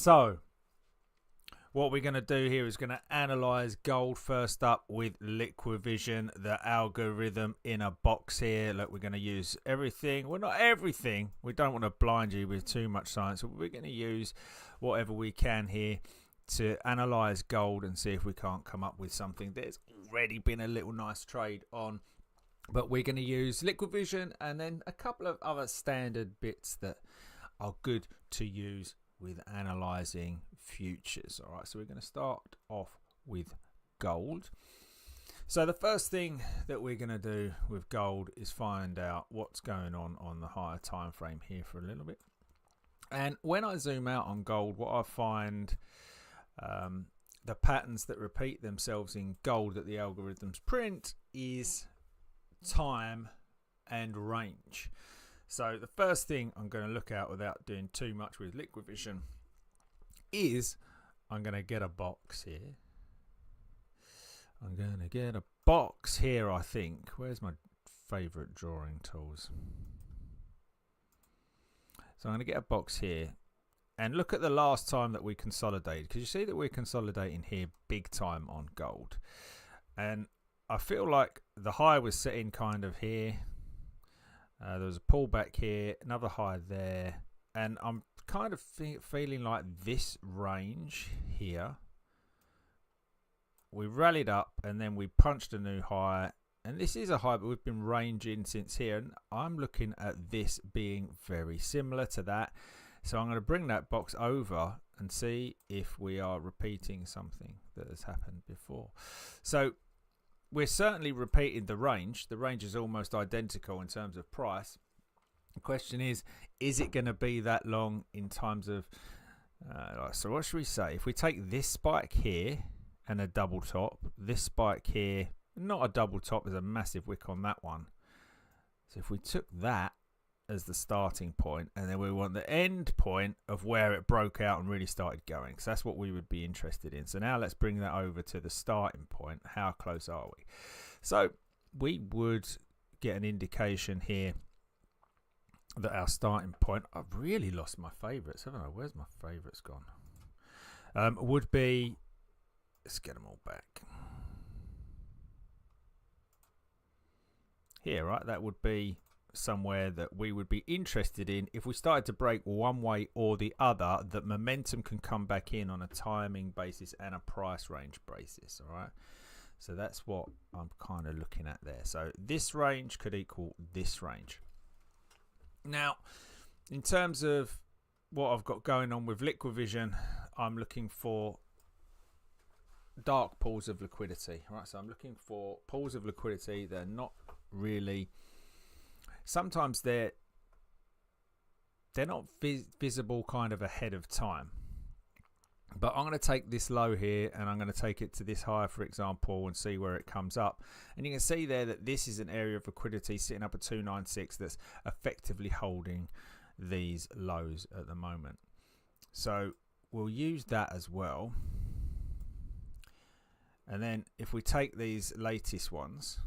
So what we're going to do here is going to analyze gold first up with LiquiVision, the algorithm in a box here. Look, we're going to use everything. Well, not everything. We don't want to blind you with too much science. So we're going to use whatever we can here to analyze gold and see if we can't come up with something. There's already been a little nice trade on, but we're going to use LiquiVision and then a couple of other standard bits that are good to use with analyzing futures. All right, so we're going to start off with gold. So the first thing that we're going to do with gold is find out what's going on the higher time frame here for a little bit. And when I zoom out on gold, what I find, the patterns that repeat themselves in gold that the algorithms print is time and range. So the first thing I'm going to look at without doing too much with LiquiVision is I'm going to get a box here. I'm going to get a box here, I think. Where's my favorite drawing tools? So I'm going to get a box here and look at the last time that we consolidated, because you see that we're consolidating here big time on gold. And I feel like the high was setting kind of here. There was a pullback here, another high there, and I'm kind of feeling like this range here. We rallied up and then we punched a new high, and this is a high, but we've been ranging since here, and I'm looking at this being very similar to that. So I'm going to bring that box over and see if we are repeating something that has happened before. So we're certainly repeating the range. The range is almost identical in terms of price. The question is it going to be that long in terms of... so what should we say? If we take this spike here and a double top, this spike here, not a double top, there's a massive wick on that one. So if we took that as the starting point, and then we want the end point of where it broke out and really started going. So that's what we would be interested in. So now let's bring that over to the starting point. How close are we? So we would get an indication here that our starting point, I've really lost my favorites, haven't I? Where's my favorites gone? Would be, let's get them all back. Here, right? That would be somewhere that we would be interested in if we started to break one way or the other, that momentum can come back in on a timing basis and a price range basis. All right, so that's what I'm kind of looking at there. So this range could equal this range. Now, in terms of what I've got going on with LiquiVision, I'm looking for dark pools of liquidity. All right, so I'm looking for pools of liquidity that are not really... Sometimes they're not visible kind of ahead of time. But I'm going to take this low here and I'm going to take it to this high, for example, and see where it comes up. And you can see there that this is an area of liquidity sitting up at 296 that's effectively holding these lows at the moment. So we'll use that as well. And then if we take these latest ones,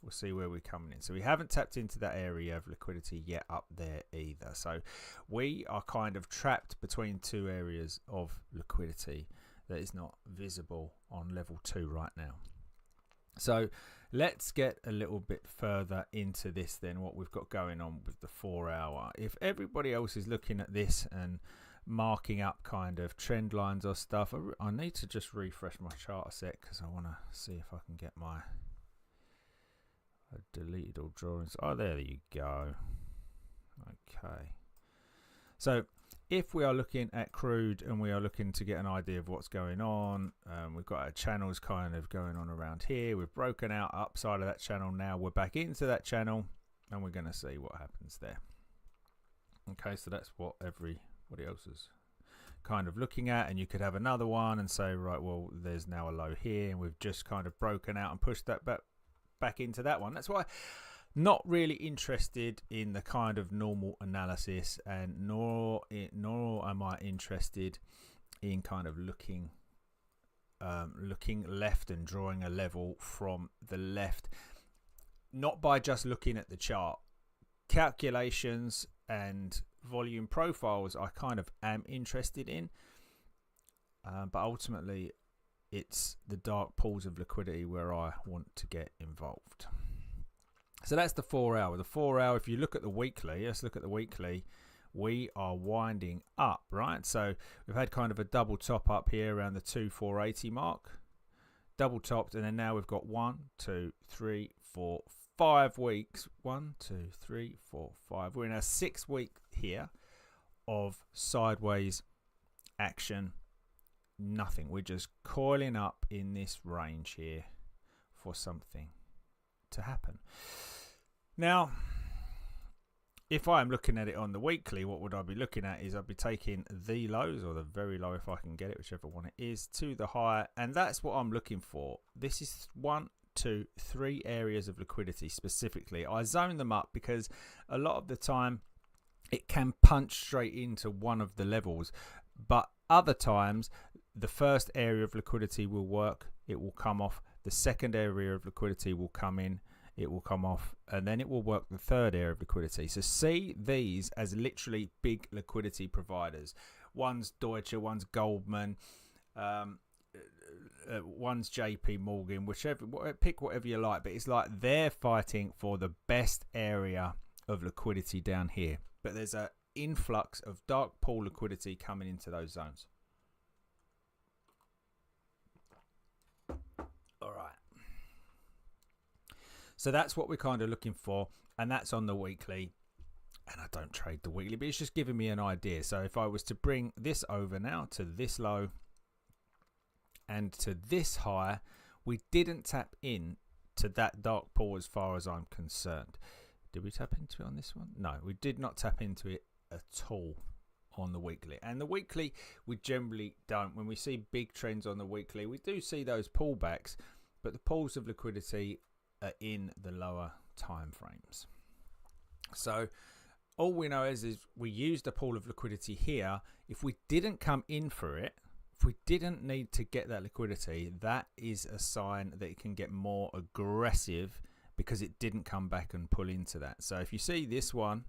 we'll see where we're coming in. So we haven't tapped into that area of liquidity yet up there either. So we are kind of trapped between two areas of liquidity that is not visible on level 2 right now. So let's get a little bit further into this then, what we've got going on with the 4 hour. If everybody else is looking at this and marking up kind of trend lines or stuff, I need to just refresh my chart a sec because I want to see if I can get my... deleted all drawings. Oh, there you go. Okay. So if we are looking at crude and we are looking to get an idea of what's going on, we've got our channels kind of going on around here. We've broken out upside of that channel. Now we're back into that channel and we're going to see what happens there. Okay, so that's what everybody else is kind of looking at, and you could have another one and say, right, well, there's now a low here and we've just kind of broken out and pushed that back into that one. That's why not really interested in the kind of normal analysis, and nor am I interested in kind of looking left and drawing a level from the left, not by just looking at the chart. Calculations and volume profiles I kind of am interested in, but ultimately it's the dark pools of liquidity where I want to get involved. So that's the 4 hour. The 4 hour, if you look at the weekly, let's look at the weekly, we are winding up, right? So we've had kind of a double top up here around the 2480 mark, double topped, and then now we've got 1, 2, 3, 4, 5 weeks. 1, 2, 3, 4, 5. We're in our 6th week here of sideways action. Nothing. We're just coiling up in this range here for something to happen. Now, if I'm looking at it on the weekly, what would I be looking at is I'd be taking the lows, or the very low if I can get it, whichever one it is, to the high, and that's what I'm looking for. This is 1, 2, 3 areas of liquidity specifically. I zone them up because a lot of the time it can punch straight into one of the levels, but other times the first area of liquidity will work, it will come off, the second area of liquidity will come in, it will come off, and then it will work the third area of liquidity. So see these as literally big liquidity providers. One's Deutsche, one's Goldman, one's JP Morgan, whichever, pick whatever you like, but it's like they're fighting for the best area of liquidity down here. But there's an influx of dark pool liquidity coming into those zones. All right. So that's what we're kind of looking for, and that's on the weekly. And I don't trade the weekly, but it's just giving me an idea. So if I was to bring this over now to this low and to this high, we didn't tap in to that dark pool as far as I'm concerned. Did we tap into it on this one? No, we did not tap into it at all on the weekly. And the weekly, we generally don't. When we see big trends on the weekly, we do see those pullbacks, but the pools of liquidity are in the lower time frames. So all we know is we used a pool of liquidity here. If we didn't come in for it, if we didn't need to get that liquidity, that is a sign that it can get more aggressive because it didn't come back and pull into that. So if you see this one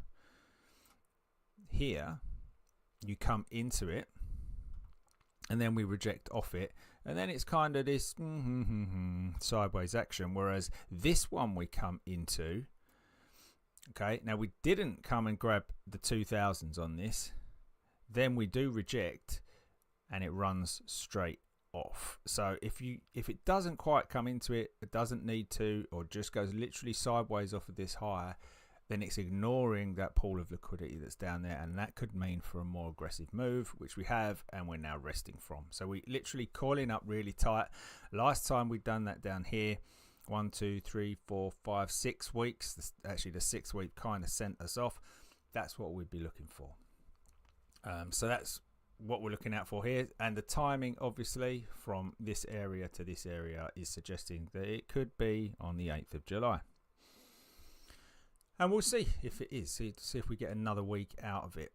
here, you come into it and then we reject off it, and then it's kind of this sideways action. Whereas this one we come into, okay, now we didn't come and grab the 2000s on this, then we do reject and it runs straight off. So if it doesn't quite come into it, it doesn't need to, or just goes literally sideways off of this high, then it's ignoring that pool of liquidity that's down there, and that could mean for a more aggressive move, which we have and we're now resting from. So we literally coiling up really tight. Last time we'd done that down here, 1, 2, 3, 4, 5, 6 weeks. Actually, the 6th week kind of sent us off. That's what we'd be looking for. So that's what we're looking out for here, and the timing obviously from this area to this area is suggesting that it could be on the 8th of July. And we'll see if it is. See if we get another week out of it.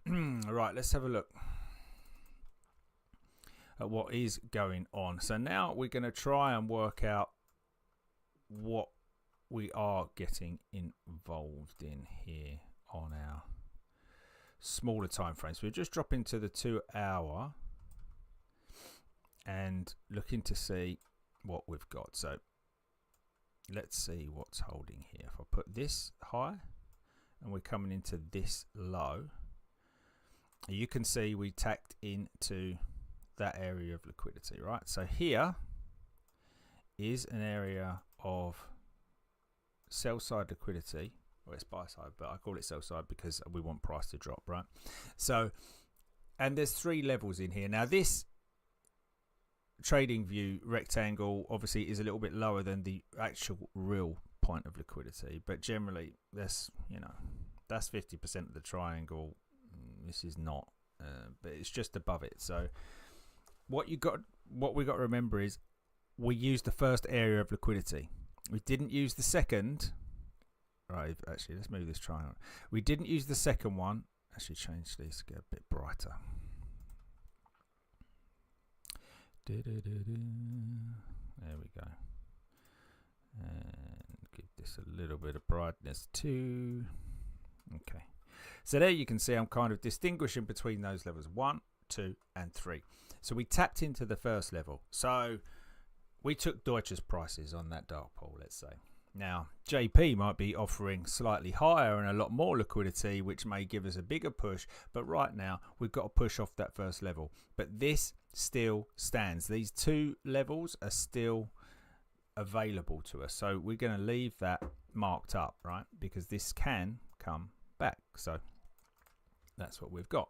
All right, let's have a look at what is going on. So now we're going to try and work out what we are getting involved in here on our smaller time frames. We're just dropping to the 2 hour and looking to see what we've got. So let's see what's holding here. If I put this high and we're coming into this low, you can see we tacked into that area of liquidity, right? So here is an area of sell side liquidity. Well, it's buy side, but I call it sell side because we want price to drop, right? So, and there's 3 levels in here. Now this trading view rectangle obviously is a little bit lower than the actual real point of liquidity, but generally that's, that's 50% of the triangle. This is not, but it's just above it. So what we got to remember is we used the first area of liquidity. We didn't use the second. Right, actually, let's move this triangle. We didn't use the second one. Actually, change these to get a bit brighter. There we go. And give this a little bit of brightness too. Okay. So there you can see I'm kind of distinguishing between those levels 1, 2 and 3. So we tapped into the first level. So we took Deutsche's prices on that dark pool, let's say. Now, JP might be offering slightly higher and a lot more liquidity, which may give us a bigger push. But right now, we've got to push off that first level. But this still stands. These two levels are still available to us. So we're going to leave that marked up, right? Because this can come back. So that's what we've got.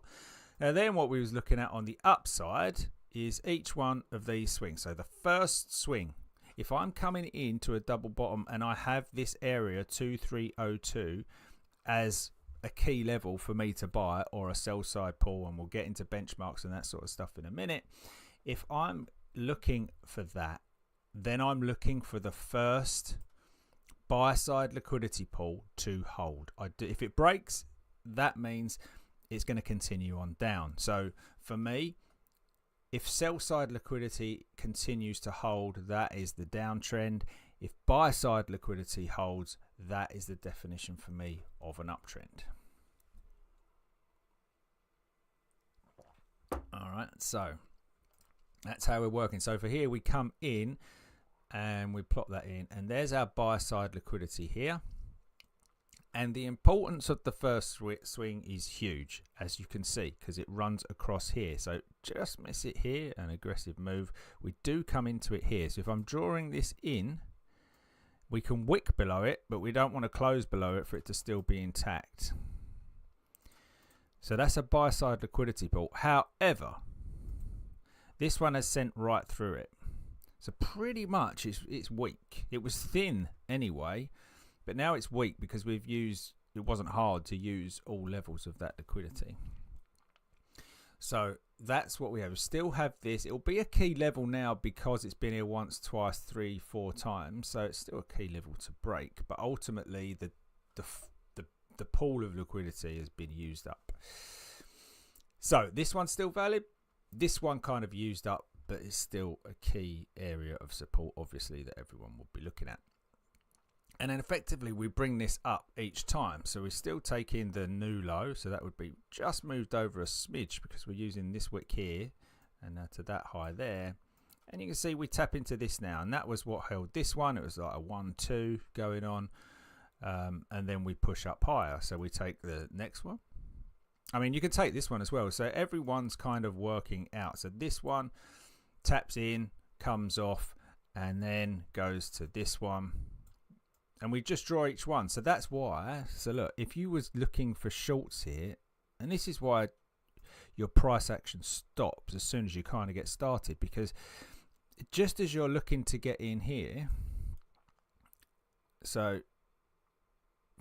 Now then what we was looking at on the upside is each one of these swings. So the first swing, if I'm coming into a double bottom and I have this area 2302 as a key level for me to buy or a sell side pull, and we'll get into benchmarks and that sort of stuff in a minute. If I'm looking for that, then I'm looking for the first buy side liquidity pull to hold. If it breaks, that means it's going to continue on down. So for me, if sell side liquidity continues to hold, that is the downtrend. If buy side liquidity holds, that is the definition for me of an uptrend. All right, so that's how we're working. So for here, we come in and we plot that in, and there's our buy side liquidity here. And the importance of the first swing is huge, as you can see, because it runs across here. So just miss it here, an aggressive move. We do come into it here. So if I'm drawing this in, we can wick below it, but we don't want to close below it for it to still be intact. So that's a buy side liquidity pull. However, this one has sent right through it. So pretty much it's weak. It was thin anyway. But now it's weak because we've used, it wasn't hard to use all levels of that liquidity. So that's what we have. We still have this. It'll be a key level now because it's been here once, twice, 3, 4 times. So it's still a key level to break. But ultimately, the pool of liquidity has been used up. So this one's still valid. This one kind of used up, but it's still a key area of support, obviously, that everyone will be looking at. And then effectively we bring this up each time. So we still take in the new low. So that would be just moved over a smidge because we're using this wick here and to that high there. And you can see we tap into this now. And that was what held this one. It was like a 1-2 going on. And then we push up higher. So we take the next one. I mean, you can take this one as well. So everyone's kind of working out. So this one taps in, comes off, and then goes to this one. And we just draw each one. So that's why. So look, if you was looking for shorts here, and this is why your price action stops as soon as you kind of get started, because just as you're looking to get in here, so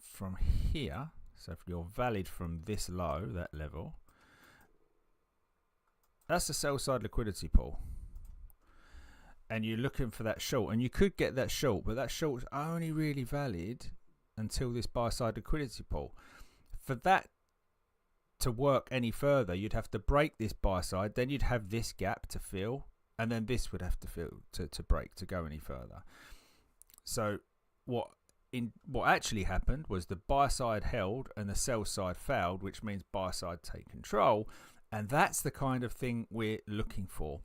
from here, so if you're valid from this low, that level, that's a sell side liquidity pool. And you're looking for that short, and you could get that short, but that short's only really valid until this buy side liquidity pool. For that to work any further, you'd have to break this buy side, then you'd have this gap to fill, and then this would have to fill to break to go any further. So what actually happened was the buy side held and the sell side failed, which means buy side take control, and that's the kind of thing we're looking for.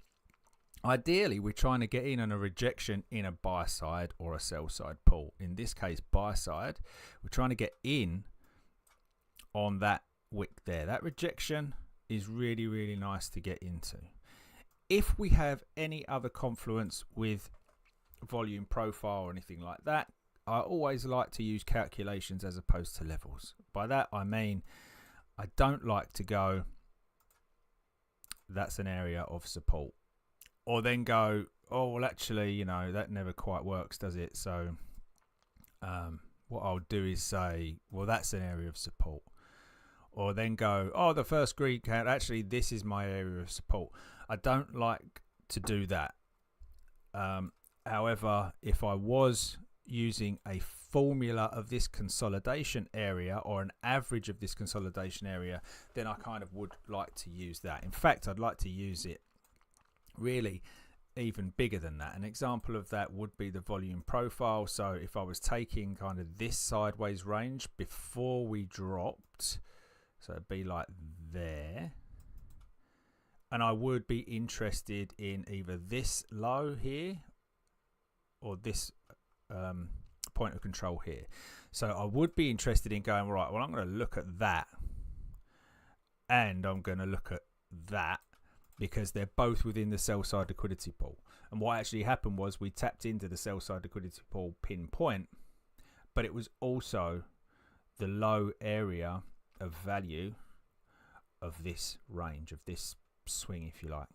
Ideally, we're trying to get in on a rejection in a buy side or a sell side pull. In this case, buy side. We're trying to get in on that wick there. That rejection is really, really nice to get into. If we have any other confluence with volume profile or anything like that, I always like to use calculations as opposed to levels. By that, I mean, I don't like to go, that's an area of support. Or then go, oh, well, actually, you know, that never quite works, does it? So what I'll do is say, well, that's an area of support. Or then go, oh, the first green count, actually, this is my area of support. I don't like to do that. However, if I was using a formula of this consolidation area or an average of this consolidation area, then I kind of would like to use that. In fact, I'd like to use it really even bigger than that. An example of that would be the volume profile. So if I was taking kind of this sideways range before we dropped, So it'd be like there. And I would be interested in either this low here or this point of control here. So I would be interested in going, right, well, I'm going to look at that and I'm going to look at that, because they're both within the sell side liquidity pool. And what actually happened was we tapped into the sell side liquidity pool pinpoint, but it was also the low area of value of this range, of this swing, if you like.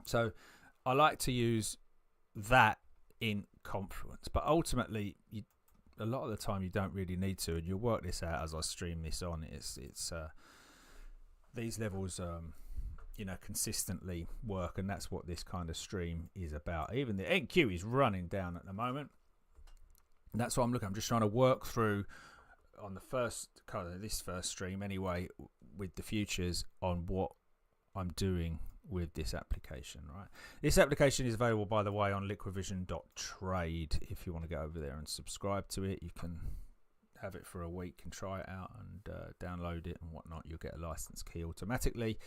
So I like to use that in confluence, but ultimately a lot of the time you don't really need to, and you'll work this out as I stream this on. It's these levels consistently work, and that's what this kind of stream is about. Even the NQ is running down at the moment, and that's what I'm looking. I'm just trying to work through on the first kind of this first stream anyway with the futures on what I'm doing with this application. Right, this application is available, by the way, on LiquiVision.trade. If you want to go over there and subscribe to it, you can have it for a week and try it out and download it and whatnot. You'll get a license key automatically.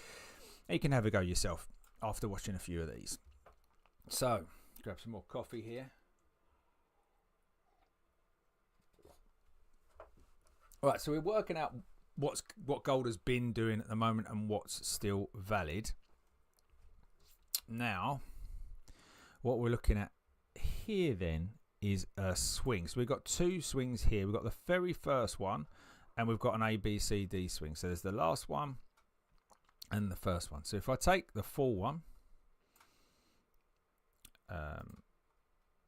You can have a go yourself after watching a few of these. So, grab some more coffee here. All right, so we're working out what gold has been doing at the moment and what's still valid. Now, what we're looking at here then is a swing. So we've got two swings here. We've got the very first one, and we've got an A, B, C, D swing. So there's the last one and the first one. So if I take the full one,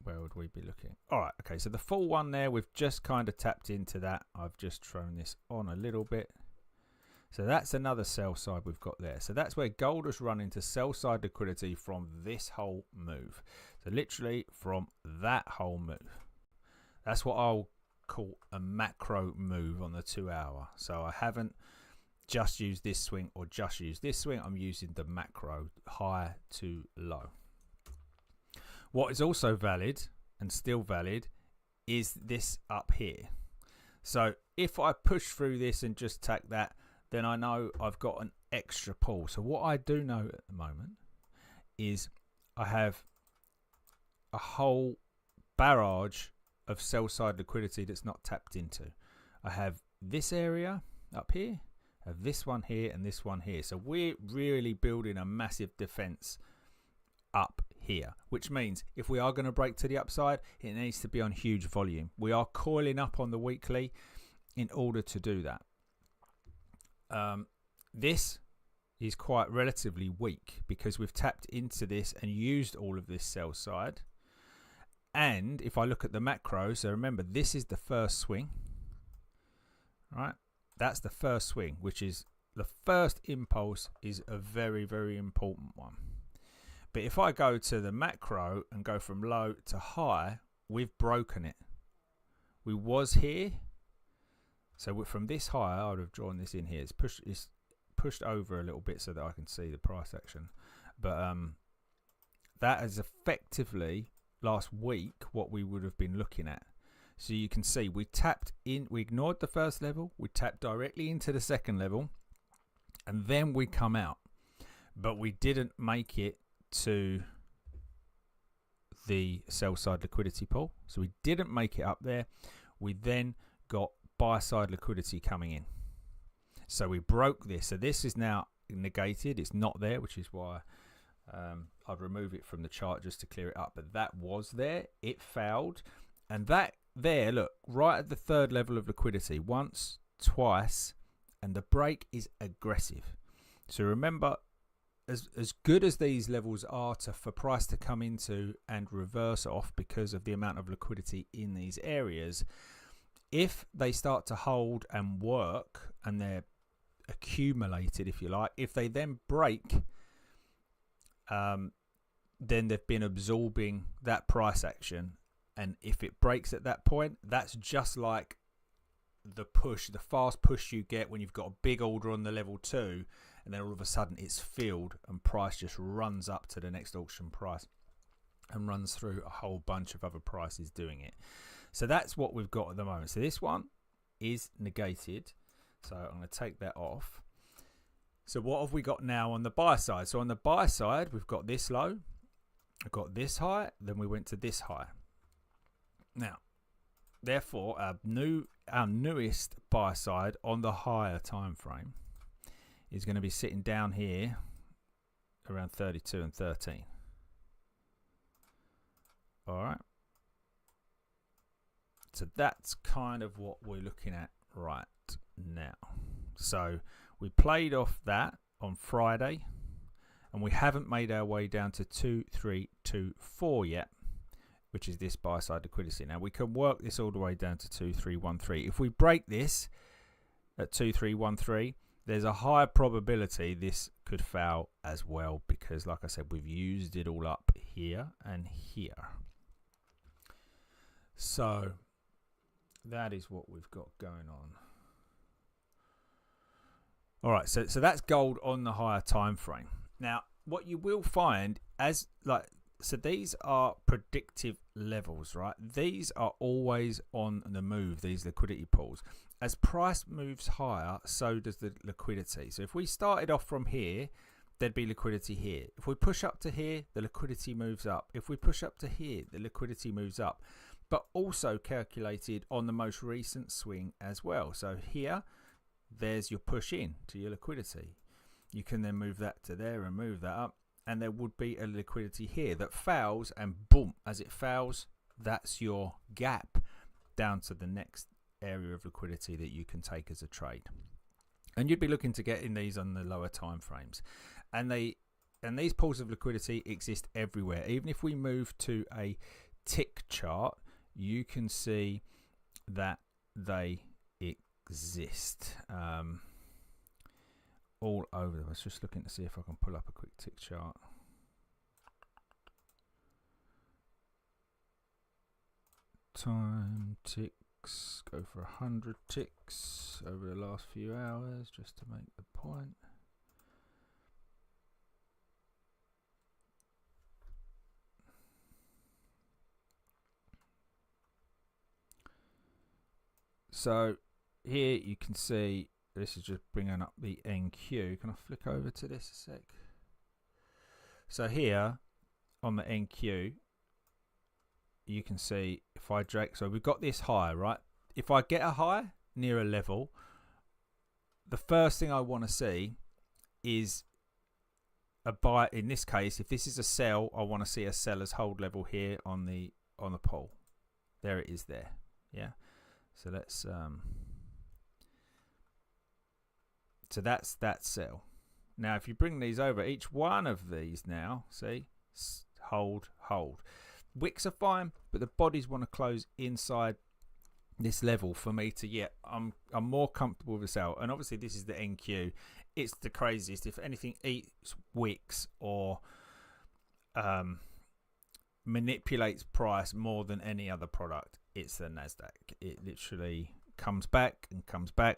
where would we be looking? All right, okay, so the full one there, we've just kind of tapped into that. I've just thrown this on a little bit. So that's another sell side we've got there. So that's where gold has run into sell side liquidity from this whole move. So literally from that whole move. That's what I'll call a macro move on the 2 hour. So I haven't just used this swing or just used this swing. I'm using the macro, high to low. What is also valid and still valid is this up here. So if I push through this and just take that, then I know I've got an extra pull. So what I do know at the moment is I have a whole barrage of sell side liquidity that's not tapped into. I have this area up here, I have this one here, and this one here. So we're really building a massive defense up here, which means if we are going to break to the upside, it needs to be on huge volume. We are coiling up on the weekly in order to do that. This is quite relatively weak because we've tapped into this and used all of this sell side. And if I look at the macro, so remember, this is the first swing, right? That's the first swing, which is the first impulse, is a very, very important one. But if I go to the macro and go from low to high, we've broken it. We was here. So from this high, I would have drawn this in here. It's pushed over a little bit so that I can see the price action. But that is effectively last week what we would have been looking at. So you can see we tapped in, we ignored the first level, we tapped directly into the second level, and then we come out. But we didn't make it to the sell side liquidity pool. So we didn't make it up there. We then got buy side liquidity coming in. So we broke this. So this is now negated. It's not there, which is why I'd remove it from the chart just to clear it up. But that was there. It failed. And that there, look, right at the third level of liquidity, once, twice, and the break is aggressive. So remember, as good as these levels are for price to come into and reverse off because of the amount of liquidity in these areas, if they start to hold and work and they're accumulated, if you like, if they then break, then they've been absorbing that price action. And if it breaks at that point, that's just like the push, the fast push you get when you've got a big order on the level 2, and then all of a sudden it's filled and price just runs up to the next auction price and runs through a whole bunch of other prices doing it. So that's what we've got at the moment. So this one is negated. So I'm going to take that off. So what have we got now on the buy side? So on the buy side, we've got this low, we've got this high, then we went to this high. Now, therefore, our newest buy side on the higher time frame is going to be sitting down here around 32 and 13. All right. So that's kind of what we're looking at right now. So we played off that on Friday, and we haven't made our way down to 2324 yet, which is this buy side liquidity. Now we can work this all the way down to 2313. If we break this at 2313, there's a high probability this could fail as well, because like I said, we've used it all up here and here. So that is what we've got going on. All right, so that's gold on the higher time frame. Now, what you will find so these are predictive levels, right? These are always on the move, these liquidity pools. As price moves higher, so does the liquidity. So if we started off from here, there'd be liquidity here. If we push up to here, the liquidity moves up. If we push up to here, the liquidity moves up. But also calculated on the most recent swing as well. So here, there's your push in to your liquidity. You can then move that to there and move that up, and there would be a liquidity here that fails, and boom, as it fails, that's your gap down to the next area of liquidity that you can take as a trade. And you'd be looking to get in these on the lower time frames. And these pools of liquidity exist everywhere. Even if we move to a tick chart, you can see that they exist all over. I was just looking to see if I can pull up a quick tick chart. Time ticks, go for 100 ticks over the last few hours just to make the point. So here you can see, this is just bringing up the NQ. Can I flick over to this a sec? So here on the NQ, you can see if I drag, so we've got this high, right? If I get a high near a level, the first thing I want to see is a buy. In this case, if this is a sell, I want to see a seller's hold level here on the pool. There it is there. Yeah. So let's so that's that sell. Now if you bring these over, each one of these now, see, hold. Wicks are fine, but the bodies want to close inside this level for me to, I'm more comfortable with the sell. And obviously this is the NQ. It's the craziest. If anything eats wicks or manipulates price more than any other product, it's the Nasdaq. It literally comes back, and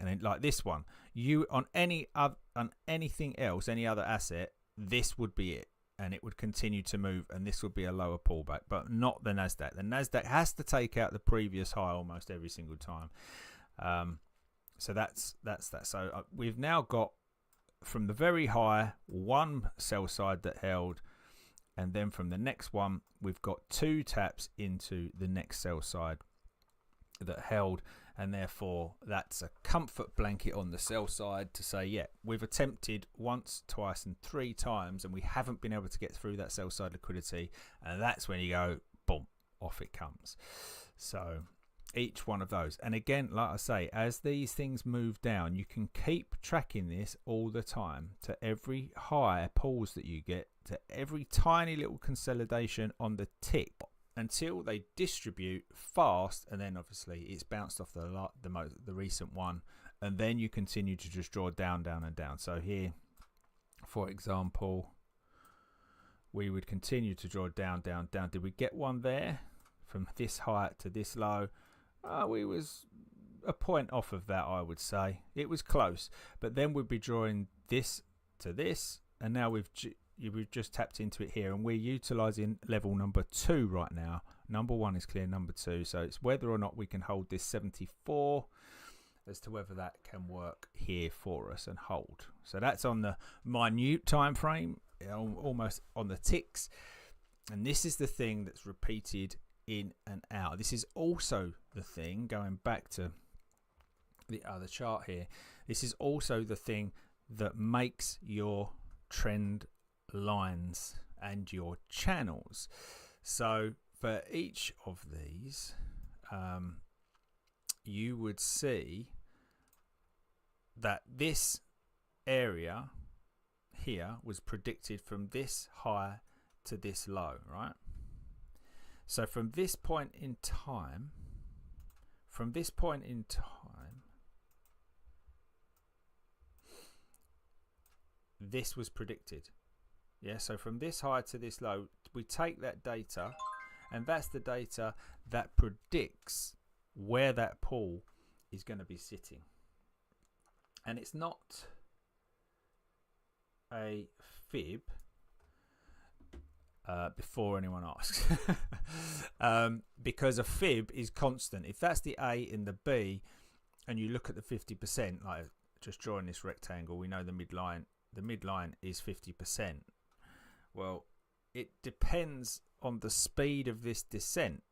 then like this one, you on anything else, any other asset, this would be it, and it would continue to move, and this would be a lower pullback, but not the Nasdaq. The Nasdaq has to take out the previous high almost every single time. So that's that. So we've now got from the very high one sell side that held, and then from the next one we've got two taps into the next sell side that held, and therefore that's a comfort blanket on the sell side to say, we've attempted once, twice and three times, and we haven't been able to get through that sell side liquidity, and that's when you go boom, off it comes. So each one of those, and again, like I say, as these things move down, you can keep tracking this all the time to every high pulls that you get, to every tiny little consolidation on the tick, until they distribute fast, and then obviously it's bounced off the recent one, and then you continue to just draw down and down. So here, for example, we would continue to draw down. Did we get one there from this high to this low? We was a point off of that, I would say. It was close, but then we'd be drawing this to this, and now we've just tapped into it here, and we're utilizing level number 2 right now. Number 1 is clear, number 2, so it's whether or not we can hold this 74 as to whether that can work here for us and hold. So that's on the minute time frame, almost on the ticks. And this is the thing that's repeated in and out. This is also the thing, going back to the other chart here, this is also the thing that makes your trend lines and your channels. So for each of these, you would see that this area here was predicted from this high to this low, right? So from this point in time, this was predicted. Yeah, so from this high to this low, we take that data, and that's the data that predicts where that pool is going to be sitting. And it's not a fib, before anyone asks, because a fib is constant. If that's the A and the B, and you look at the 50%, like just drawing this rectangle, we know the midline is 50%. Well, it depends on the speed of this descent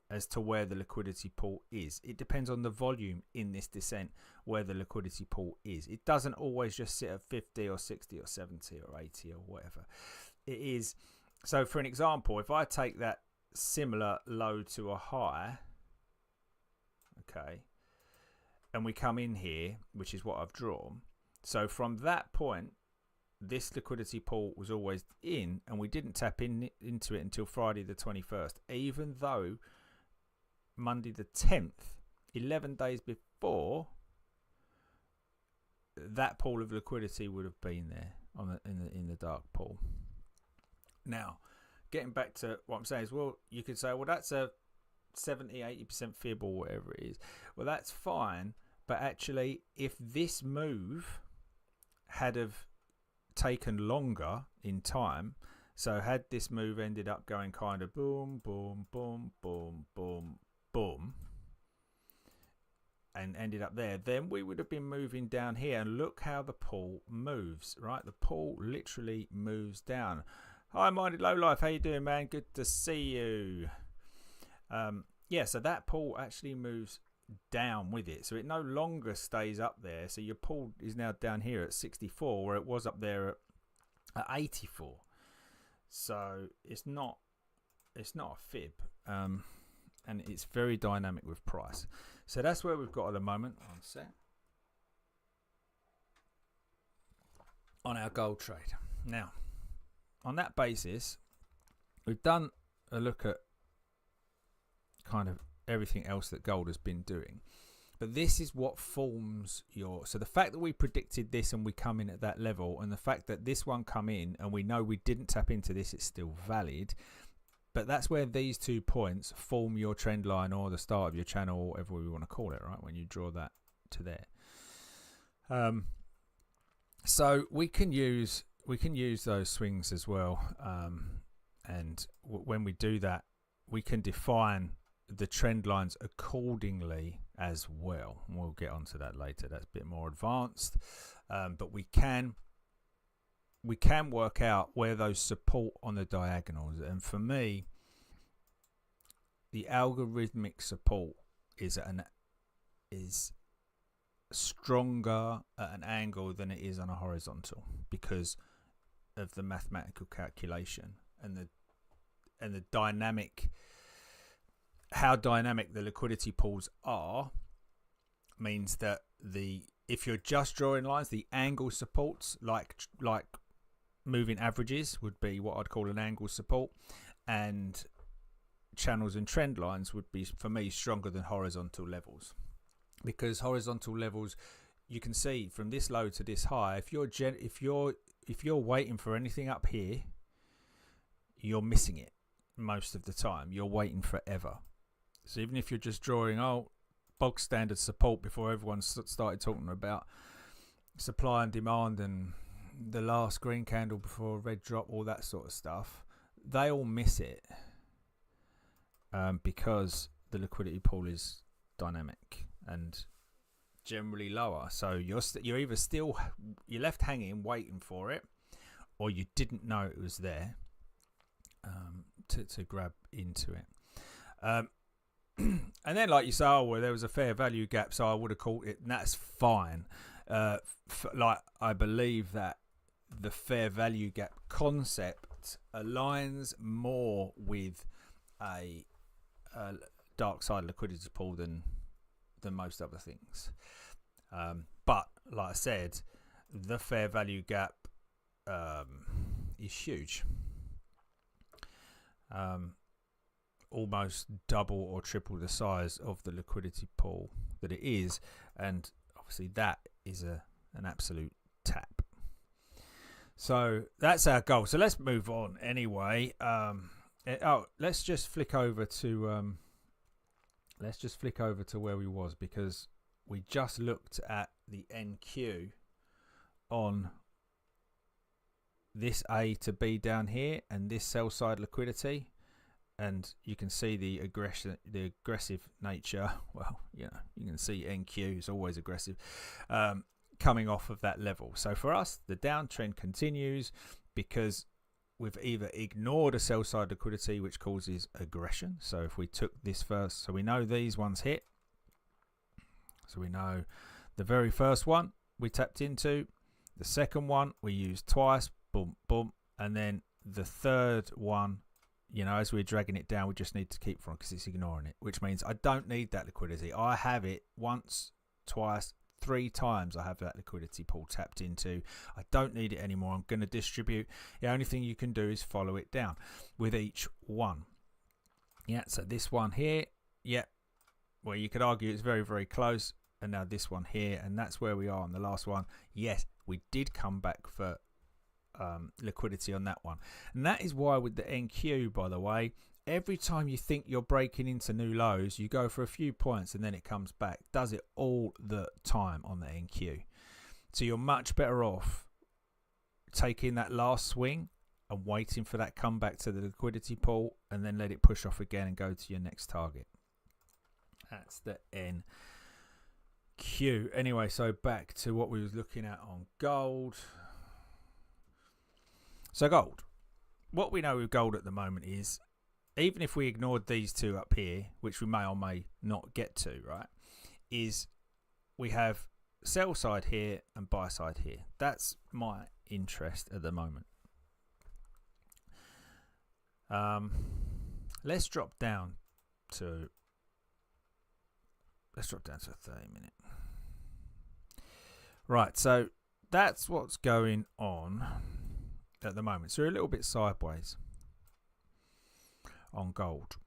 as to where the liquidity pool is. It depends on the volume in this descent where the liquidity pool is. It doesn't always just sit at 50 or 60 or 70 or 80 or whatever. It is. So for an example, if I take that similar low to a high, okay, and we come in here, which is what I've drawn. So from that point, this liquidity pool was always in, and we didn't tap into it until Friday the 21st, even though Monday the 10th, 11 days before, that pool of liquidity would have been there in the dark pool. Now, getting back to what I'm saying is, well, you could say, well, that's a 70-80% fib or whatever it is. Well, that's fine, but actually, if this move had have taken longer in time, so had this move ended up going kind of boom, boom, boom, boom, boom, boom, and ended up there, then we would have been moving down here. And look how the pool moves, right? The pool literally moves down. Hi, Minded Lowlife, how you doing, man? Good to see you. Yeah, so that pool actually moves down with it, so it no longer stays up there. So your pool is now down here at 64, where it was up there at 84. So it's not a fib, and it's very dynamic with price. So that's where we've got at the moment. One sec. On our gold trade. Now, on that basis, we've done a look at kind of everything else that gold has been doing, but this is what forms your. So the fact that we predicted this and we come in at that level, and the fact that this one come in and we know we didn't tap into this, it's still valid. But that's where these 2 points form your trend line, or the start of your channel, or whatever we want to call it, right? When you draw that to there. So we can use those swings as well, and when we do that, we can define the trend lines accordingly as well. We'll get onto that later. That's a bit more advanced, but we can work out where those support on the diagonals. And for me, the algorithmic support is stronger at an angle than it is on a horizontal, because of the mathematical calculation and the dynamic. How dynamic the liquidity pools are means that if you're just drawing lines, the angle supports, like moving averages would be what I'd call an angle support, and channels and trend lines would be, for me, stronger than horizontal levels, because horizontal levels, you can see from this low to this high, if you're waiting for anything up here, you're missing it most of the time. You're waiting forever. So even if you're just drawing bog standard support before everyone started talking about supply and demand and the last green candle before a red drop, all that sort of stuff, they all miss it, because the liquidity pool is dynamic and generally lower. So you're either you're left hanging waiting for it, or you didn't know it was there to grab into it. And then, like you say, well, there was a fair value gap, so I would have caught it, and that's fine. Like, I believe that the fair value gap concept aligns more with a dark side liquidity pool than most other things. But like I said, the fair value gap is huge. Almost double or triple the size of the liquidity pool that it is, and obviously that is an absolute tap. So that's our goal. So let's move on anyway. Let's just flick over to where we was, because we just looked at the NQ on this A to B down here and this sell side liquidity, and you can see the aggressive nature. Well, you can see NQ is always aggressive, coming off of that level. So for us, the downtrend continues because we've either ignored a sell side liquidity, which causes aggression. So if we took this first, so we know these ones hit. So we know the very first one we tapped into, the second one we used twice, boom, boom, and then the third one, as we're dragging it down, we just need to keep from because it's ignoring it, which means I don't need that liquidity. I have it once, twice, 3 times. I have that liquidity pool tapped into. I don't need it anymore. I'm going to distribute. The only thing you can do is follow it down with each one. Yeah, so this one here, yeah, well, you could argue it's very, very close. And now this one here, and that's where we are on the last one. Yes, we did come back for liquidity on that one. And that is why with the NQ, by the way, every time you think you're breaking into new lows, you go for a few points and then it comes back. Does it all the time on the NQ. So you're much better off taking that last swing and waiting for that comeback to the liquidity pool, and then let it push off again and go to your next target. That's the NQ. Anyway, so back to what we was looking at on gold. So gold, what we know with gold at the moment is, even if we ignored these two up here, which we may or may not get to, right, is we have sell side here and buy side here. That's my interest at the moment. Let's drop down to a 30-minute. Right, so that's what's going on at the moment. So we're a little bit sideways on gold.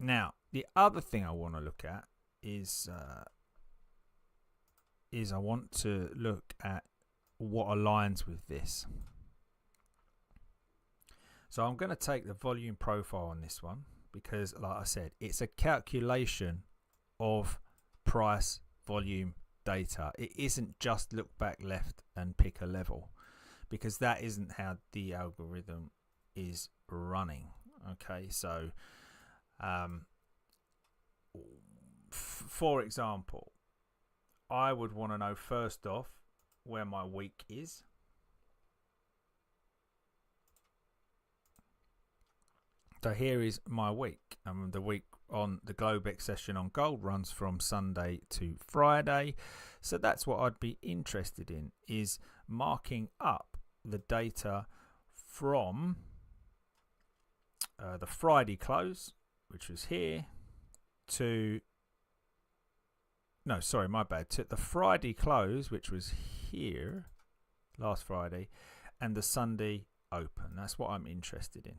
Now, the other thing I want to look at is I want to look at what aligns with this. So I'm going to take the volume profile on this one because, like I said, it's a calculation of price volume data. It isn't just look back left and pick a level, because that isn't how the algorithm is running. Okay, so for example, I would want to know first off where my week is. So here is my week. The week on the Globex session on gold runs from Sunday to Friday. So that's what I'd be interested in, is marking up the data from the Friday close, which was here, to the Friday close, which was here last Friday, and the Sunday open. That's what I'm interested in.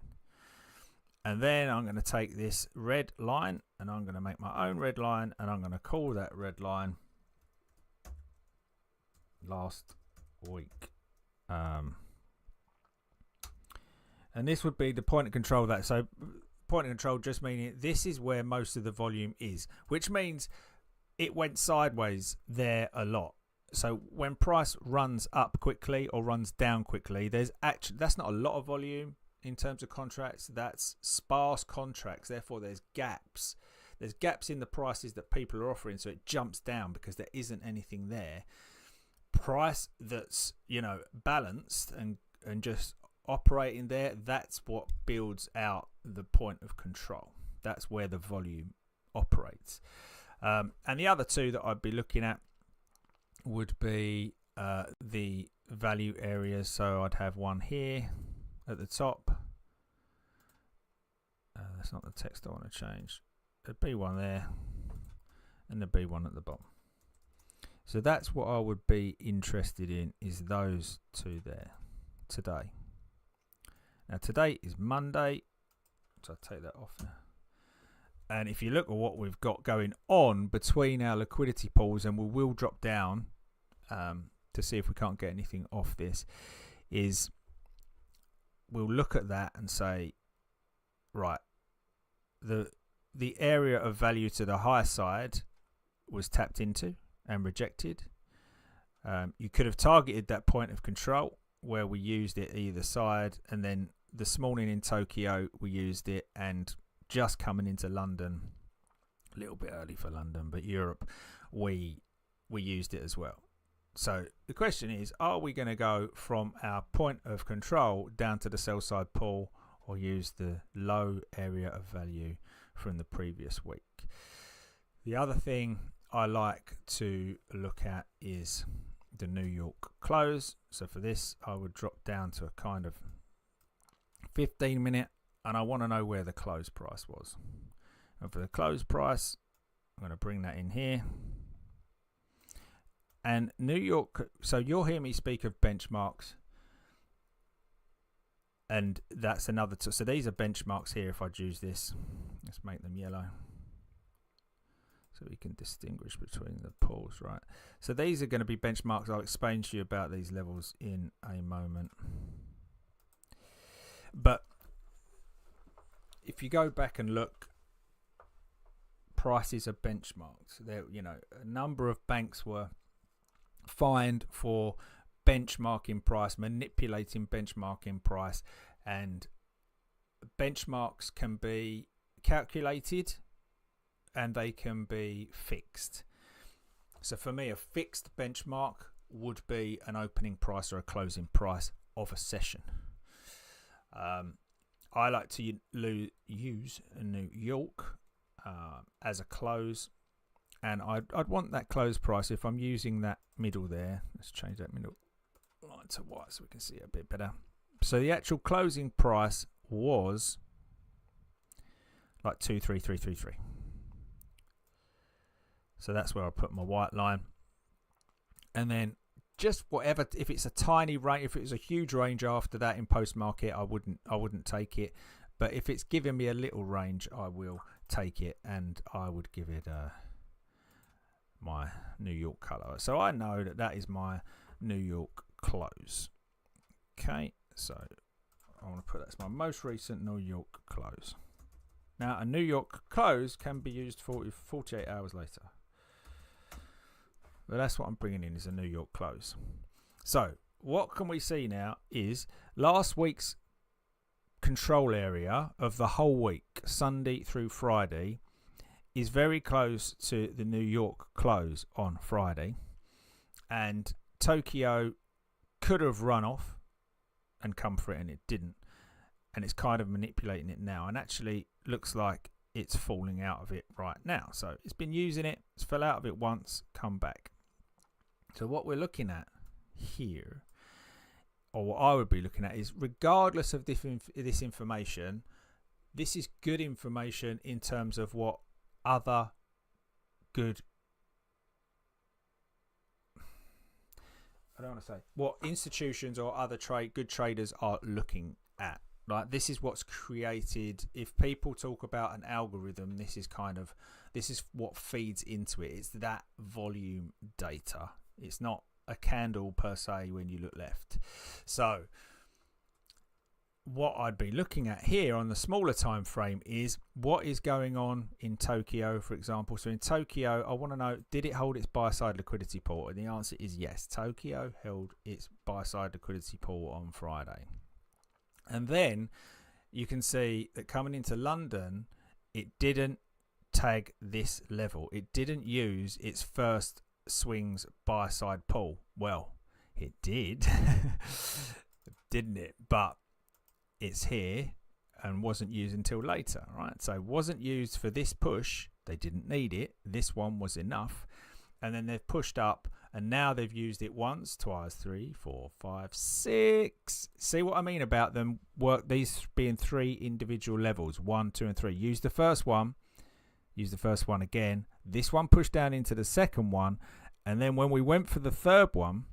And then I'm going to take this red line and I'm going to make my own red line, and I'm going to call that red line last week. And this would be the point of control of that. So point of control just meaning this is where most of the volume is, which means it went sideways there a lot. So when price runs up quickly or runs down quickly, that's not a lot of volume in terms of contracts. That's sparse contracts. Therefore, there's gaps. there's gaps in the prices that people are offering, so it jumps down because there isn't anything there. Price that's, you know, balanced and just operating there, that's what builds out the point of control. That's where the volume operates. And the other two that I'd be looking at would be the value areas. So I'd have one here at the top. That's not the text I want to change. There'd be one there, and there'd be one at the bottom. So that's what I would be interested in, is those two there today. Now today is Monday, so I'll take that off now. And if you look at what we've got going on between our liquidity pools, and we will drop down to see if we can't get anything off this, is we'll look at that and say, right, the area of value to the high side was tapped into and rejected. You could have targeted that point of control where we used it either side, and then this morning in Tokyo we used it, and just coming into London, a little bit early for London, but Europe, we used it as well. So the question is, are we going to go from our point of control down to the sell side pool, or use the low area of value from the previous week? The other thing I like to look at is the New York close. So for this, I would drop down to a kind of 15 minute, and I want to know where the close price was. And for the close price, I'm going to bring that in here. And New York, so you'll hear me speak of benchmarks, and that's another. So these are benchmarks here. If I choose this, let's make them yellow, so we can distinguish between the pools, right? So these are going to be benchmarks. I'll explain to you about these levels in a moment. But if you go back and look, prices are benchmarked. There, you know, a number of banks were fined for benchmarking price, manipulating benchmarking price, and benchmarks can be calculated and they can be fixed. So for me, a fixed benchmark would be an opening price or a closing price of a session. I like to use New York as a close, and I'd want that close price. If I'm using that middle there, let's change that middle line to white so we can see it a bit better. So the actual closing price was like 23333. So that's where I put my white line, and then just whatever. If it's a tiny range, if it was a huge range after that in post market, I wouldn't take it. But if it's giving me a little range, I will take it, and I would give it my New York color. So I know that is my New York close. Okay, so I want to put that as my most recent New York close. Now a New York close can be used 48 hours later. But that's what I'm bringing in, is a New York close. So what can we see now is last week's control area of the whole week, Sunday through Friday, is very close to the New York close on Friday. And Tokyo could have run off and come for it, and it didn't. And it's kind of manipulating it now, and actually looks like it's falling out of it right now. So it's been using it, it's fell out of it once, come back. So what we're looking at here, or what I would be looking at, is regardless of this information, this is good information in terms of what other good, I don't want to say, what institutions or other good traders are looking at. Like, this is what's created. If people talk about an algorithm, this is what feeds into it. It's that volume data. It's not a candle per se when you look left. So what I'd be looking at here on the smaller time frame is what is going on in Tokyo, for example. So in Tokyo, I want to know, did it hold its buy side liquidity pool? And the answer is yes. Tokyo held its buy side liquidity pool on Friday. And then you can see that coming into London, it didn't tag this level. It didn't use its first swings buy side pull. Well, it did, didn't it? But it's here and wasn't used until later, right? So it wasn't used for this push. They didn't need it. This one was enough. And then they've pushed up, and now they've used it once, twice, 3, 4, 5, 6. See what I mean about them? Work these being 3 individual levels, 1, 2, and 3. Use the first one. Use the first one again. This one pushed down into the second one, and then when we went for the third one,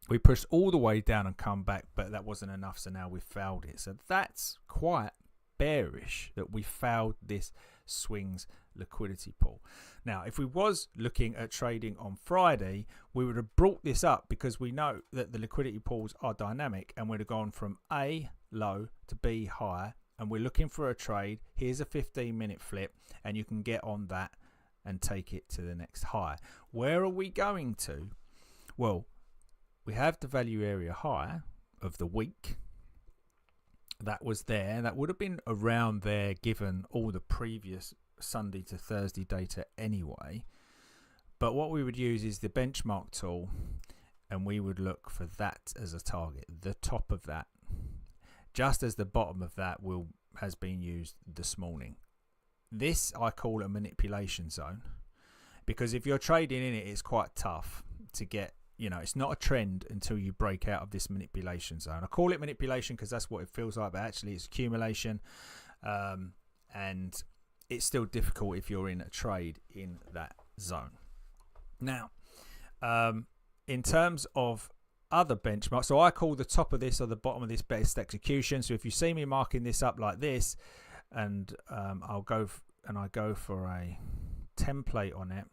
we pushed all the way down and come back, but that wasn't enough, so now we failed it. So that's quite bearish that we failed this swings liquidity pool. Now, if we was looking at trading on Friday, we would have brought this up because we know that the liquidity pools are dynamic, and we'd have gone from A low to B high, and we're looking for a trade. Here's a 15-minute flip, and you can get on that and take it to the next high. Where are we going to? Well, we have the value area high of the week. That was there. That would have been around there given all the previous Sunday to Thursday data anyway. But what we would use is the benchmark tool, and we would look for that as a target, the top of that, just as the bottom of that has been used this morning. This I call a manipulation zone, because if you're trading in it, it's quite tough to get. It's not a trend until you break out of this manipulation zone. I call it manipulation because that's what it feels like, but actually it's accumulation, and it's still difficult if you're in a trade in that zone. Now, in terms of other benchmarks, so I call the top of this or the bottom of this best execution. So if you see me marking this up like this, and I go for a template on it.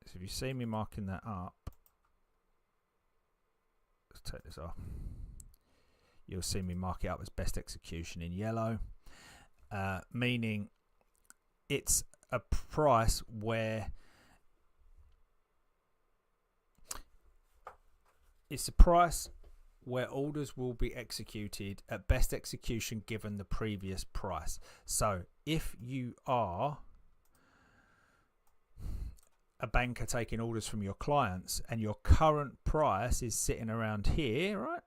So if you see me marking that up, let's take this off. You'll see me mark it up as best execution in yellow, meaning it's a price where orders will be executed at best execution given the previous price. So if you are a banker taking orders from your clients and your current price is sitting around here, right?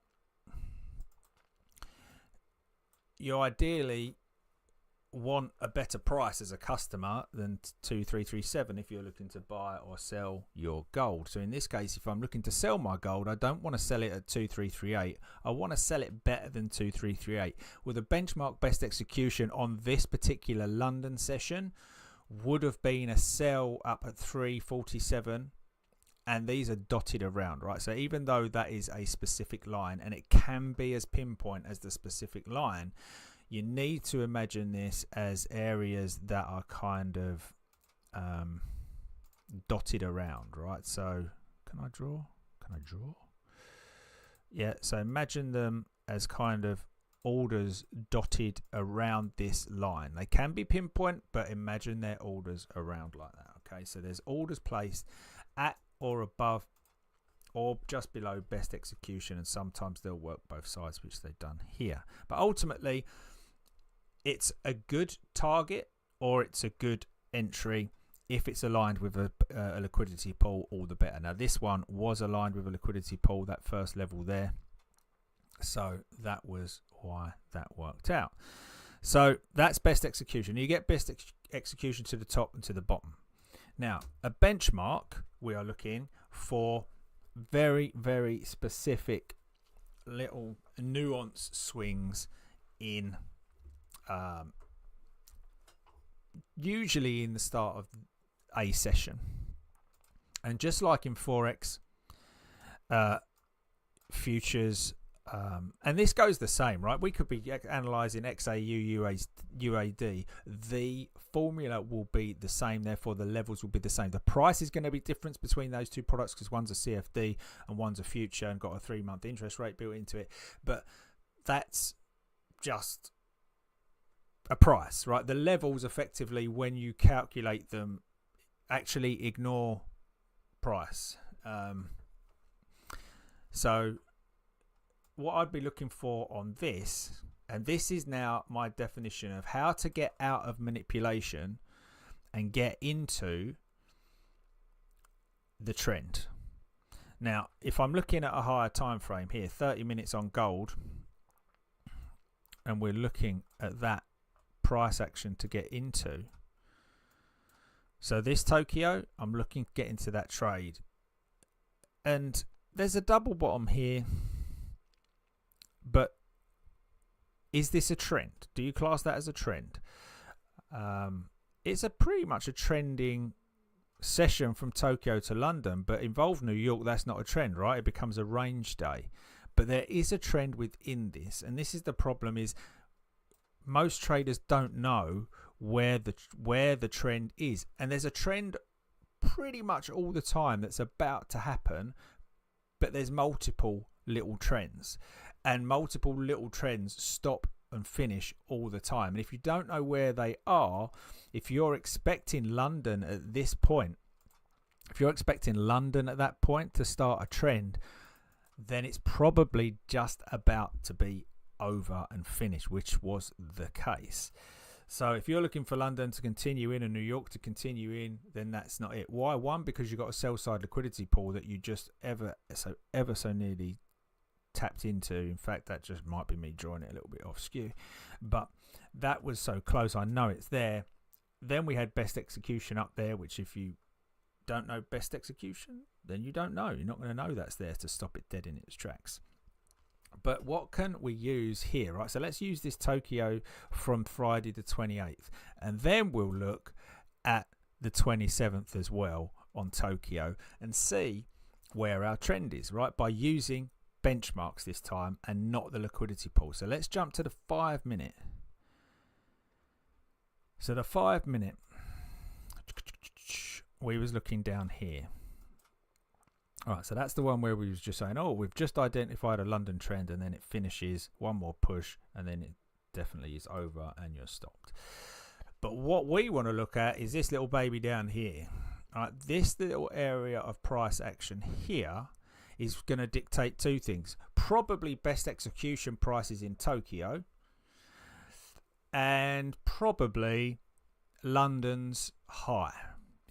You ideally want a better price as a customer than 2337 if you're looking to buy or sell your gold. So in this case, if I'm looking to sell my gold, I don't want to sell it at 2338. I want to sell it better than 2338. With a benchmark best execution on this particular London session would have been a sell up at 347, and these are dotted around, right? So even though that is a specific line, and it can be as pinpoint as the specific line, you need to imagine this as areas that are kind of dotted around, right? So can I draw? Yeah, so imagine them as kind of orders dotted around this line. They can be pinpoint, but imagine their orders around like that. Okay, so there's orders placed at or above or just below best execution, and sometimes they'll work both sides, which they've done here. But ultimately, it's a good target or it's a good entry if it's aligned with a liquidity pool, all the better. Now this one was aligned with a liquidity pool, that first level there. So that was why that worked out. So that's best execution. You get best execution to the top and to the bottom. Now, a benchmark, we are looking for very, very specific little nuance swings in usually in the start of a session. And just like in Forex, futures, and this goes the same, right? We could be analysing XAU, UAD. The formula will be the same, therefore the levels will be the same. The price is going to be different between those two products because one's a CFD and one's a future and got a 3-month interest rate built into it. But that's just a price, right? The levels effectively, when you calculate them, actually ignore price. So what I'd be looking for on this And this is now my definition of how to get out of manipulation and get into the trend. Now, if I'm looking at a higher time frame here, 30 minutes on gold, and we're looking at that price action to get into. So this Tokyo, I'm looking to get into that trade. And there's a double bottom here. But is this a trend? Do you class that as a trend? It's pretty much a trending session from Tokyo to London, but involve New York, that's not a trend, right? It becomes a range day. But there is a trend within this, and this is the problem: is most traders don't know where the trend is, and there's a trend pretty much all the time that's about to happen, but there's multiple little trends, and multiple little trends stop and finish all the time. And if you don't know where they are, if you're expecting London at this point, if you're expecting London at that point to start a trend, then it's probably just about to be over and finished, which was the case. So if you're looking for London to continue in and New York to continue in, then that's not it. Why? One, because you've got a sell side liquidity pool that you just ever so nearly tapped into. In fact, that just might be me drawing it a little bit off skew, but that was so close. I know it's there. Then we had best execution up there, which if you don't know best execution, then you don't know. You're not going to know that's there to stop it dead in its tracks. But what can we use here, right? So let's use this Tokyo from Friday the 28th, and then we'll look at the 27th as well on Tokyo and see where our trend is, right? By using benchmarks this time and not the liquidity pool. So let's jump to the 5 minute. So the 5 minute, we was looking down here. All right, so that's the one where we was just saying, oh, we've just identified a London trend, and then it finishes, one more push, and then it definitely is over and you're stopped. But what we want to look at is this little baby down here. All right, this little area of price action here is going to dictate two things. Probably best execution prices in Tokyo, and probably London's high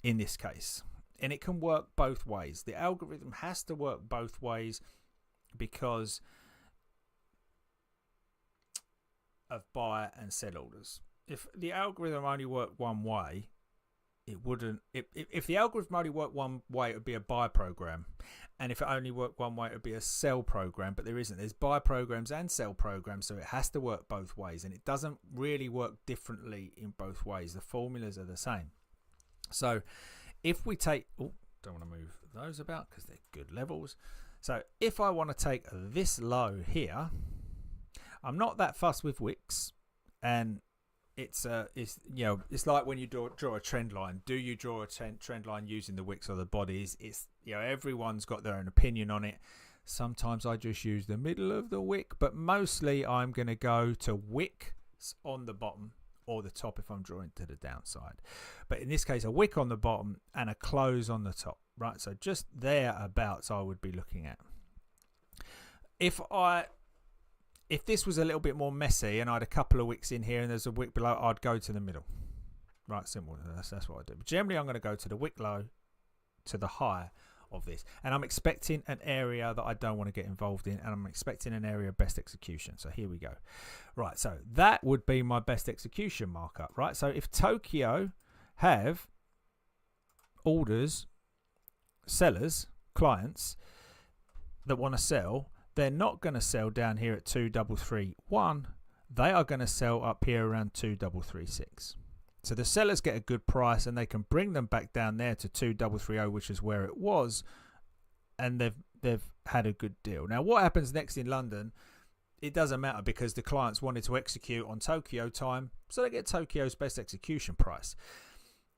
in this case. And it can work both ways. The algorithm has to work both ways because of buy and sell orders. If the algorithm only worked one way, it wouldn't. If the algorithm only worked one way, it would be a buy program. And if it only worked one way, it would be a sell program. But there isn't. There's buy programs and sell programs, so it has to work both ways. And it doesn't really work differently in both ways. The formulas are the same. So if we take, don't want to move those about because they're good levels. So if I want to take this low here, I'm not that fussed with wicks, and it's like when you draw a trend line. Do you draw a trend line using the wicks or the bodies? It's everyone's got their own opinion on it. Sometimes I just use the middle of the wick, but mostly I'm going to go to wicks on the bottom or the top if I'm drawing to the downside. But in this case, a wick on the bottom and a close on the top, right? So just thereabouts I would be looking at. If this was a little bit more messy and I had a couple of wicks in here and there's a wick below, I'd go to the middle. Right, simple. That's what I do. But generally, I'm going to go to the wick low, to the high of this. And I'm expecting an area that I don't want to get involved in, and I'm expecting an area of best execution. So here we go. Right, so that would be my best execution markup, right? So if Tokyo have orders, sellers, clients that want to sell, they're not going to sell down here at 2331. They are going to sell up here around 2336. So the sellers get a good price and they can bring them back down there to 2330, which is where it was, and they've had a good deal. Now what happens next in London, it doesn't matter because the clients wanted to execute on Tokyo time, so they get Tokyo's best execution price.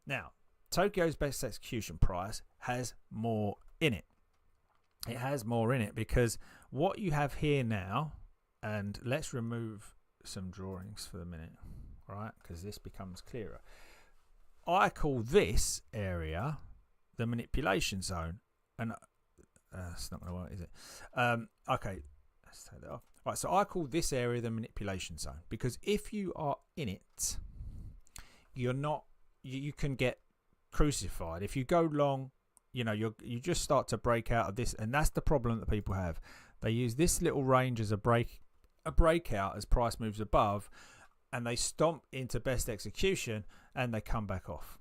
Now Tokyo's best execution price has more in it. It has more in it because what you have here now, and let's remove some drawings for the minute, right? Because this becomes clearer. I call this area the manipulation zone, and it's not going to work, is it? Okay, let's take that off. Right, so I call this area the manipulation zone, because if you are in it, you're not, you can get crucified. If you go long, you know, you just start to break out of this, and that's the problem that people have. They use this little range as a breakout as price moves above, and they stomp into best execution and they come back off.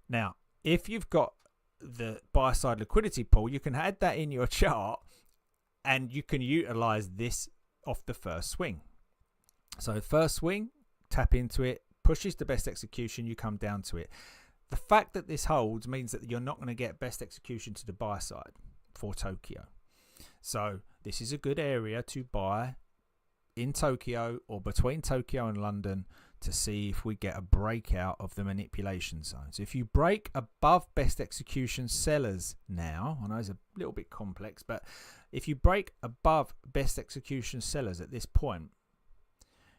Now, if you've got the buy side liquidity pool, you can add that in your chart and you can utilize this off the first swing. So first swing, tap into it, pushes the best execution, you come down to it. The fact that this holds means that you're not going to get best execution to the buy side for Tokyo. So this is a good area to buy in Tokyo or between Tokyo and London to see if we get a breakout of the manipulation zone. So if you break above best execution sellers now, I know it's a little bit complex, but if you break above best execution sellers at this point,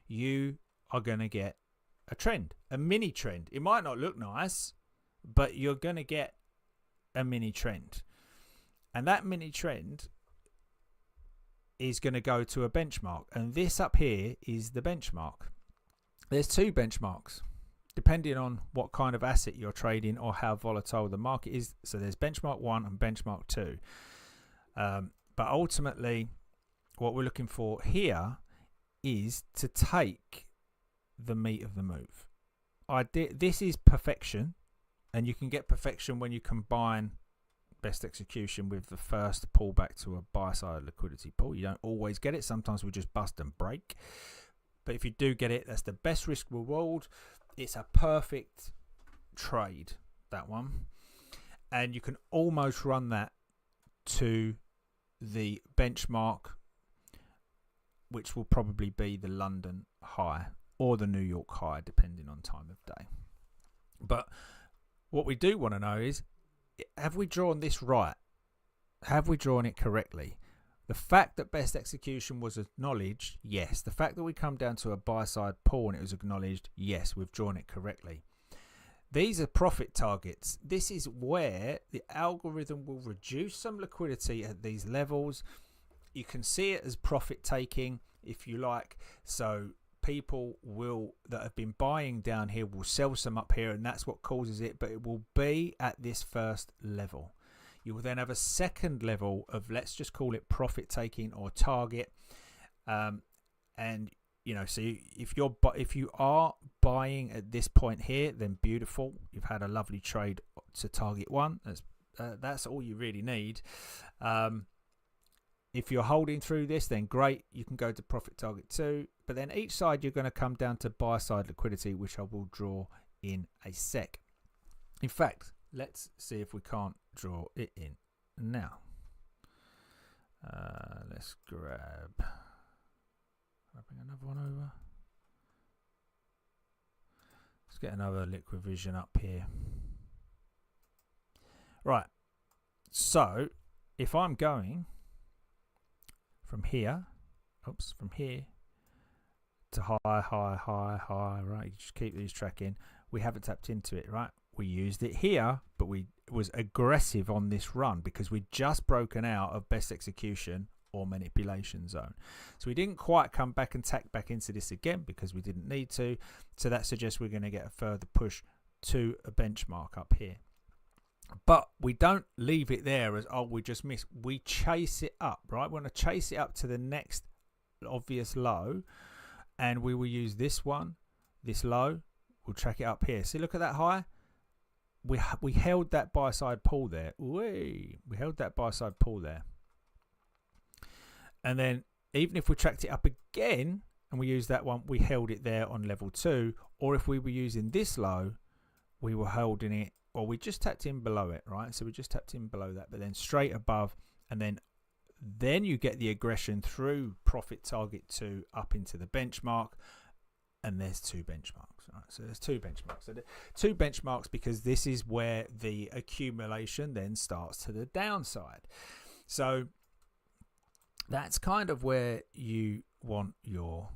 you are going to get a trend, a mini trend. It might not look nice, but you're going to get a mini trend. And that mini trend is going to go to a benchmark, and this up here is the benchmark. There's two benchmarks depending on what kind of asset you're trading or how volatile the market is. So there's benchmark 1 and benchmark 2, but ultimately what we're looking for here is to take the meat of the move. This is perfection, and you can get perfection when you combine best execution with the first pullback to a buy side liquidity pool. You don't always get it. Sometimes we just bust and break. But if you do get it, that's the best risk reward. It's a perfect trade, that one. And you can almost run that to the benchmark, which will probably be the London high or the New York high, depending on time of day. But what we do want to know is, have we drawn this right? Have we drawn it correctly? The fact that best execution was acknowledged, yes. The fact that we come down to a buy side pull and it was acknowledged, yes, we've drawn it correctly. These are profit targets. This is where the algorithm will reduce some liquidity at these levels. You can see it as profit taking, if you like. So people that have been buying down here will sell some up here, and that's what causes it, but it will be at this first level. You will then have a second level of, let's just call it profit taking or target, and you know, so if you are buying at this point here, then beautiful, you've had a lovely trade to target 1. That's all you really need. If you're holding through this, then great, you can go to profit target 2. But then each side, you're going to come down to buy side liquidity, which I will draw in a sec. In fact, let's see if we can't draw it in now. Let's grab. I'll bring another one over. Let's get another LiquiVision up here. Right. So if I'm going from here to high, right? You just keep these tracking. We haven't tapped into it, right? We used it here, but we was aggressive on this run because we'd just broken out of best execution or manipulation zone. So we didn't quite come back and tack back into this again because we didn't need to. So that suggests we're going to get a further push to a benchmark up here. But we don't leave it there as, oh, we just missed. We chase it up, right? We want to chase it up to the next obvious low, and we will use this one, this low. We'll track it up here. See, look at that high. We held that buy side pull there. We held that buy side pull there. And then even if we tracked it up again and we used that one, we held it there on level 2. Or if we were using this low, we were holding it, or we just tapped in below it, right? So we just tapped in below that, but then straight above, and then you get the aggression through profit target 2 up into the benchmark. And there's 2 benchmarks, right? So there's 2 benchmarks. So 2 benchmarks because this is where the accumulation then starts to the downside. So that's kind of where you want your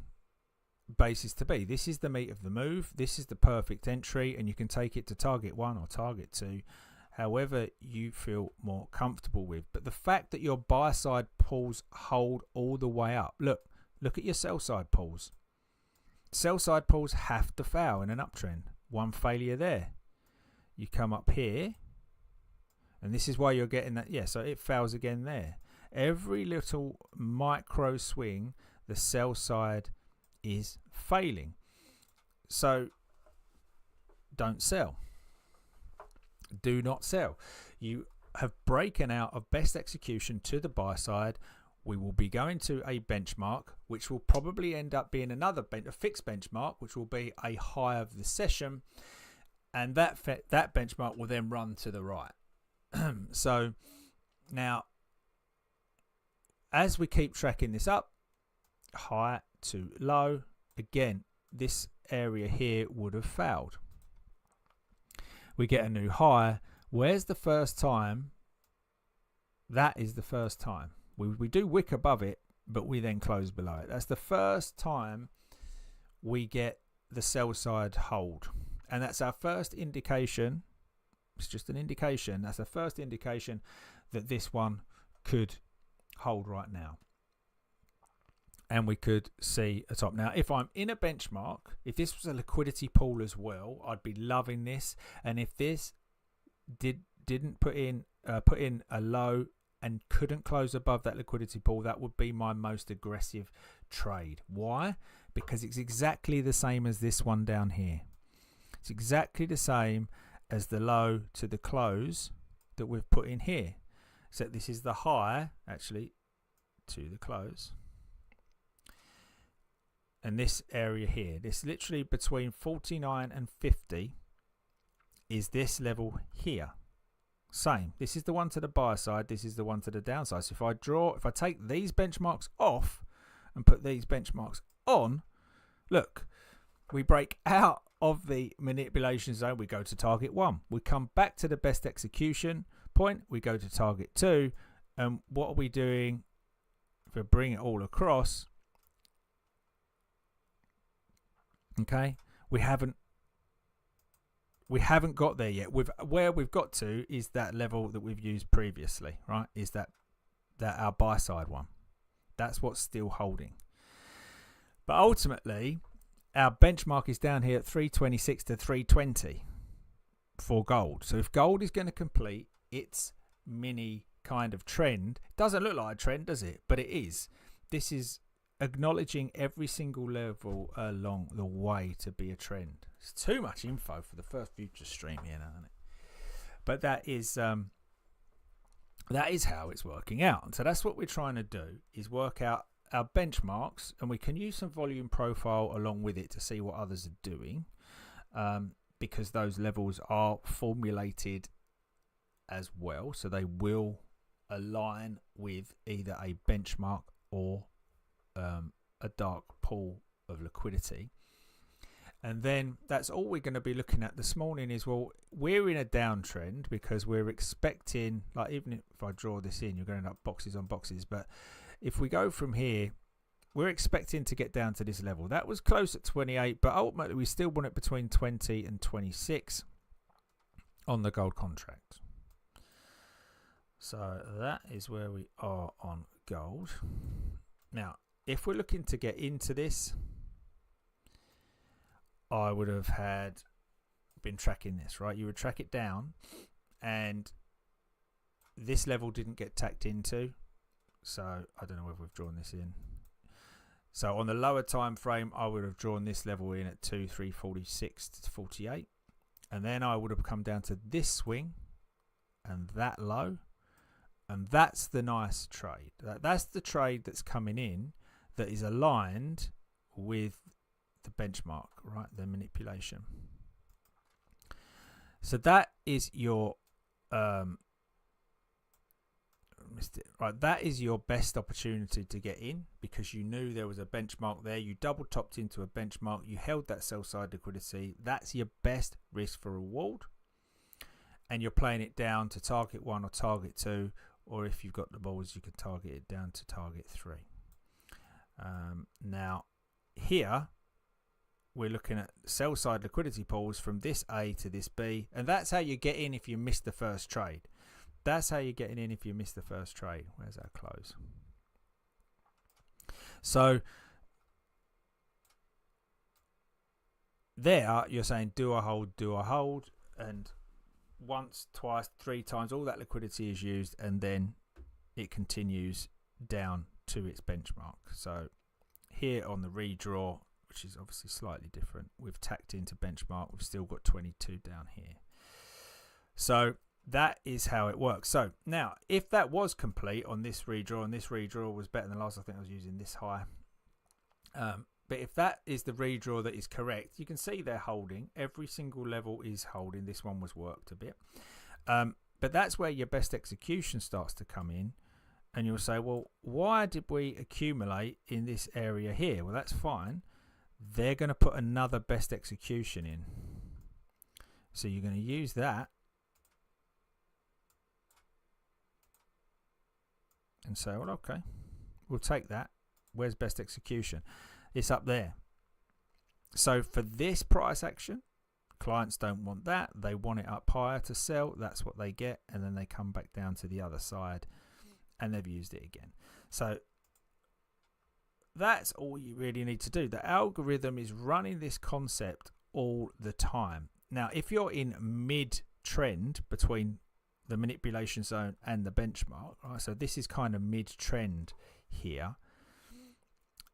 basis to be. This is the meat of the move. This is the perfect entry, and you can take it to target 1 or target 2, however you feel more comfortable with. But the fact that your buy side pulls hold all the way up, look at your sell side pulls. Sell side pulls have to fail in an uptrend. One failure there. You come up here, and this is why you're getting that. Yeah, so it fails again there. Every little micro swing, the sell side is failing. So don't sell. Do not sell. You have broken out of best execution to the buy side. We will be going to a benchmark, which will probably end up being a fixed benchmark, which will be a high of the session, and that benchmark will then run to the right. So now, as we keep tracking this up, high to low, again, this area here would have failed. We get a new high. Where's the first time? That is the first time. We do wick above it, but we then close below it. That's the first time we get the sell side hold. And that's our first indication. It's just an indication. That's the first indication that this one could hold right now. And we could see a top. Now, if I'm in a benchmark, if this was a liquidity pool as well, I'd be loving this. And if this didn't put in a low and couldn't close above that liquidity pool, that would be my most aggressive trade. Why? Because it's exactly the same as this one down here. It's exactly the same as the low to the close that we've put in here. Except this is the high, actually, to the close. And this area here, this literally between 49 and 50 is this level here. Same. This is the one to the buy side. This is the one to the downside. So if I take these benchmarks off and put these benchmarks on, look, we break out of the manipulation zone. We go to target 1. We come back to the best execution point. We go to target 2. And what are we doing? If we bring it all across, okay, we haven't got there yet. Where we've got to is that level that we've used previously, right? Is that our buy side one. That's what's still holding. But ultimately, our benchmark is down here at 326 to 320 for gold. So if gold is going to complete its mini kind of trend, it doesn't look like a trend, does it? But it is. This is acknowledging every single level along the way to be a trend. It's too much info for the first future stream here now, isn't it? But that is how it's working out. And so that's what we're trying to do, is work out our benchmarks, and we can use some volume profile along with it to see what others are doing, because those levels are formulated as well, so they will align with either a benchmark or a dark pool of liquidity. And then that's all we're going to be looking at this morning is, well, we're in a downtrend because we're expecting, like, even if I draw this in, you're going to end up boxes on boxes. But if we go from here, we're expecting to get down to this level. That was close at 28, but ultimately we still want it between 20 and 26 on the gold contract. So that is where we are on gold. Now, if we're looking to get into this, I would have been tracking this, right? You would track it down, and this level didn't get tacked into. So I don't know whether we've drawn this in. So on the lower time frame, I would have drawn this level in at 346 to 48. And then I would have come down to this swing and that low. And that's the nice trade. That's the trade that's coming in that is aligned with the benchmark, right? The manipulation. So that is your right, that is your best opportunity to get in, because you knew there was a benchmark there. You double topped into a benchmark. You held that sell side liquidity. That's your best risk for reward. And you're playing it down to target 1 or target 2, or if you've got the balls, you can target it down to target 3. Now, here we're looking at sell side liquidity pools from this A to this B, and that's how you get in if you miss the first trade. That's how you're getting in if you miss the first trade. Where's our close? So there you're saying, do I hold, do I hold? And once, twice, three times, all that liquidity is used, and then it continues down to its benchmark. So here on the redraw, which is obviously slightly different, we've tacked into benchmark. We've still got 22 down here. So that is how it works. So now, if that was complete on this redraw, and this redraw was better than the last, I think I was using this high. But if that is the redraw that is correct, you can see they're holding. Every single level is holding. This one was worked a bit. But that's where your best execution starts to come in. And you'll say, well, why did we accumulate in this area here? Well, that's fine. They're going to put another best execution in. So you're going to use that. And say, well, okay, we'll take that. Where's best execution? It's up there. So for this price action, clients don't want that. They want it up higher to sell. That's what they get. And then they come back down to the other side and they've used it again. So that's all you really need to do. The algorithm is running this concept all the time. Now, if you're in mid-trend between the manipulation zone and the benchmark, right? So this is kind of mid-trend here.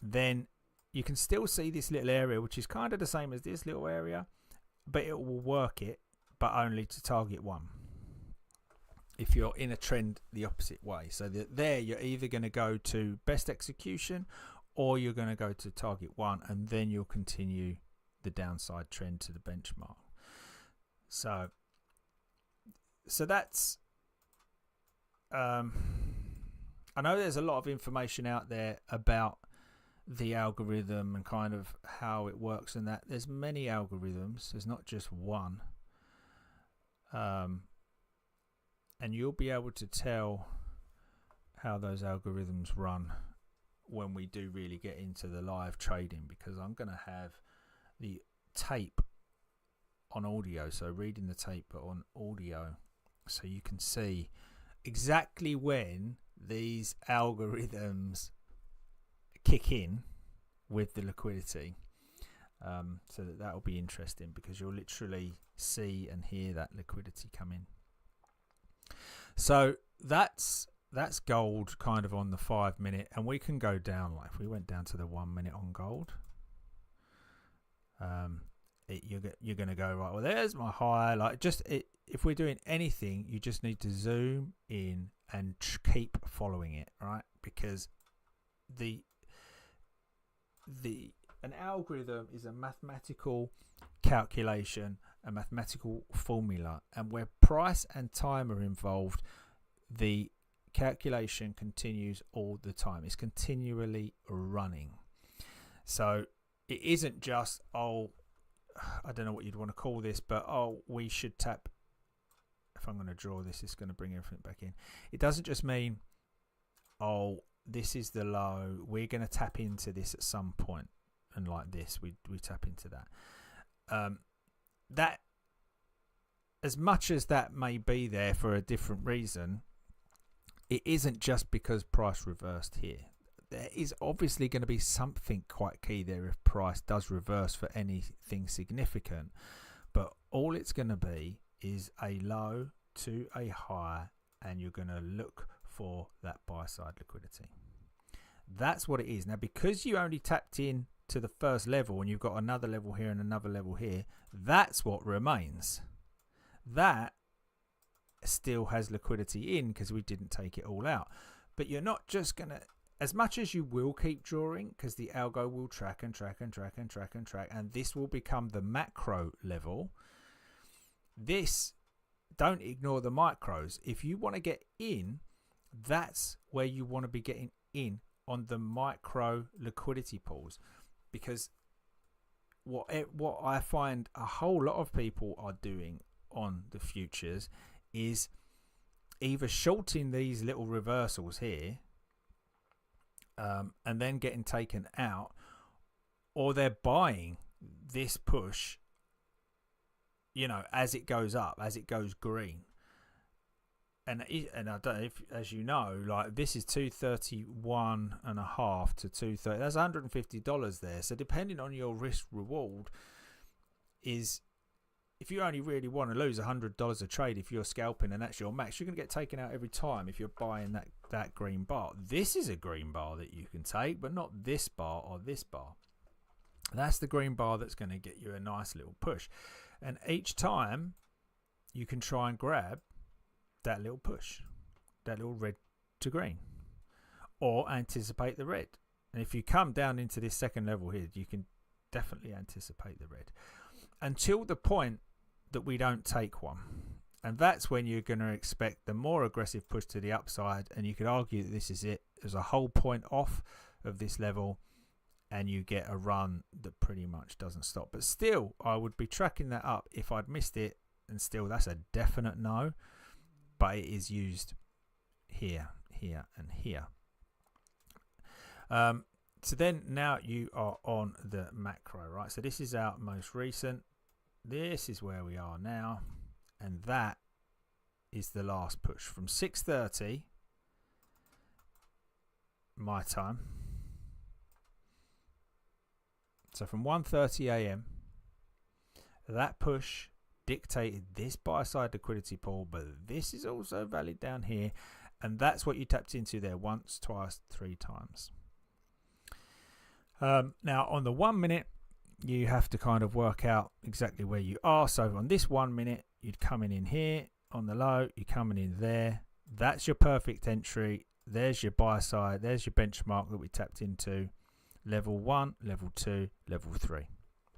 Then you can still see this little area, which is kind of the same as this little area, but it will work it, but only to target one. If you're in a trend the opposite way. So there you're either going to go to best execution or you're going to go to target one, and then you'll continue the downside trend to the benchmark. So that's, I know there's a lot of information out there about the algorithm and kind of how it works, and that there's many algorithms. There's not just one. And you'll be able to tell how those algorithms run when we do really get into the live trading, because I'm going to have the tape on audio, so reading the tape but on audio, so you can see exactly when these algorithms kick in with the liquidity. So that will be interesting, because you'll literally see and hear that liquidity come in. So that's gold kind of on the 5 minute, and we can go down. Like if we went down to the 1 minute on gold, you're going to go, right, well, there's my high. Like if we're doing anything, you just need to zoom in and keep following it, right? Because an algorithm is a mathematical calculation, a mathematical formula, and where price and time are involved, the calculation continues all the time. It's continually running. So it isn't just, I don't know what you'd want to call this, but we should tap. If I'm going to draw this, it's going to bring everything back in. It doesn't just mean, this is the low, we're going to tap into this at some point, and like this we tap into that. That, as much as that may be there for a different reason, it isn't just because price reversed here. There is obviously going to be something quite key there if price does reverse for anything significant, but all it's going to be is a low to a high, and you're going to look for that buy side liquidity. That's what it is. Now, because you only tapped in to the first level and you've got another level here and another level here, that's what remains. That still has liquidity in because we didn't take it all out. But you're not just going to, as much as you will keep drawing, because the algo will track and track and track and track and track, and this will become the macro level. Don't ignore the micros. If you want to get in, that's where you want to be getting in, on the micro liquidity pools, because what I find a whole lot of people are doing on the futures is either shorting these little reversals here and then getting taken out, or they're buying this push, you know, as it goes up, as it goes green. And I don't know if, as you know, like this is 231.5 to 230. That's $150 there. So depending on your risk reward, is if you only really want to lose $100 a trade, if you're scalping and that's your max, you're going to get taken out every time if you're buying that green bar. This is a green bar that you can take, but not this bar or this bar. That's the green bar that's going to get you a nice little push. And each time you can try and grab that little push, that little red to green, or anticipate the red. And if you come down into this second level here, you can definitely anticipate the red until the point that we don't take one. And that's when you're going to expect the more aggressive push to the upside. And you could argue that this is it. There's a whole point off of this level and you get a run that pretty much doesn't stop. But still, I would be tracking that up if I'd missed it. And still, that's a definite no. But it is used here, here, and here. So then now you are on the macro, right? So this is our most recent. This is where we are now. And that is the last push from 6:30 my time. So from 1:30 a.m. that push dictated this buy side liquidity pool, but this is also valid down here, and that's what you tapped into there once, twice, 3 times. Now on the 1 minute, you have to kind of work out exactly where you are. So on this 1 minute, you'd come in here on the low, you're coming in there. That's your perfect entry. There's your buy side. There's your benchmark that we tapped into. Level 1, level 2, level 3.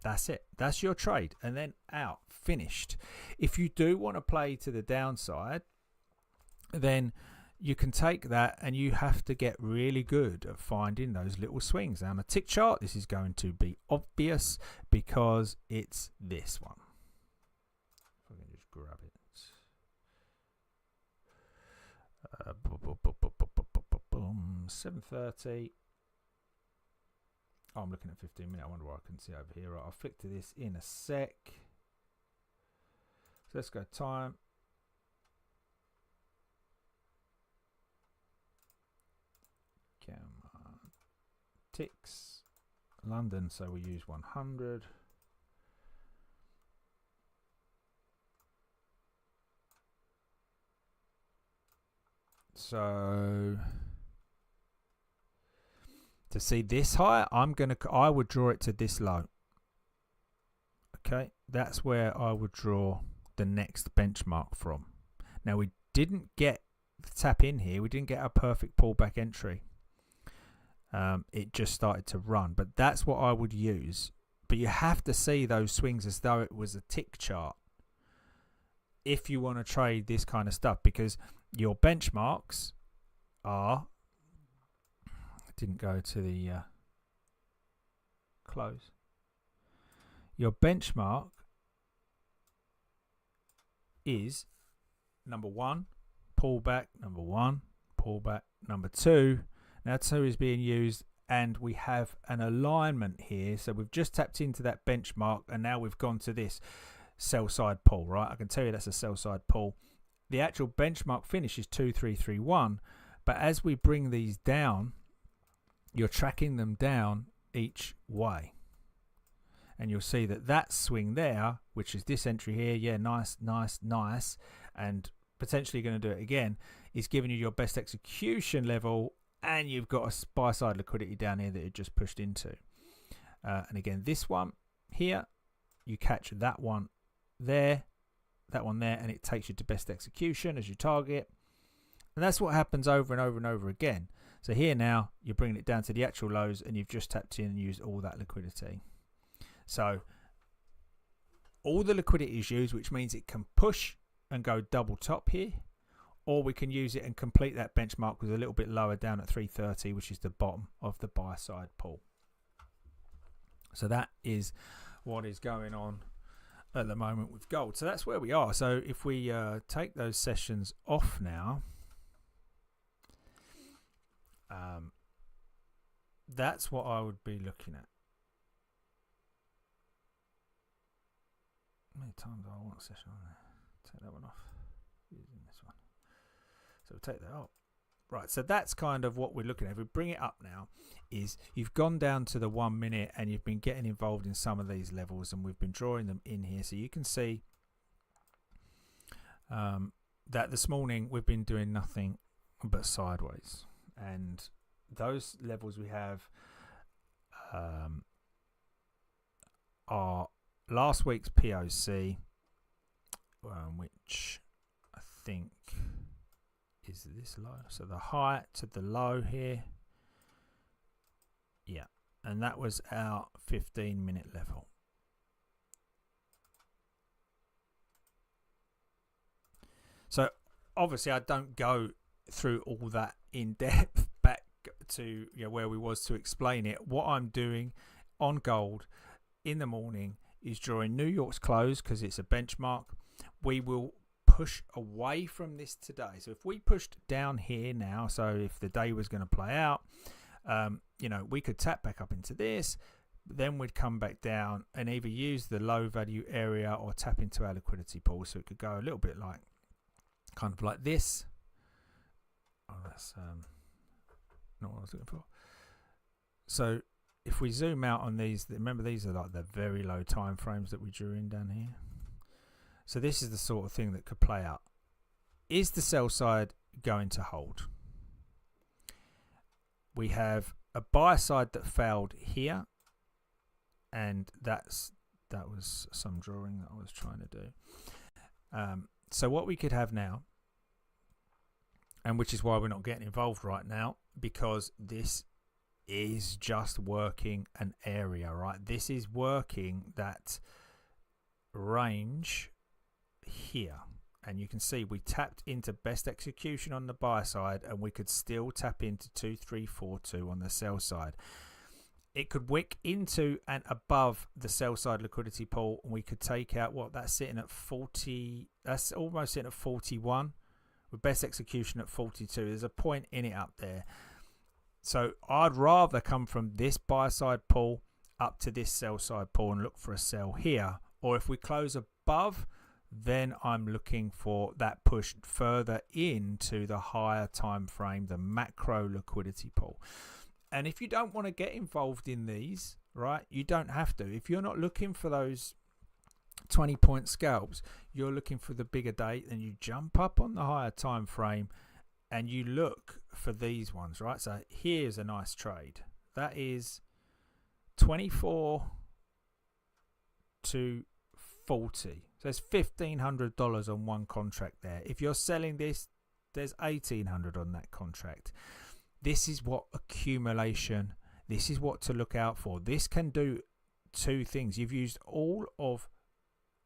That's it. That's your trade. And then out. Finished. If you do want to play to the downside, then you can take that and you have to get really good at finding those little swings. Now on a tick chart, this is going to be obvious because it's this one. If I can just grab it. 7:30. Oh, I'm looking at 15 minutes. I wonder why I couldn't see over here. Right, I'll flick to this in a sec. So let's go time. Come on. Ticks. London, so we use 100. So to see this high, I would draw it to this low. Okay, that's where I would draw the next benchmark from. Now we didn't get the tap in here. We didn't get a perfect pullback entry. It just started to run, but that's what I would use. But you have to see those swings as though it was a tick chart if you want to trade this kind of stuff, because your benchmarks are, didn't go to the close. Your benchmark is number 1, pullback, number 1, pullback, number 2. Now 2 is being used and we have an alignment here. So we've just tapped into that benchmark and now we've gone to this sell side pull, right? I can tell you that's a sell side pull. The actual benchmark finish is 2331, but as we bring these down, you're tracking them down each way. And you'll see that that swing there, which is this entry here, yeah, nice, nice, nice, and potentially going to do it again, is giving you your best execution level, and you've got a buy side liquidity down here that it just pushed into. And again, this one here, you catch that one there, and it takes you to best execution as your target. And that's what happens over and over and over again. So here now, you're bringing it down to the actual lows, and you've just tapped in and used all that liquidity. So all the liquidity is used, which means it can push and go double top here, or we can use it and complete that benchmark with a little bit lower down at 330, which is the bottom of the buy side pull. So that is what is going on at the moment with gold. So that's where we are. So if we take those sessions off now, that's what I would be looking at. How many times do I want a session on there? Take that one off. Using this one. So we'll take that off. Right, so that's kind of what we're looking at. If we bring it up now, is you've gone down to the 1 minute and you've been getting involved in some of these levels, and we've been drawing them in here. So you can see that this morning we've been doing nothing but sideways. And those levels we have are last week's POC, which I think is this low. So the high to the low here. Yeah. And that was our 15-minute level. So obviously I don't go through all that in depth back to where we was to explain it. What I'm doing on gold in the morning is drawing New York's close because it's a benchmark. We will push away from this today. So if we pushed down here now, so if the day was going to play out, we could tap back up into this, then we'd come back down and either use the low value area or tap into our liquidity pool. So it could go a little bit like kind of like this. Oh, that's not what I was looking for. So if we zoom out on these, remember these are like the very low time frames that we drew in down here. So this is the sort of thing that could play out. Is the sell side going to hold? We have a buy side that failed here, and that was some drawing that I was trying to do. So what we could have now, and which is why we're not getting involved right now, because this is just working an area, right? This is working that range here, and you can see we tapped into best execution on the buy side, and we could still tap into 2342 on the sell side. It could wick into and above the sell side liquidity pool, and we could take out what that's sitting at 40. That's almost sitting at 41 with best execution at 42. There's a point in it up there. So I'd rather come from this buy side pool up to this sell side pool and look for a sell here, or if we close above, then I'm looking for that push further into the higher time frame, the macro liquidity pool. And if you don't want to get involved in these, right, you don't have to. If you're not looking for those 20-point scalps, you're looking for the bigger day, then you jump up on the higher time frame and you look for these ones, right? So here's a nice trade. That is 24 to 40. So it's $1,500 on one contract there. If you're selling this, there's $1,800 on that contract. This is what accumulation, this is what to look out for. This can do two things. You've used all of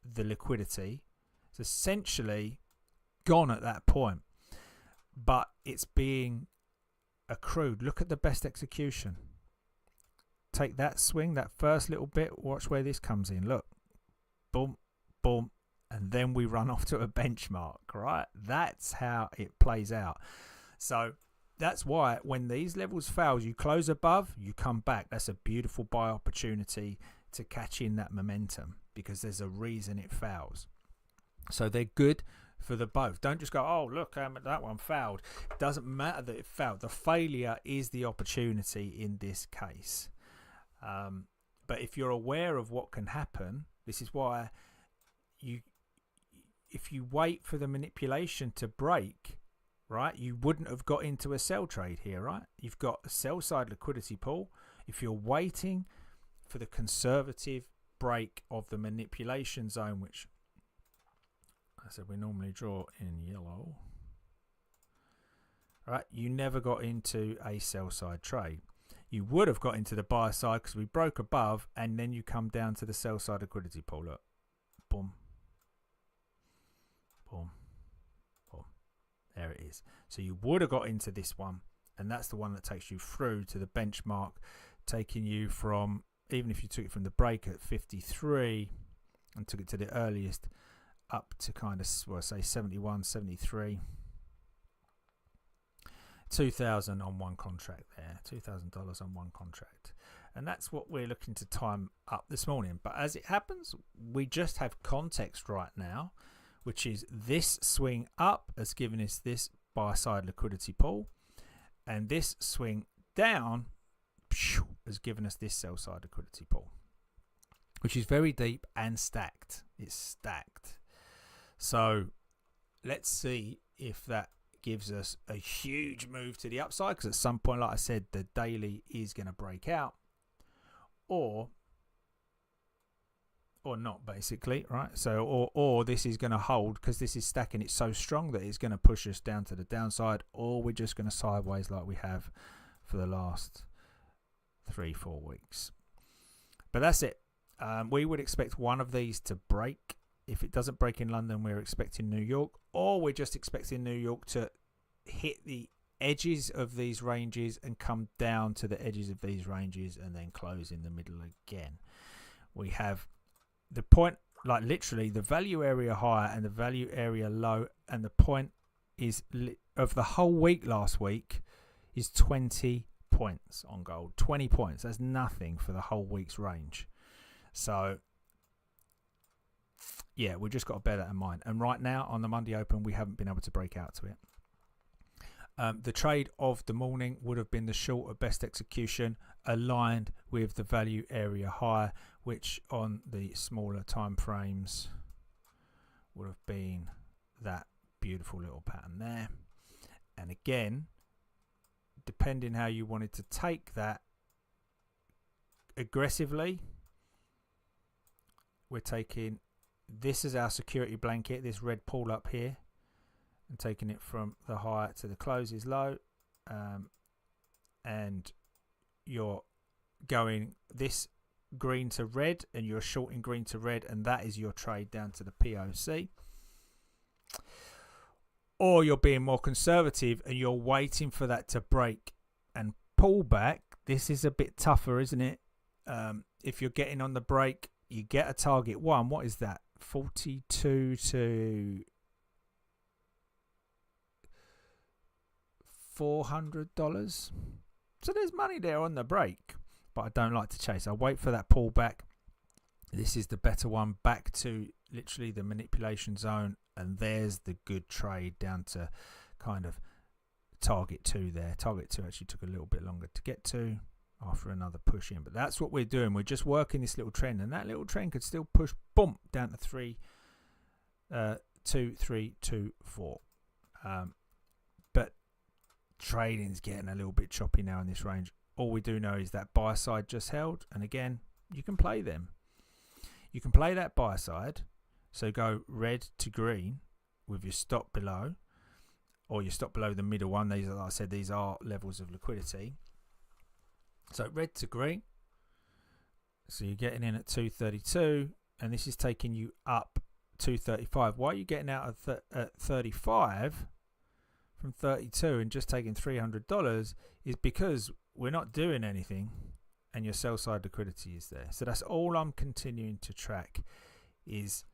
the liquidity. It's essentially gone at that point, but it's being accrued. Look at the best execution. Take that swing, that first little bit, watch where this comes in. Look, boom, boom, and then we run off to a benchmark, right? That's how it plays out. So that's why when these levels fail, you close above, you come back. That's a beautiful buy opportunity to catch in that momentum because there's a reason it fails. So they're good for the both. Don't just go, oh, look, that one failed. It doesn't matter that it failed. The failure is the opportunity in this case. But if you're aware of what can happen, this is why if you wait for the manipulation to break, right, you wouldn't have got into a sell trade here, right? You've got a sell side liquidity pool. If you're waiting for the conservative break of the manipulation zone, which I said we normally draw in yellow, right, you never got into a sell side trade. You would have got into the buy side because we broke above, and then you come down to the sell side liquidity pool. Look, boom, boom, boom. There it is. So you would have got into this one, and that's the one that takes you through to the benchmark, taking you from, even if you took it from the break at 53 and took it to the earliest, up to kind of, well, say 71, 73. 2,000 on one contract there, $2,000 on one contract. And that's what we're looking to time up this morning. But as it happens, we just have context right now, which is this swing up has given us this buy side liquidity pool, and this swing down has given us this sell side liquidity pool, which is very deep and stacked. It's stacked. So let's see if that gives us a huge move to the upside, because at some point, like I said, the daily is going to break out, or not, basically, right? So or this is going to hold because this is stacking it so strong that it's going to push us down to the downside, or we're just going to sideways like we have for the last 3-4 weeks. But that's it. We would expect one of these to break. If it doesn't break in London, we're expecting New York, or we're just expecting New York to hit the edges of these ranges and come down to the edges of these ranges and then close in the middle again. We have the point, like literally the value area high and the value area low, and the point is of the whole week last week is 20 points on gold. 20 points. That's nothing for the whole week's range. So yeah, we just got to bear that in mind. And right now on the Monday Open, we haven't been able to break out to it. The trade of the morning would have been the short of best execution, aligned with the value area high, which on the smaller time frames would have been that beautiful little pattern there. And again, depending how you wanted to take that aggressively, we're taking this as our security blanket, this red pool up here, and taking it from the high to the close is low, and you're going this green to red, and you're shorting green to red, and that is your trade down to the POC. Or you're being more conservative and you're waiting for that to break and pull back. This is a bit tougher, isn't it? If you're getting on the break, you get a target one. What is that? 42 to $400. So there's money there on the break, but I don't like to chase. I wait for that pullback. This is the better one, back to literally the manipulation zone, and there's the good trade down to kind of target 2 there. Target 2 actually took a little bit longer to get to after another push in, but that's what we're doing. We're just working this little trend, and that little trend could still push boom down to 3 2 3 2 4. But trading's getting a little bit choppy now in this range. All we do know is that buy side just held, and again, you can play them. You can play that buy side, so go red to green with your stop below, or your stop below the middle one. These are, like I said, these are levels of liquidity. So red to green, so you're getting in at 232, and this is taking you up 235. Why are you getting out at 35 from 32 and just taking $300 is because we're not doing anything and your sell side liquidity is there. So that's all I'm continuing to track, is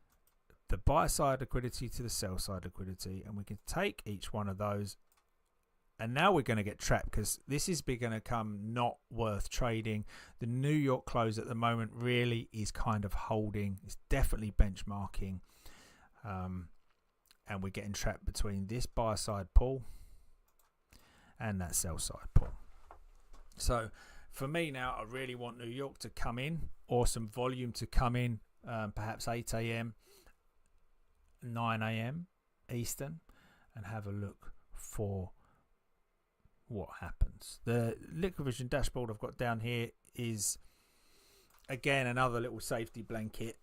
the buy side liquidity to the sell side liquidity, and we can take each one of those. And now we're going to get trapped because this is going to come not worth trading. The New York close at the moment really is kind of holding. It's definitely benchmarking. And we're getting trapped between this buy side pull and that sell side pull. So for me now, I really want New York to come in, or some volume to come in, perhaps 8 a.m., 9 a.m. Eastern, and have a look for what happens. The LiquiVision dashboard I've got down here is, again, another little safety blanket.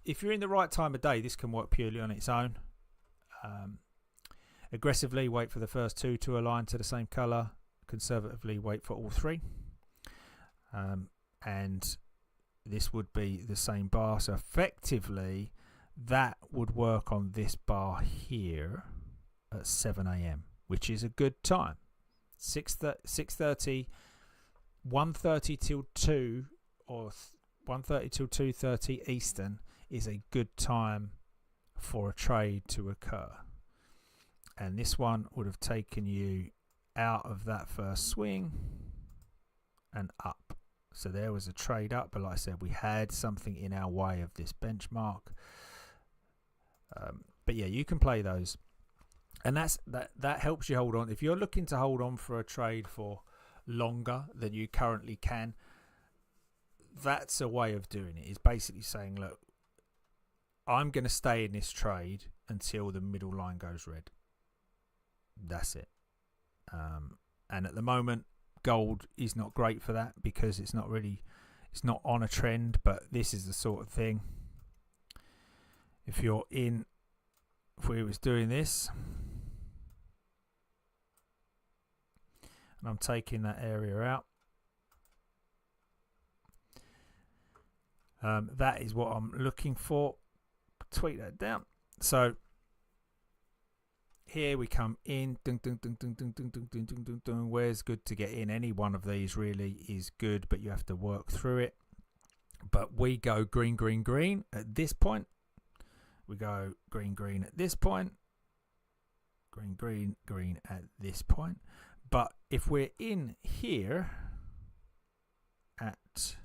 If you're in the right time of day, this can work purely on its own. Aggressively wait for the first 2 to align to the same color. Conservatively wait for all 3. And this would be the same bar. So effectively, that would work on this bar here at 7 a.m., which is a good time. 6:30, 1:30 till 2, or 1:30 till 2:30 Eastern is a good time for a trade to occur. And this one would have taken you out of that first swing and up So there was a trade up, but like I said, we had something in our way of this benchmark. But yeah, you can play those, and that helps you hold on. If you're looking to hold on for a trade for longer than you currently can, that's a way of doing it. Is basically saying, look, I'm going to stay in this trade until the middle line goes red. That's it. And at the moment, gold is not great for that because it's not on a trend, but this is the sort of thing. If we was doing this, and I'm taking that area out, that is what I'm looking for. Tweet that down. So here we come in. Where's good to get in? Any one of these really is good, but you have to work through it. But we go green, green, green at this point. We go green, green at this point. Green, green, green at this point. But if we're in here at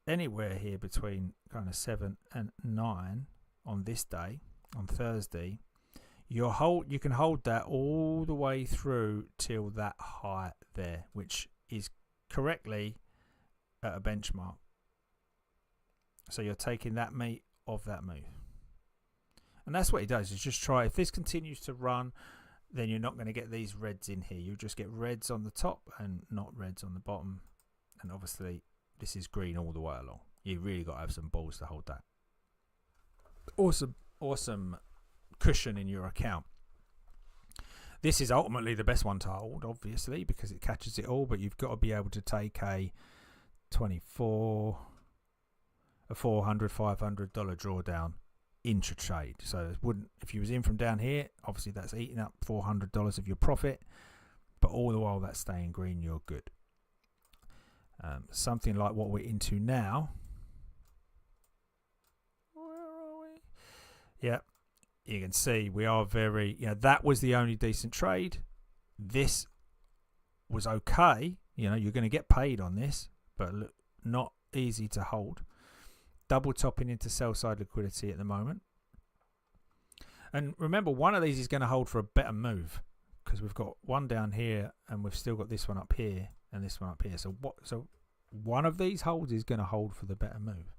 anywhere here between kind of 7 and 9 on this day, on Thursday, you can hold that all the way through till that high there, which is correctly at a benchmark. So you're taking that meat of that move. And that's what it does, is just try. If this continues to run, then you're not going to get these reds in here. You'll just get reds on the top and not reds on the bottom. And obviously, this is green all the way along. You really got to have some balls to hold that. Awesome cushion in your account. This is ultimately the best one to hold, obviously, because it catches it all. But you've got to be able to take a $400, $500 drawdown intra-trade. So if you was in from down here, obviously that's eating up $400 of your profit, but all the while that's staying green, you're good. Something like what we're into now. Where are we? Yeah, you can see we are very, that was the only decent trade. This was okay. You're going to get paid on this, but look, not easy to hold. Double topping into sell side liquidity at the moment. And remember, one of these is going to hold for a better move because we've got one down here and we've still got this one up here and this one up here. So one of these holds is going to hold for the better move.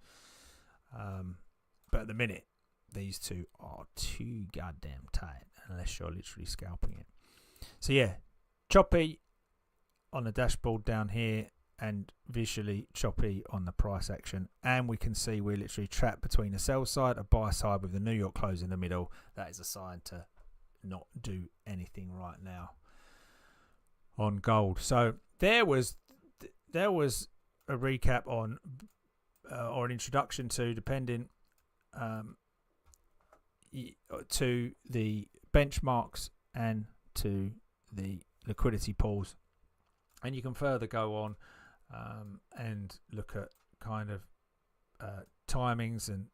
But at the minute, these two are too goddamn tight unless you're literally scalping it. So yeah, choppy on the dashboard down here, and visually choppy on the price action. And we can see we're literally trapped between a sell side, a buy side with the New York close in the middle. That is a sign to not do anything right now on gold. So there was a recap on or an introduction to, depending to the benchmarks and to the liquidity pools. And you can further go on and look at kind of timings and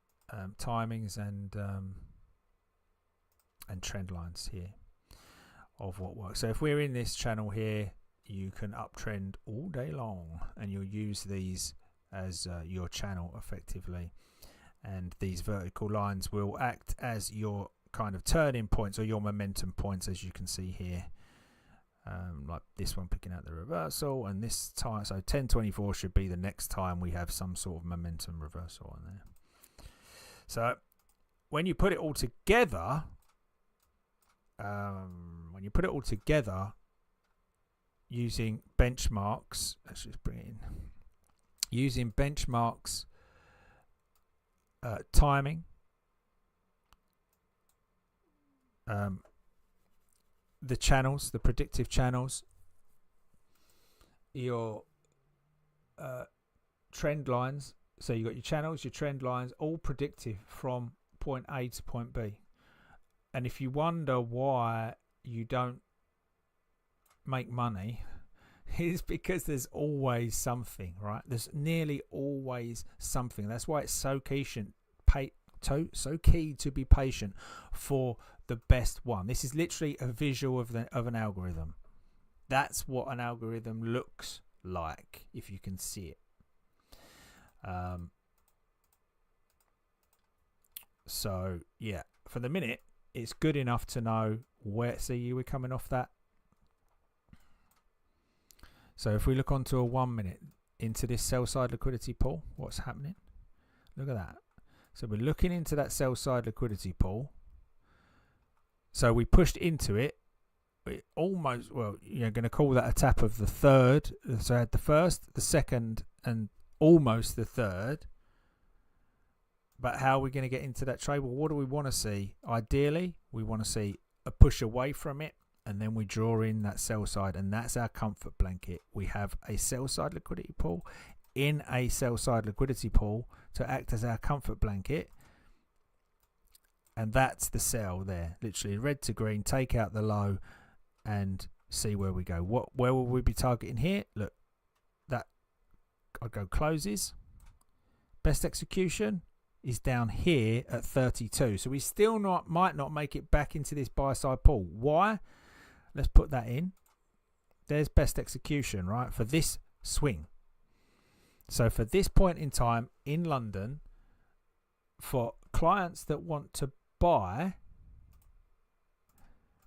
trend lines here of what works. So if we're in this channel here, you can uptrend all day long, and you'll use these as your channel effectively. And these vertical lines will act as your kind of turning points or your momentum points, as you can see here. Like this one picking out the reversal, and this time, so 1024 should be the next time we have some sort of momentum reversal on there. So when you put it all together, using benchmarks, let's just bring it in. Using benchmarks, timing, the channels, the predictive channels, your trend lines. So you've got your channels, your trend lines, all predictive from point A to point B. And if you wonder why you don't make money, it's because there's always something, right? There's nearly always something. That's why it's so key to be patient for the best one. This is literally a visual of an algorithm. That's what an algorithm looks like, if you can see it. So yeah, for the minute, it's good enough to know where. See, we're coming off that. So if we look onto a 1 minute into this sell side liquidity pool, what's happening? Look at that. So we're looking into that sell side liquidity pool. So we pushed into it. We almost, well, you're going to call that a tap of the third. So I had the first, the second, and almost the third. But how are we going to get into that trade? Well, what do we want to see? Ideally, we want to see a push away from it, and then we draw in that sell side, and that's our comfort blanket. We have a sell side liquidity pool in a sell side liquidity pool to act as our comfort blanket, and that's the sell there. Literally red to green, take out the low, and see where we go. Where will we be targeting here? Look, that I'd go closes. Best execution is down here at 32. So we still might not make it back into this buy side pool. Why? Let's put that in. There's best execution, right, for this swing. So for this point in time in London, for clients that want to buy,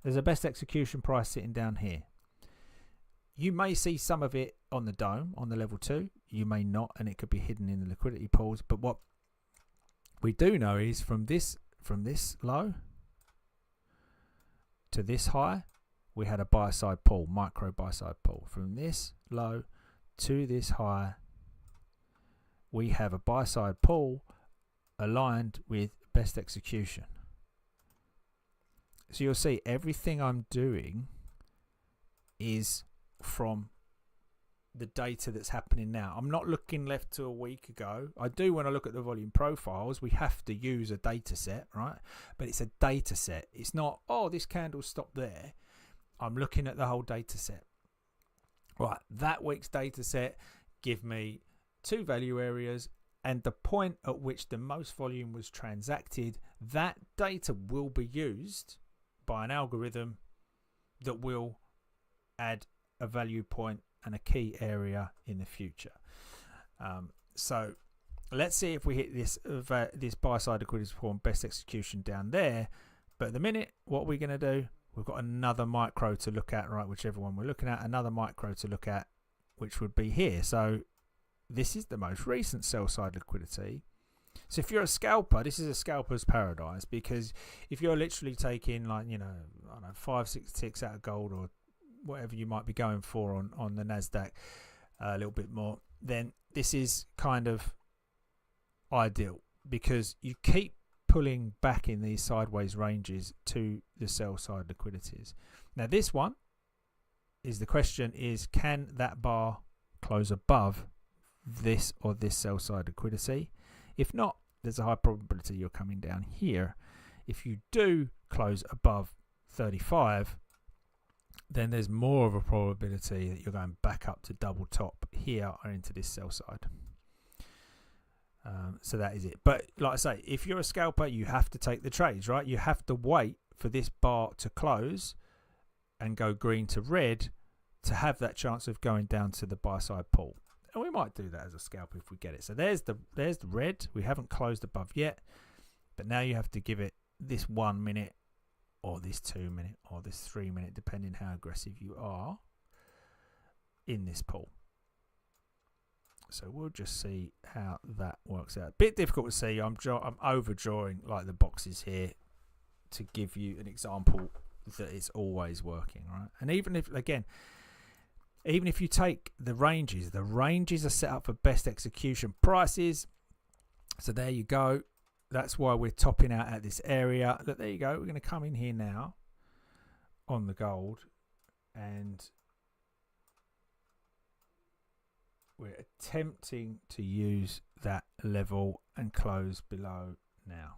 there's a best execution price sitting down here. You may see some of it on the dome, on the level 2. You may not, and it could be hidden in the liquidity pools. But what we do know is from this low to this high, we had a buy side pull, micro buy side pull. From this low to this high, we have a buy side pull aligned with best execution. So you'll see everything I'm doing is from the data that's happening now. I'm not looking left to a week ago. I do when I look at the volume profiles. We have to use a data set, right? But it's a data set. It's not, oh, this candle stopped there. I'm looking at the whole data set. Right, that week's data set give me 2 value areas and the point at which the most volume was transacted. That data will be used by an algorithm that will add a value point and a key area in the future. So let's see if we hit this buy side liquidity pool and best execution down there. But at the minute, what we're going to do, we've got another micro to look at, right? Whichever one we're looking at, another micro to look at, which would be here. So this is the most recent sell side liquidity. So if you're a scalper, this is a scalper's paradise, because if you're literally taking, like, you know, I don't know, 5-6 ticks out of gold or whatever you might be going for on the NASDAQ, a little bit more, then this is kind of ideal, because you keep pulling back in these sideways ranges to the sell side liquidities. Now this one is, the question is, can that bar close above this or this sell side liquidity? If not, there's a high probability you're coming down here. If you do close above 35, then there's more of a probability that you're going back up to double top here or into this sell side. So that is it. But like I say, if you're a scalper, you have to take the trades, right? You have to wait for this bar to close and go green to red to have that chance of going down to the buy side pull. And we might do that as a scalper if we get it. So there's the red. We haven't closed above yet, but now you have to give it this 1 minute or this 2 minute or this 3 minute, depending how aggressive you are in this pull. So we'll just see how that works out. Bit difficult to see. I'm overdrawing like the boxes here to give you an example that it's always working, right? And even if you take the ranges are set up for best execution prices. So there you go. That's why we're topping out at this area. Look, there you go. We're going to come in here now on the gold, and we're attempting to use that level and close below now.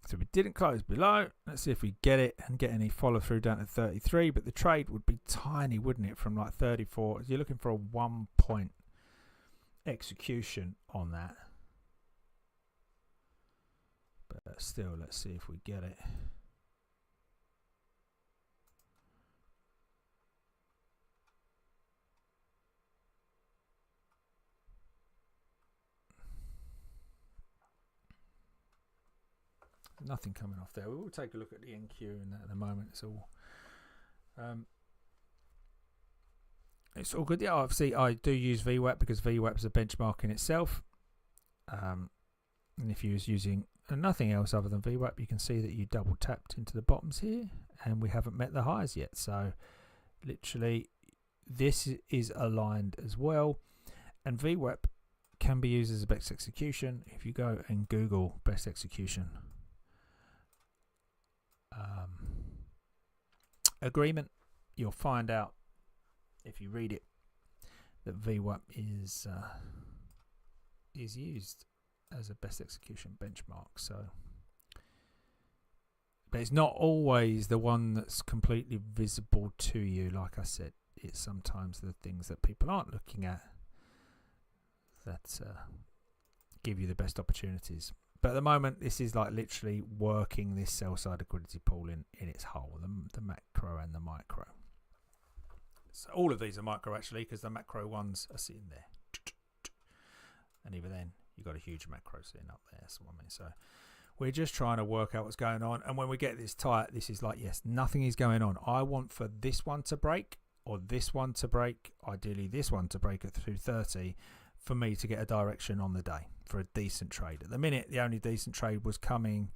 So we didn't close below. Let's see if we get it and get any follow through down to 33. But the trade would be tiny, wouldn't it? From like 34. You're looking for a 1 point execution on that. But still, let's see if we get it. Nothing coming off there. We'll take a look at the NQ and that at the moment. It's all good. Yeah, obviously I do use VWAP because VWAP is a benchmark in itself. And if you was using nothing else other than VWAP, you can see that you double tapped into the bottoms here, and we haven't met the highs yet. So literally, this is aligned as well. And VWAP can be used as a best execution. If you go and Google best execution agreement, you'll find out, if you read it, that VWAP is used as a best execution benchmark. So, but it's not always the one that's completely visible to you. Like I said, it's sometimes the things that people aren't looking at that give you the best opportunities. But at the moment, this is like literally working this sell side liquidity pool in its whole, the macro and the micro. So all of these are micro actually, because the macro ones are sitting there, and even then you've got a huge macro sitting up there. So we're just trying to work out what's going on. And when we get this tight, this is like, yes, nothing is going on. I want for this one to break, or this one to break, ideally this one to break at 230, for me to get a direction on the day for a decent trade. At the minute, the only decent trade was coming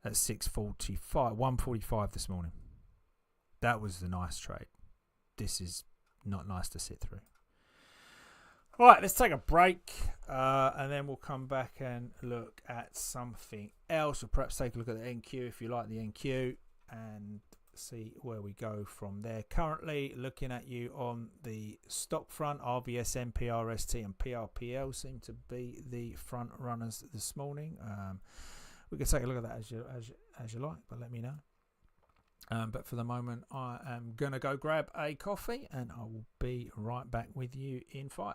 at 645, 145 this morning. That was the nice trade. This is not nice to sit through. All right, let's take a break, and then we'll come back and look at something else, or perhaps take a look at the NQ if you like the NQ, and see where we go from there. Currently looking at you on the stock front, RVSM, PRST and PRPL seem to be the front runners this morning. We can take a look at that as you like, but let me know. But for the moment, I am going to go grab a coffee, and I will be right back with you in 5.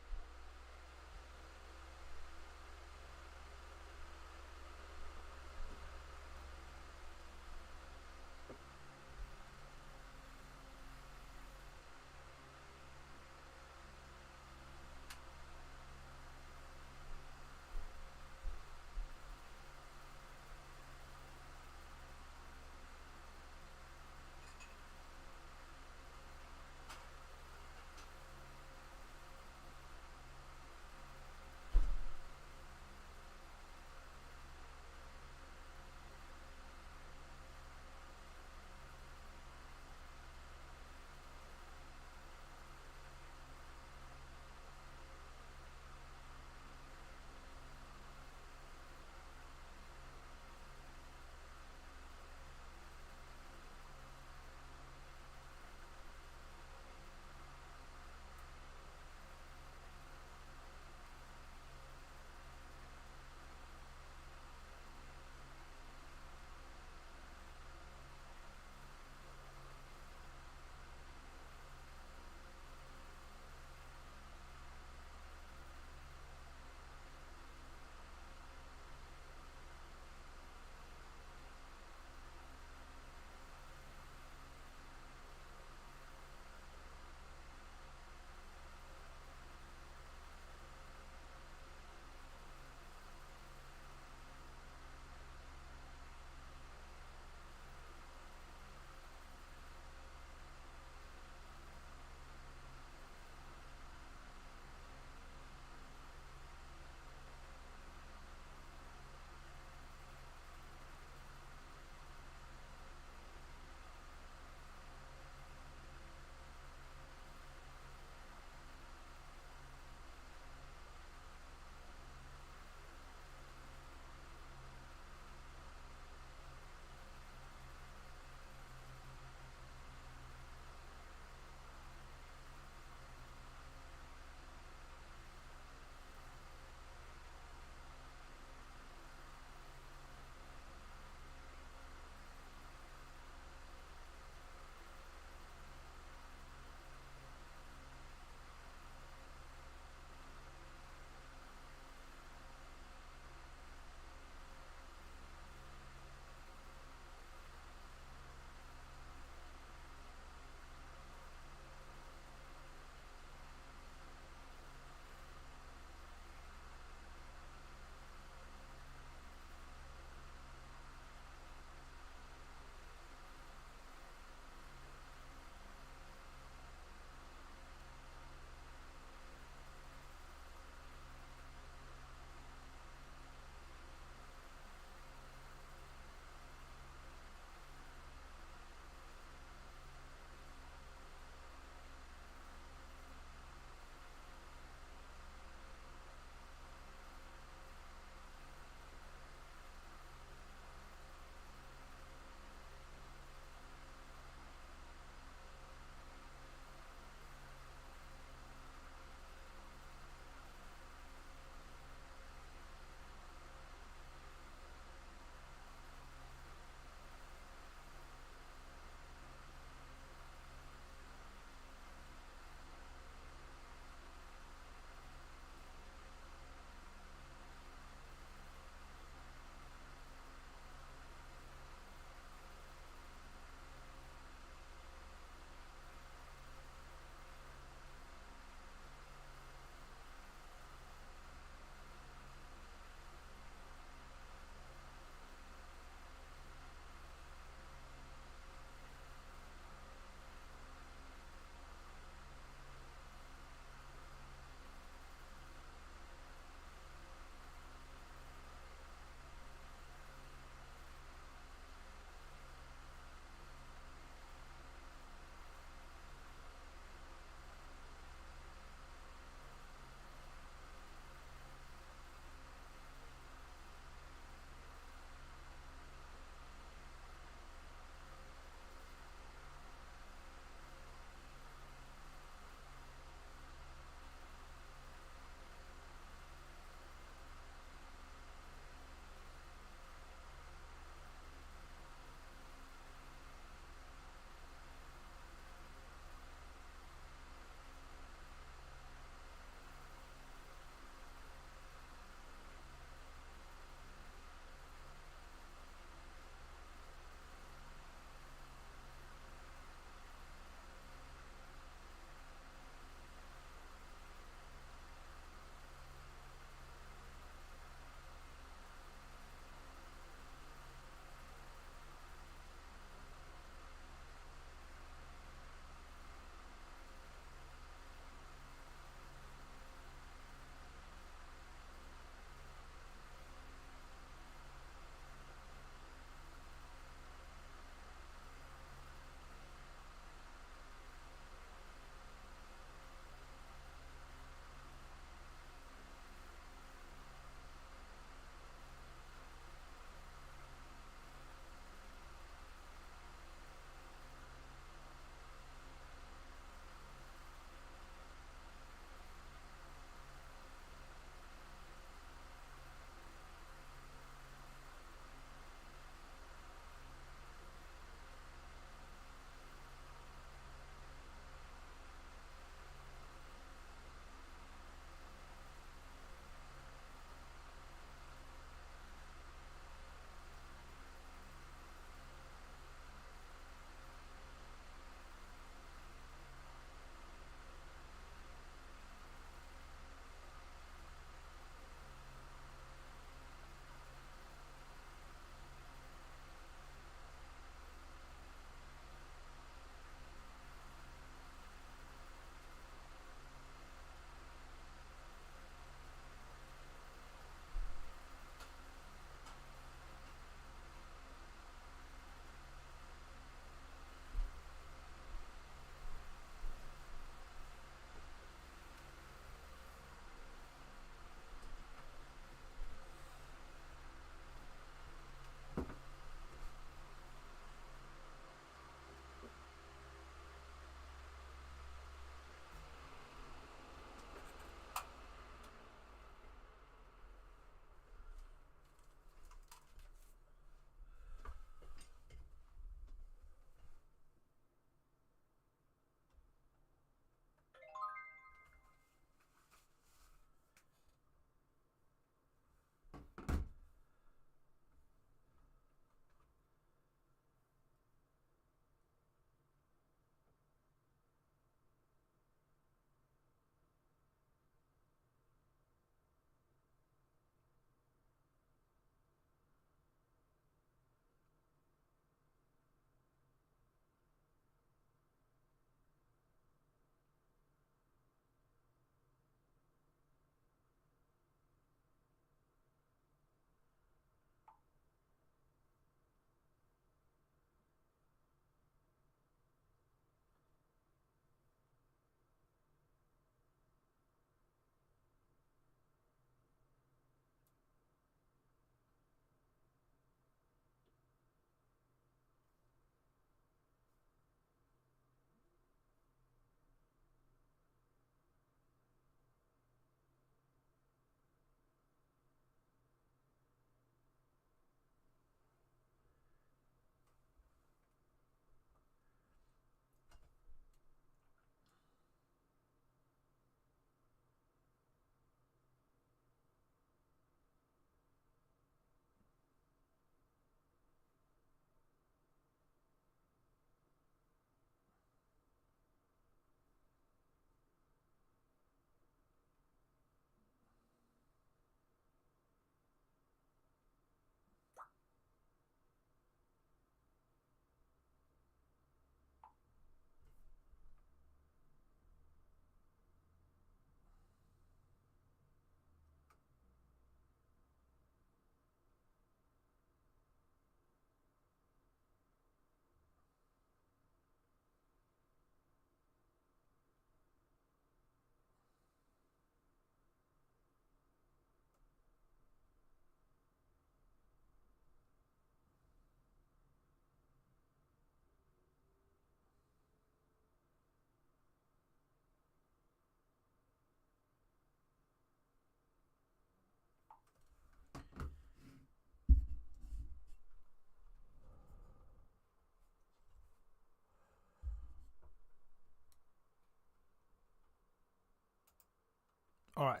All right.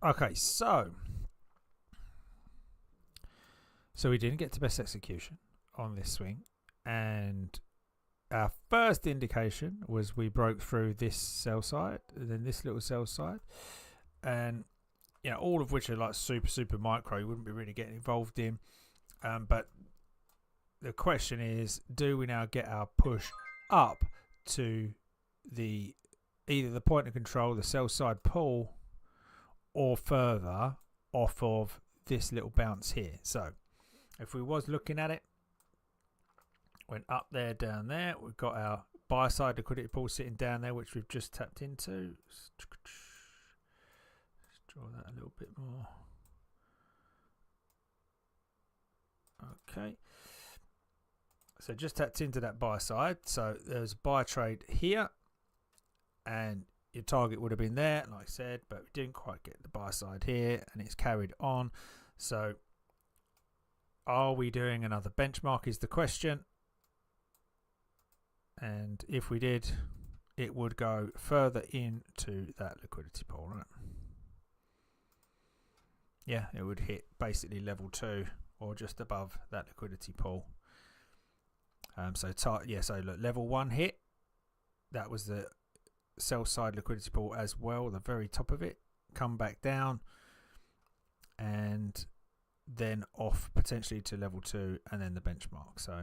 Okay, so we didn't get to best execution on this swing, and our first indication was we broke through this sell side, and then this little sell side, and you know, all of which are like super micro. You wouldn't be really getting involved in, but the question is, do we now get our push up to the either the point of control, the sell side pull, or further off of this little bounce here? So if we was looking at it, went up there, down there, we've got our buy side liquidity pool sitting down there, which we've just tapped into. Let's draw that a little bit more. Okay, so just tapped into that buy side. So there's a buy trade here, and your target would have been there, like I said, but we didn't quite get the buy side here, and it's carried on. So are we doing another benchmark is the question. And if we did, it would go further into that liquidity pool, right? Yeah, it would hit basically level 2 or just above that liquidity pool. So look, level 1 hit. That was the sell side liquidity pool as well, the very top of it. Come back down, and then off potentially to level 2, and then the benchmark. So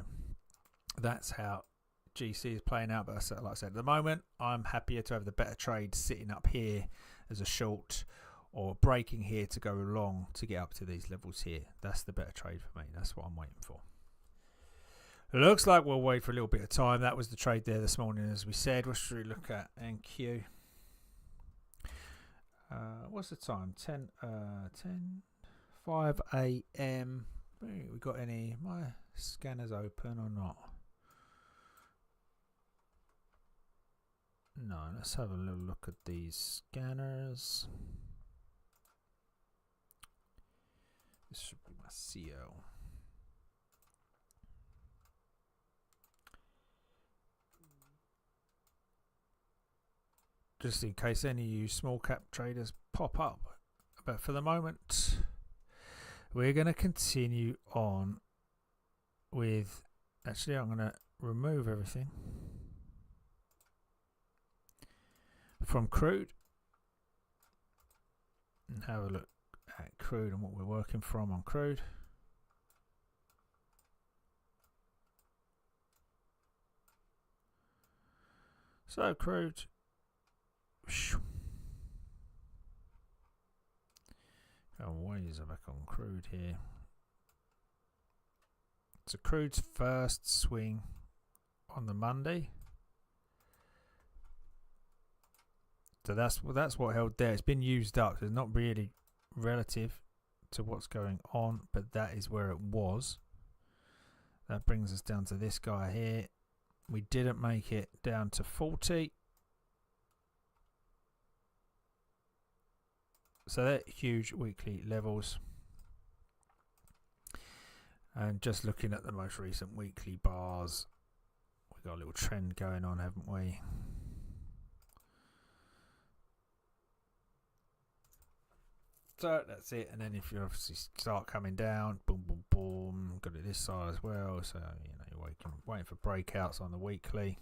that's how GC is playing out. But like I said, at the moment, I'm happier to have the better trade sitting up here as a short, or breaking here to go long to get up to these levels here. That's the better trade for me. That's what I'm waiting for. It looks like we'll wait for a little bit of time. That was the trade there this morning, as we said. What should we look at? NQ. What's the time? 5 a.m. We got any? My scanner's open or not? No, let's have a little look at these scanners. This should be my CO. Just in case any of you small cap traders pop up. But for the moment, we're going to continue on with, actually I'm going to remove everything from crude and have a look at crude and what we're working from on crude. So crude, ways are back on crude here. So crude's first swing on the Monday. So that's what held there. It's been used up. So it's not really relative to what's going on, but that is where it was. That brings us down to this guy here. We didn't make it down to 40. So they're huge weekly levels. And just looking at the most recent weekly bars, we've got a little trend going on, haven't we? So that's it. And then if you obviously start coming down, boom, boom, boom, got it this side as well. So, you know, you're waiting for breakouts on the weekly.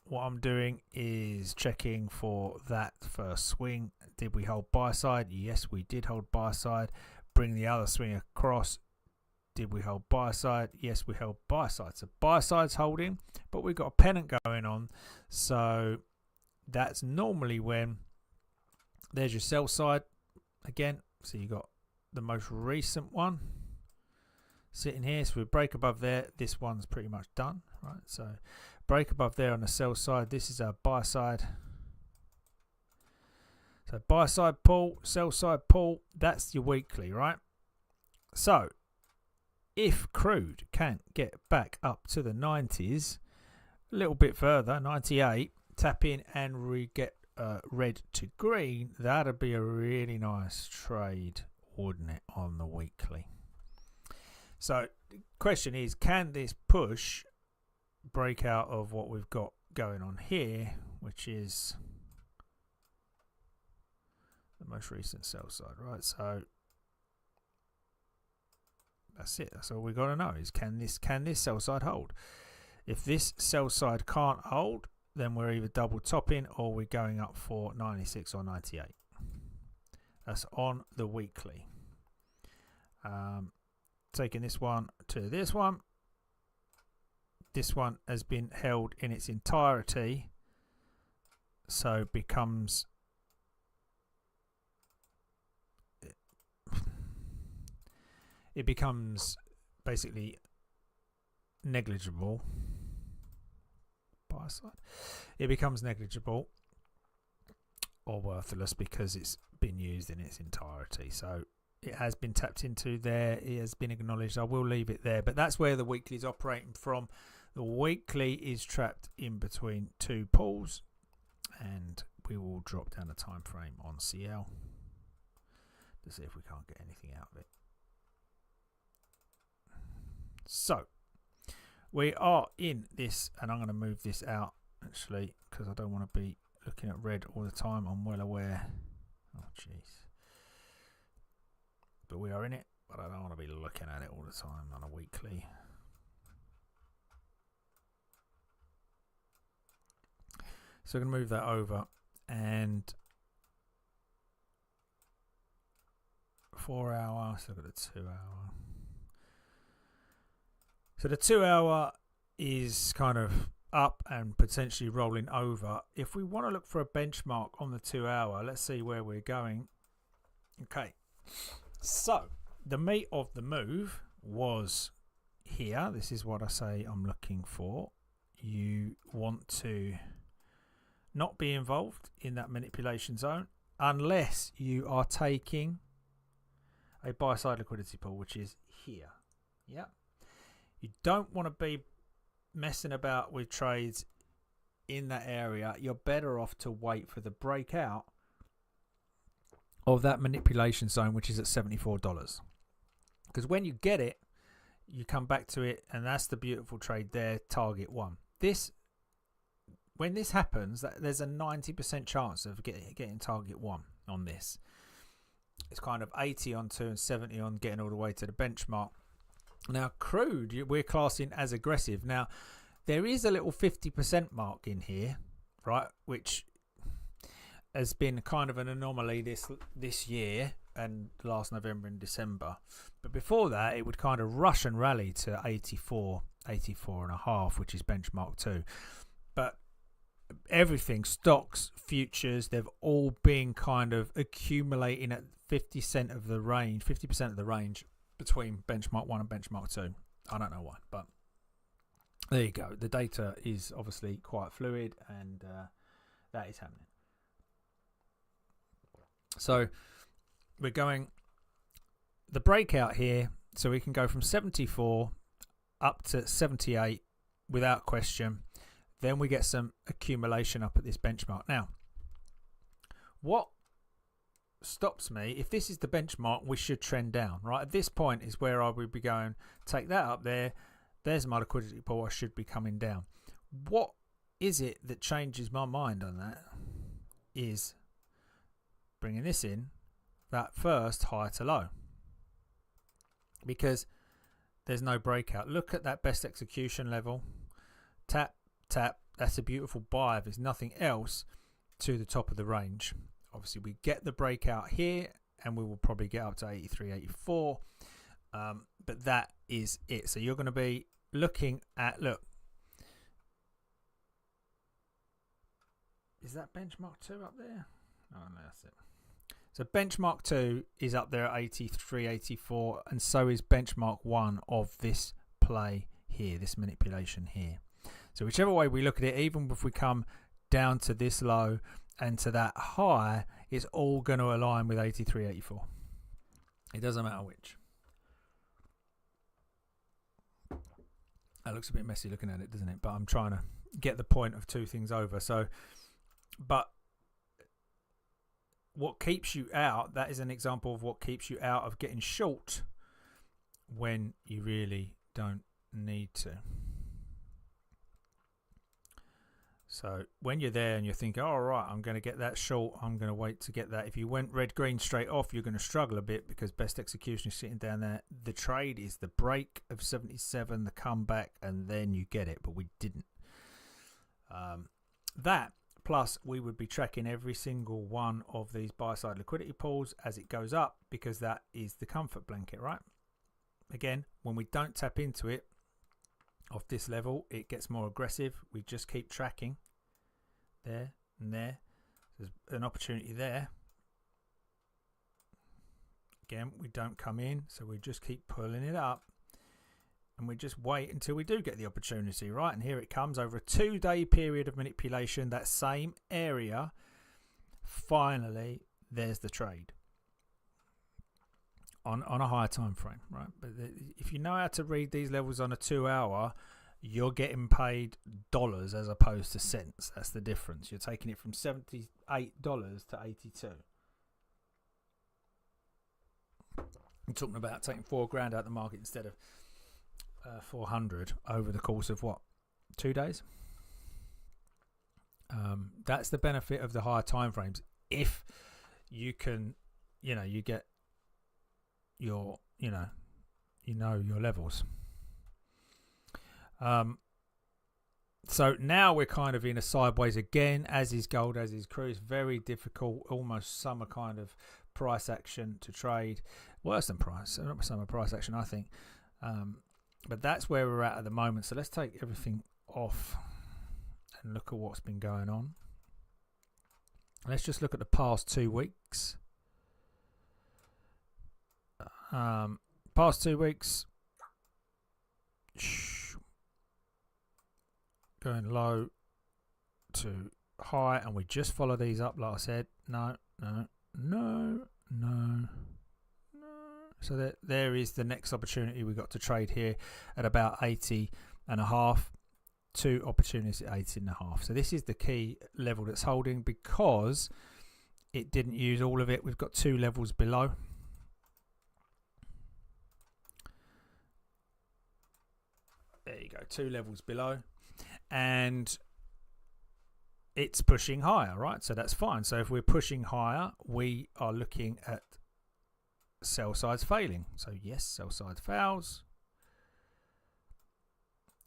What I'm doing is checking for that first swing. Did we hold buy side? Yes, we did hold buy side. Bring the other swing across. Did we hold buy side? Yes, we held buy side. So buy side's holding, but we've got a pennant going on. So that's normally when there's your sell side again. So you got the most recent one sitting here. So we break above there. This one's pretty much done, right? So break above there on the sell side. This is our buy side. So buy side pull, sell side pull. That's your weekly, right? So if crude can't get back up to the 90s, a little bit further, 98, tap in and get red to green, that'd be a really nice trade, wouldn't it, on the weekly? So the question is, can this push break out of what we've got going on here, which is the most recent sell side, right? So that's it. That's all we got to know is can this sell side hold? If this sell side can't hold, then we're either double topping or we're going up for 96 or 98. That's on the weekly. Taking this one to this one. This one has been held in its entirety, so becomes it becomes basically negligible. Buy side, it becomes negligible or worthless because it's been used in its entirety. So it has been tapped into there. It has been acknowledged. I will leave it there, but that's where the weekly is operating from. The weekly is trapped in between two pools, and we will drop down the time frame on CL to see if we can't get anything out of it. So we are in this, and I'm going to move this out actually because I don't want to be looking at red all the time. I'm well aware. Oh jeez. But we are in it, but I don't want to be looking at it all the time on a weekly. So I'm going to move that over, and 4 hour, so I've got a 2 hour. So the 2 hour is kind of up and potentially rolling over. If we want to look for a benchmark on the 2 hour, let's see where we're going. Okay, so the meat of the move was here. This is what I say I'm looking for. You want to not be involved in that manipulation zone unless you are taking a buy side liquidity pool, which is here. Yeah. You don't want to be messing about with trades in that area. You're better off to wait for the breakout of that manipulation zone, which is at $74. Because when you get it, you come back to it, and that's the beautiful trade there, target one. When this happens, there's a 90% chance of getting target one on this. It's kind of 80 on 2 and 70 on getting all the way to the benchmark. Now, crude, we're classing as aggressive. Now, there is a little 50% mark in here, right, which has been kind of an anomaly this year and last November and December. But before that, it would kind of rush and rally to 84 and a half, which is benchmark 2. But everything, stocks, futures, they've all been kind of accumulating at 50% of the range between benchmark 1 and benchmark 2. I don't know why, but there you go. The data is obviously quite fluid, and that is happening. So we're going the breakout here, so we can go from 74 up to 78 without question. Then we get some accumulation up at this benchmark. Now, what stops me, if this is the benchmark, we should trend down, right? At this point is where I would be going, take that up there. There's my liquidity pool. I should be coming down. What is it that changes my mind on that is bringing this in, that first high to low. Because there's no breakout. Look at that best execution level. Tap, tap. That's a beautiful buy. If there's nothing else to the top of the range. Obviously, we get the breakout here, and we will probably get up to 83, 84. But that is it. So you're going to be looking at, look, is that benchmark 2 up there? Oh, no, that's it. So benchmark 2 is up there at 83, 84, and so is benchmark 1 of this play here, this manipulation here. So whichever way we look at it, even if we come down to this low and to that high, it's all going to align with 83, 84. It doesn't matter which. That looks a bit messy looking at it, doesn't it? But I'm trying to get the point of two things over. So, but what keeps you out, that is an example of what keeps you out of getting short when you really don't need to. So when you're there and you're thinking, all right, I'm going to get that short, I'm going to wait to get that. If you went red green straight off, you're going to struggle a bit because best execution is sitting down there. The trade is the break of 77, the comeback, and then you get it. But we didn't. That plus we would be tracking every single one of these buy side liquidity pools as it goes up, because that is the comfort blanket, right? Again, when we don't tap into it off this level, it gets more aggressive. We just keep tracking there and there. There's an opportunity there. Again, we don't come in, so we just keep pulling it up, and we just wait until we do get the opportunity, right? And here it comes over a 2-day period of manipulation, that same area. Finally, there's the trade on a higher time frame, right? But if you know how to read these levels on a 2-hour, you're getting paid dollars as opposed to cents. That's the difference. You're taking it from $78 to 82. I'm talking about taking $4,000 out of the market instead of 400 over the course of what, 2 days? That's the benefit of the higher time frames. If you can, you get your, your levels. So now we're kind of in a sideways again, as is gold, as is cruise. Very difficult, almost summer kind of price action to trade. Worse than summer price action, I think. But that's where we're at the moment. So let's take everything off and look at what's been going on. Let's just look at the past 2 weeks. Past 2 weeks, going low to high, and we just follow these up like I said. No. So there is the next opportunity we got to trade here at about 80.5. 2 opportunities at 80.5. So this is the key level that's holding, because it didn't use all of it. We've got 2 levels below. There you go, 2 levels below, and it's pushing higher, right? So that's fine. So if we're pushing higher, we are looking at sell sides failing. So yes, sell side fails,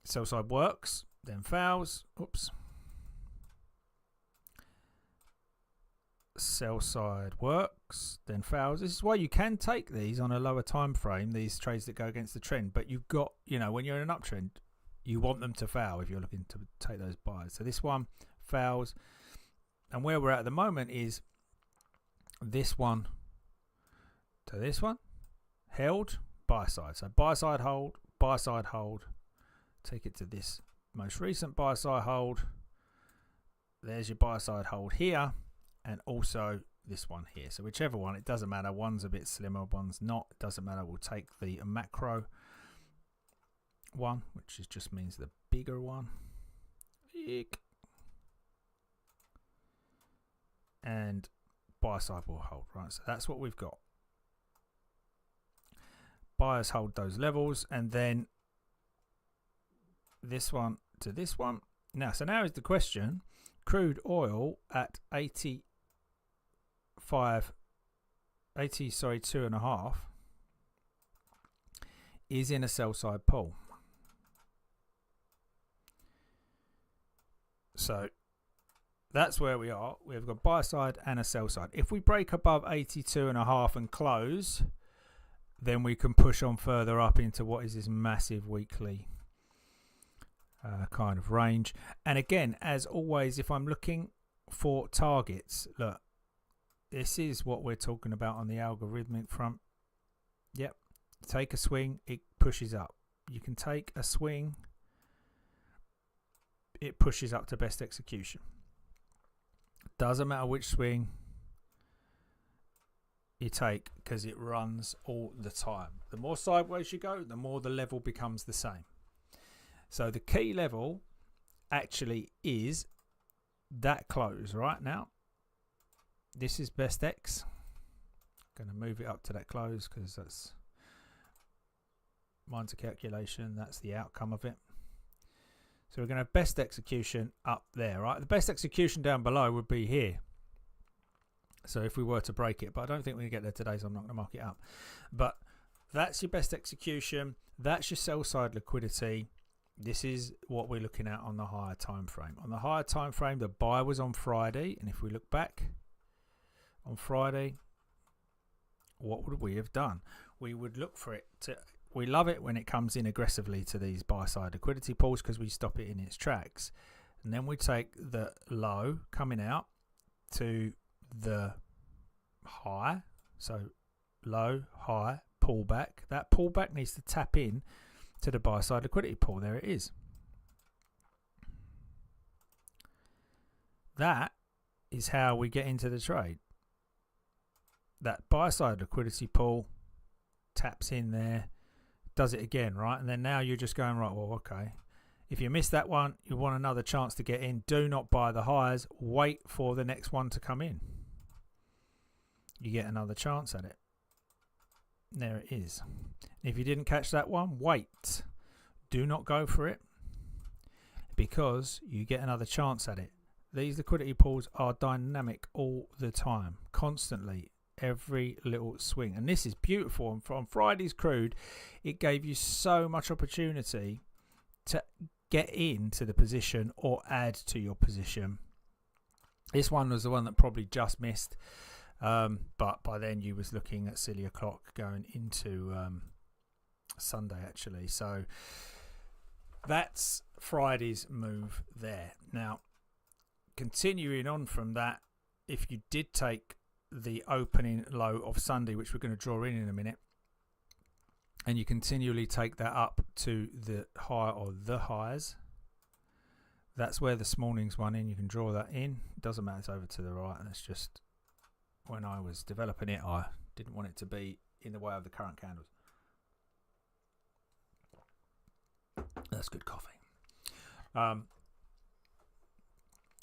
sell side works, then fails. Oops. Sell side works, then fails. This is why you can take these on a lower time frame, these trades that go against the trend, but you've got, when you're in an uptrend, you want them to fail if you're looking to take those buys. So this one fails, and where we're at the moment is this one to this one, held, buy side. So buy side hold, take it to this most recent buy side hold. There's your buy side hold here, and also this one here. So whichever one, it doesn't matter. One's a bit slimmer, one's not. It doesn't matter. We'll take the macro one, which just means the bigger one. Eek. And buy side will hold, right? So that's what we've got. Buyers hold those levels, and then this one to this one. Now is the question: crude oil at 2.5 is in a sell side pull. So that's where we are. We've got buy side and a sell side. If we break above 82.5 and close, then we can push on further up into what is this massive weekly kind of range. And again, as always, if I'm looking for targets, look, this is what we're talking about on the algorithmic front. Yep, take a swing, it pushes up. You can take a swing, it pushes up to best execution. Doesn't matter which swing you take, because it runs all the time. The more sideways you go, the more the level becomes the same. So the key level actually is that close right now. This is best X. I'm going to move it up to that close because that's mine's a calculation. That's the outcome of it. So we're going to have best execution up there, right? The best execution down below would be here. So if we were to break it, but I don't think we can get there today, so I'm not going to mark it up. But that's your best execution. That's your sell side liquidity. This is what we're looking at on the higher time frame. On the higher time frame, the buy was on Friday, and if we look back on Friday, what would we have done? We would look for it to. We love it when it comes in aggressively to these buy side liquidity pools because we stop it in its tracks, and then we take the low coming out to the high. So low, high, pullback. That pullback needs to tap in to the buy side liquidity pool. There it is. That is how we get into the trade. That buy side liquidity pool taps in there, does it again, right? And then now you're just going, right, well, okay. If you miss that one, you want another chance to get in. Do not buy the highs. Wait for the next one to come in. You get another chance at it. There it is. If you didn't catch that one, wait. Do not go for it because you get another chance at it. These liquidity pools are dynamic all the time, constantly, every little swing. And this is beautiful. And from Friday's crude, it gave you so much opportunity to get into the position or add to your position. This one was the one that probably just missed. But by then you was looking at silly o'clock going into Sunday actually. So that's Friday's move there. Now, continuing on from that, if you did take the opening low of Sunday, which we're going to draw in a minute, and you continually take that up to the high or the highs, that's where this morning's one in. You can draw that in. It doesn't matter, it's over to the right, and it's just when I was developing it, I didn't want it to be in the way of the current candles. That's good coffee.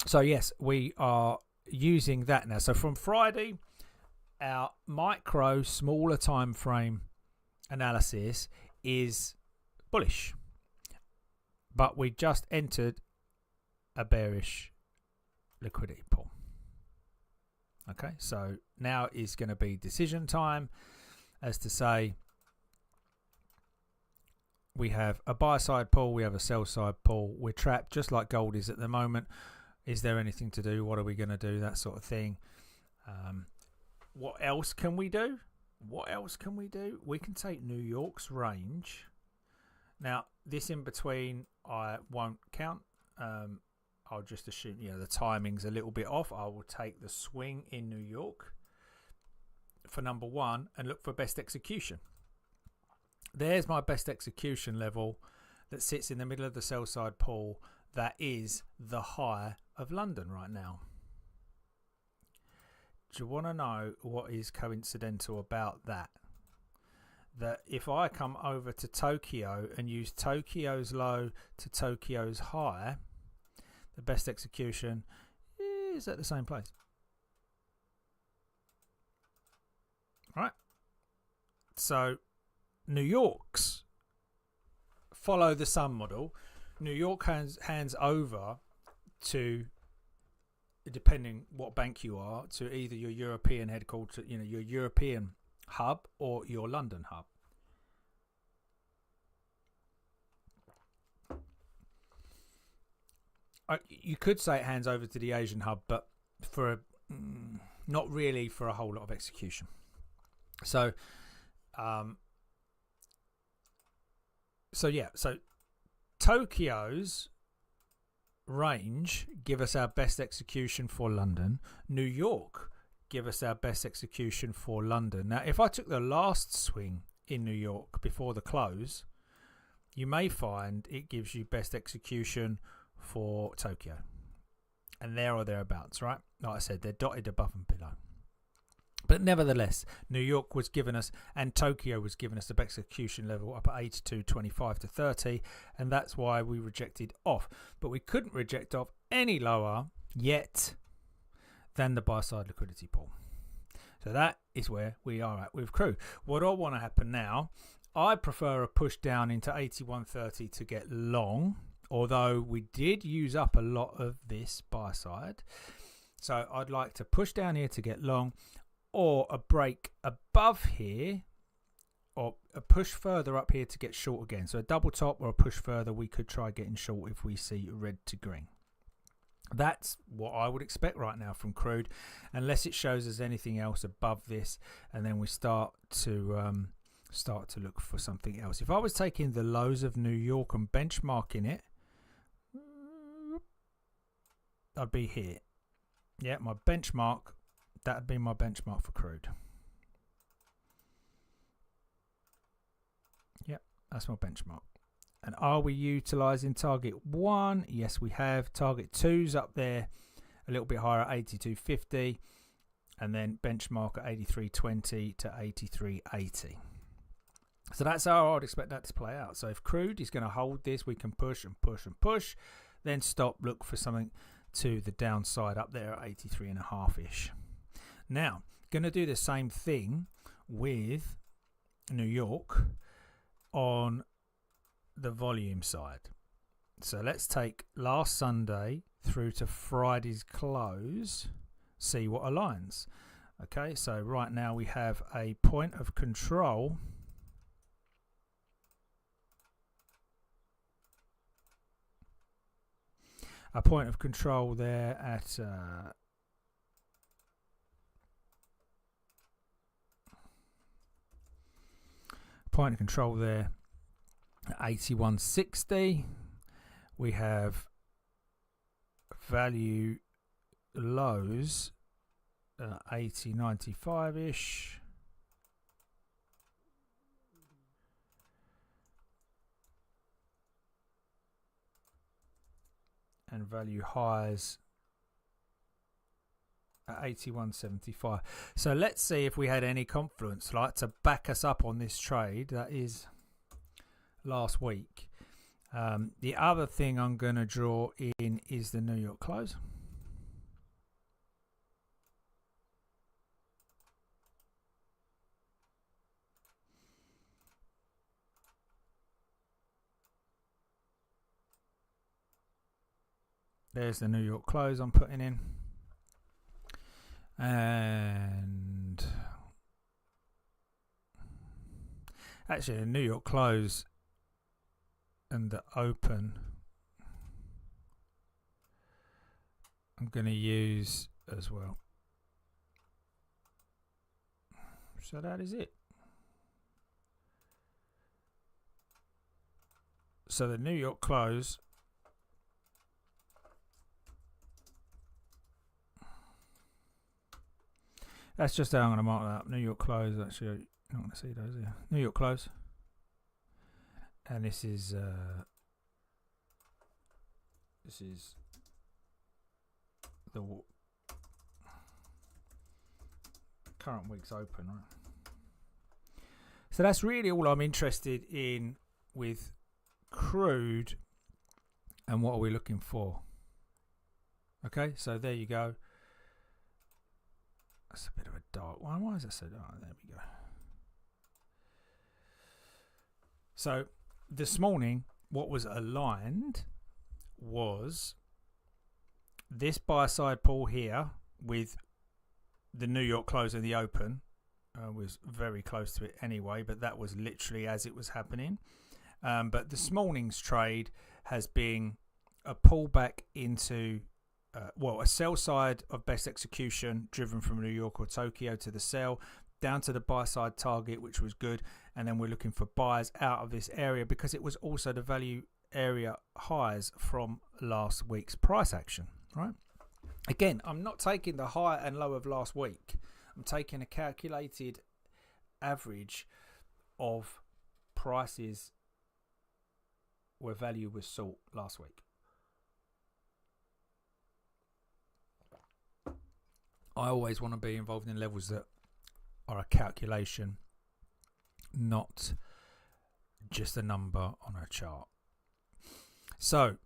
So yes, we are using that now. So from Friday, our micro, smaller time frame analysis is bullish, but we just entered a bearish liquidity pool. Okay, so now is going to be decision time, as to say we have a buy side pool, we have a sell side pool, we're trapped just like gold is at the moment. Is there anything to do? What are we going to do? That sort of thing. What else can we do? We can take New York's range. Now, this in between I won't count. I'll just assume, the timing's a little bit off. I will take the swing in New York for number one and look for best execution. There's my best execution level that sits in the middle of the sell side pool. That is the high of London right now. Do you want to know what is coincidental about that? That if I come over to Tokyo and use Tokyo's low to Tokyo's high, the best execution is at the same place. Right? So New York's follow the sun model. New York hands over to, depending what bank you are, to either your European headquarters, your European hub or your London hub. You could say it hands over to the Asian hub, but for not really for a whole lot of execution. So, so Tokyo's range give us our best execution for London. New York give us our best execution for London. Now, if I took the last swing in New York before the close, you may find it gives you best execution for Tokyo. And there or thereabouts, right? Like I said, they're dotted above and below. But nevertheless, New York was given us, and Tokyo was given us the best execution level up at 82.25 to 30, and that's why we rejected off. But we couldn't reject off any lower yet than the buy side liquidity pool. So that is where we are at with crude. What I want to happen now, I prefer a push down into 81.30 to get long. although we did use up a lot of this buy side. So I'd like to push down here to get long, or a break above here, or a push further up here to get short again. So a double top or a push further, we could try getting short if we see red to green. That's what I would expect right now from crude, unless it shows us anything else above this, and then we start to look for something else. If I was taking the lows of New York and benchmarking it, I'd be here. Yeah, my benchmark, that'd be my benchmark for crude. Yep, that's my benchmark. And are we utilizing target 1? Yes, we have. Target 2's up there a little bit higher at 82.50, and then benchmark at 83.20 to 83.80. So that's how I'd expect that to play out. So if crude is going to hold this, we can push and push and push, then stop, look for something to the downside up there at 83.5-ish. Now, going to do the same thing with New York on the volume side. So let's take last Sunday through to Friday's close, see what aligns. Okay, so right now we have a point of control there at point of control there at 81.60. We have value lows 80.95-ish. And value highs at 81.75. So let's see if we had any confluence like to back us up on this trade. That is last week. The other thing I'm going to draw in is the New York close. There's the New York close I'm putting in. And actually the New York close and the open I'm going to use as well. So that is it. So the New York close, that's just how I'm going to mark that up. New York close, actually, you're not going to see those here. New York close. And this is the current week's open, right? So that's really all I'm interested in with crude, and what are we looking for? Okay, so there you go. That's a bit of a dark one. Why is that so dark? There we go. So this morning, what was aligned was this buy side pull here with the New York close and the open. Was very close to it anyway, but that was literally as it was happening. But this morning's trade has been a pullback into a sell side of best execution driven from New York or Tokyo to the sell, down to the buy side target, which was good, and then we're looking for buys out of this area because it was also the value area highs from last week's price action, right? Again, I'm not taking the high and low of last week. I'm taking a calculated average of prices where value was sought last week. I always want to be involved in levels that are a calculation, not just a number on a chart. So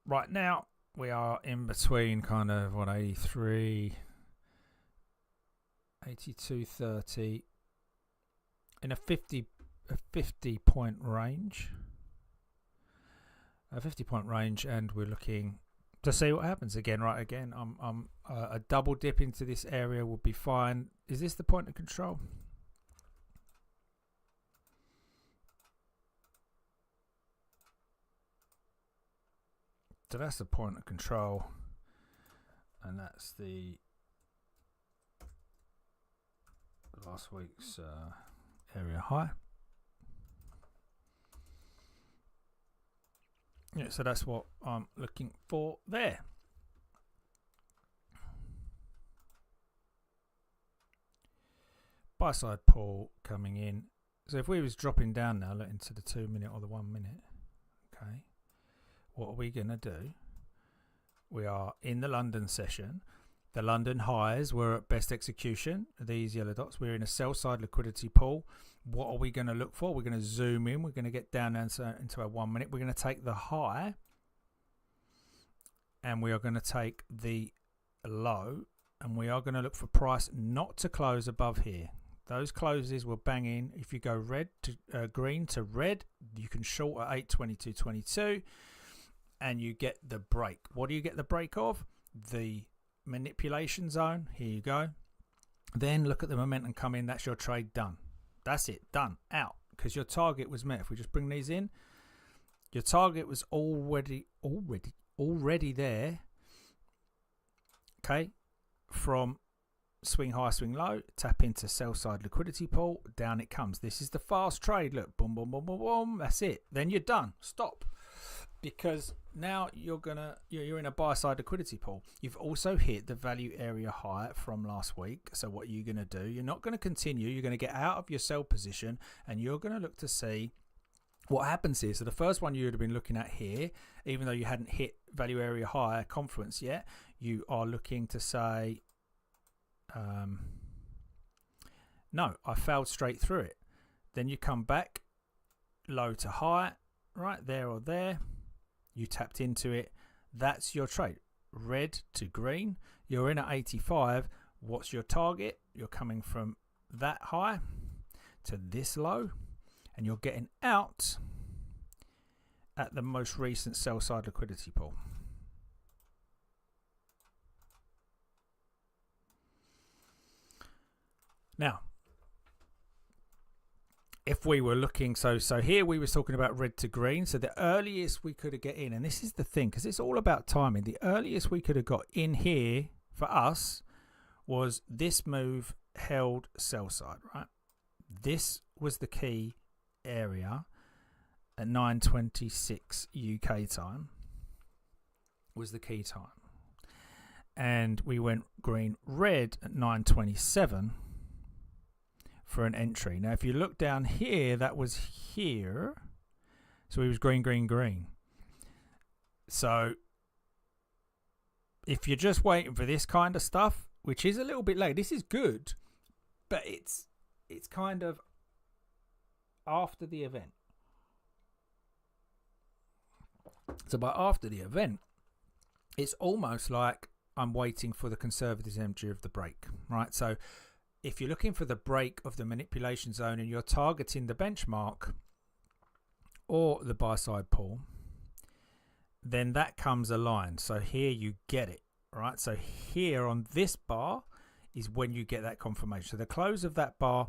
right now we are in between kind of 83, 82.30 in a 50 point range. a 50-point range, and we're looking to see what happens again. Right, again, a double dip into this area would be fine. Is this the point of control? So that's the point of control, and that's the last week's area high. Yeah, so that's what I'm looking for there. Buy side pull coming in. So if we was dropping down now, look into the 2 minute or the 1 minute, okay, what are we going to do? We are in the London session. The London highs were at best execution. These yellow dots. We're in a sell side liquidity pool. What are we going to look for? We're going to zoom in. We're going to get down into our 1 minute. We're going to take the high, and we are going to take the low, and we are going to look for price not to close above here. Those closes will bang in. If you go red to green to red, you can short at 822.22, and you get the break. What do you get the break of? The manipulation zone. Here you go. Then look at the momentum come in. That's your trade done. That's it, done, out, because your target was met. If we just bring these in, your target was already there. Okay, from swing high, swing low, tap into sell side liquidity pool, down it comes. This is the fast trade. Look, boom, boom, boom, boom, boom. That's it. Then you're done. Stop, because now you're in a buy side liquidity pool. You've also hit the value area high from last week. So what are you going to do? You're not going to continue. You're going to get out of your sell position, and you're going to look to see what happens here. So the first one you would have been looking at here, even though you hadn't hit value area high confluence yet, you are looking to say, no, I failed straight through it. Then you come back low to high, right there or there. You tapped into it. That's your trade. Red to green. You're in at 85. What's your target? You're coming from that high to this low, and you're getting out at the most recent sell side liquidity pool. Now, if we were looking, so here we was talking about red to green. So the earliest we could have get in, and this is the thing, because it's all about timing. The earliest we could have got in here for us was this move held sell side, right? This was the key area at 9:26 UK time was the key time. And we went green red at 9:27 for an entry. Now if you look down here, that was here. So it was green, green, green. So if you're just waiting for this kind of stuff, which is a little bit late, this is good, but it's kind of after the event. So by after the event, it's almost like I'm waiting for the conservative entry of the break, right? So if you're looking for the break of the manipulation zone and you're targeting the benchmark or the buy side pool, then that comes aligned. So here you get it, right? So here on this bar is when you get that confirmation. So the close of that bar,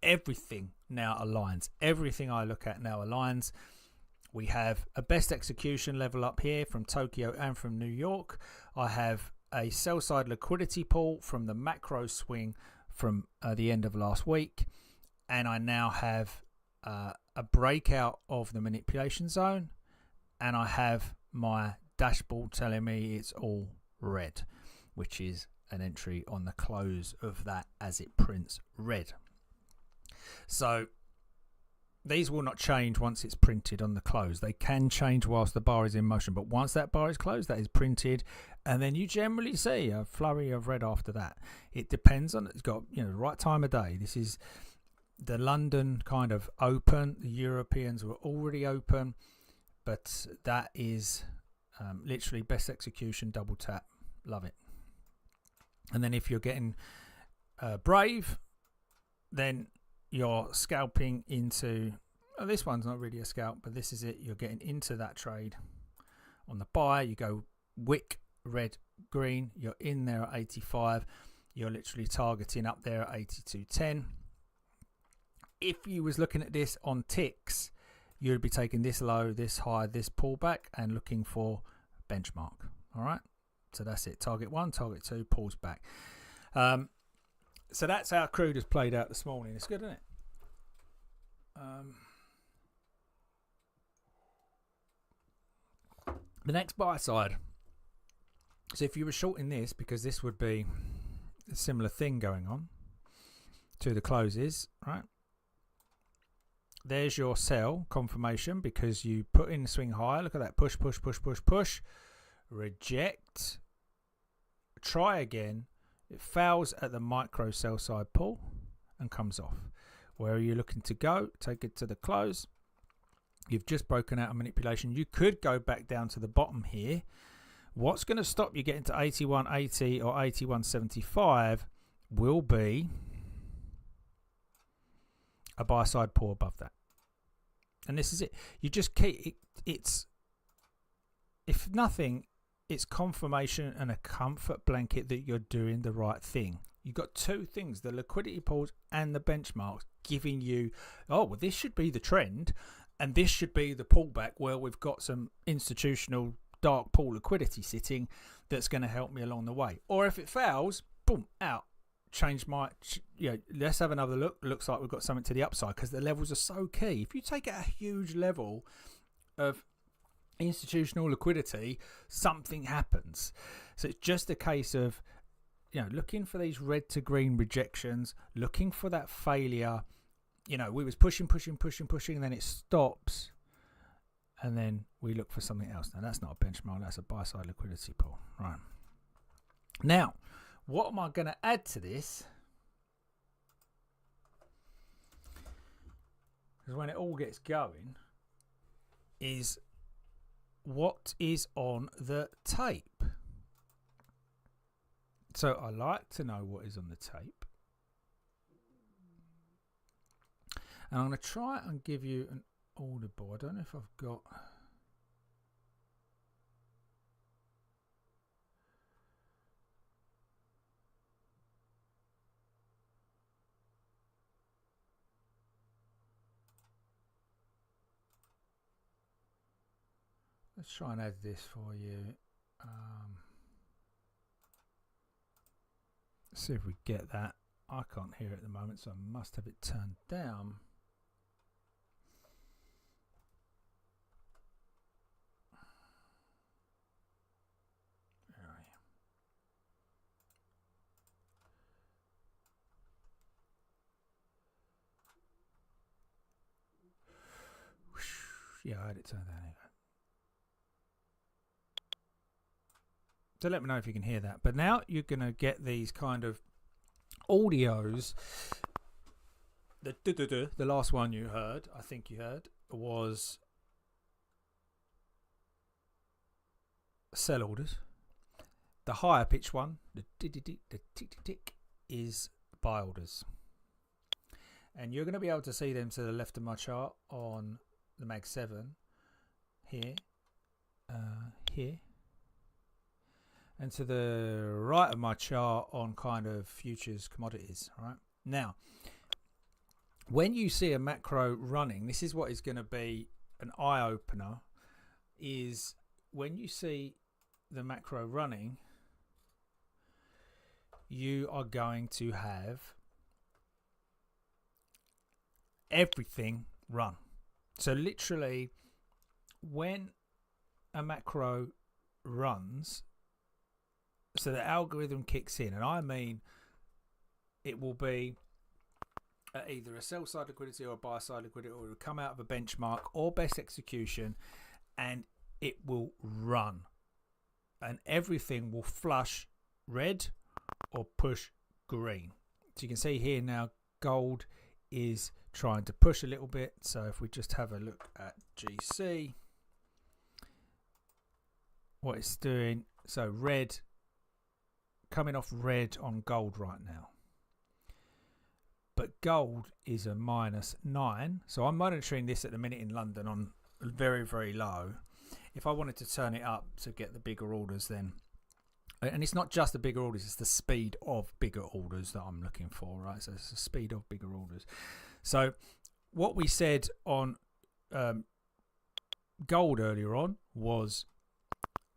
everything now aligns. Everything I look at now aligns. We have a best execution level up here from Tokyo and from New York. I have a sell side liquidity pool from the macro swing from the end of last week, and I now have a breakout of the manipulation zone, and I have my dashboard telling me it's all red, which is an entry on the close of that as it prints red. So these will not change once it's printed on the close. They can change whilst the bar is in motion, but once that bar is closed, that is printed, and then you generally see a flurry of red after that. It depends on, it's got, the right time of day. This is the London kind of open. The Europeans were already open, but that is literally best execution, double tap. Love it. And then if you're getting brave, then you're scalping into, this one's not really a scalp, but this is it. You're getting into that trade On the buy, you go wick, red, green. You're in there at 85. You're literally targeting up there at 82.10. If you was looking at this on ticks, you'd be taking this low, this high, this pullback and looking for benchmark. All right. So that's it. Target 1, target 2, pulls back. So that's how crude has played out this morning. It's good, isn't it? The next buy side. So if you were shorting this, because this would be a similar thing going on to the closes, right? There's your sell confirmation because you put in the swing higher. Look at that. Push, push, push, push, push. Reject. Try again. It fails at the micro sell side pull and comes off. Where are you looking to go? Take it to the close. You've just broken out a manipulation. You could go back down to the bottom here. What's going to stop you getting to 81.80 or 81.75 will be a buy side pull above that. And this is it. You just keep it's, if nothing, it's confirmation and a comfort blanket that you're doing the right thing. You've got two things, the liquidity pools and the benchmarks, giving you, oh, well, this should be the trend and this should be the pullback where we've got some institutional dark pool liquidity sitting that's going to help me along the way. Or if it fails, boom, out. Change my, let's have another look. Looks like we've got something to the upside because the levels are so key. If you take a huge level of institutional liquidity, something happens. So it's just a case of, looking for these red to green rejections, looking for that failure. We was pushing, and then it stops. And then we look for something else. Now, that's not a benchmark. That's a buy-side liquidity pool. Right. Now, what am I going to add to this? Because when it all gets going, is what is on the tape. So I like to know what is on the tape. And I'm going to try and give you an audible. I don't know if I've got... Let's try and add this for you. See if we get that. I can't hear it at the moment, so I must have it turned down. Where are you? Yeah, I had it turned down. So let me know if you can hear that. But now you're going to get these kind of audios. The last one you heard, I think you heard, was sell orders. The higher pitch one, the tick, is buy orders. And you're going to be able to see them to the left of my chart on the Mag 7 here, here. And to the right of my chart on kind of futures commodities, right? Now, when you see a macro running, this is what is going to be an eye-opener, is when you see the macro running, you are going to have everything run. So literally, when a macro runs, so the algorithm kicks in, and I mean it will be either a sell side liquidity or a buy side liquidity, or it will come out of a benchmark or best execution, and it will run, and everything will flush red or push green. So you can see here now gold is trying to push a little bit. So if we just have a look at GC, what it's doing, so red, coming off red on gold right now, but gold is a -9. So I'm monitoring this at the minute in London on very, very low. if I wanted to turn it up to get the bigger orders, then, and it's not just the bigger orders, it's the speed of bigger orders that I'm looking for, right? So it's the speed of bigger orders. So what we said on gold earlier on was,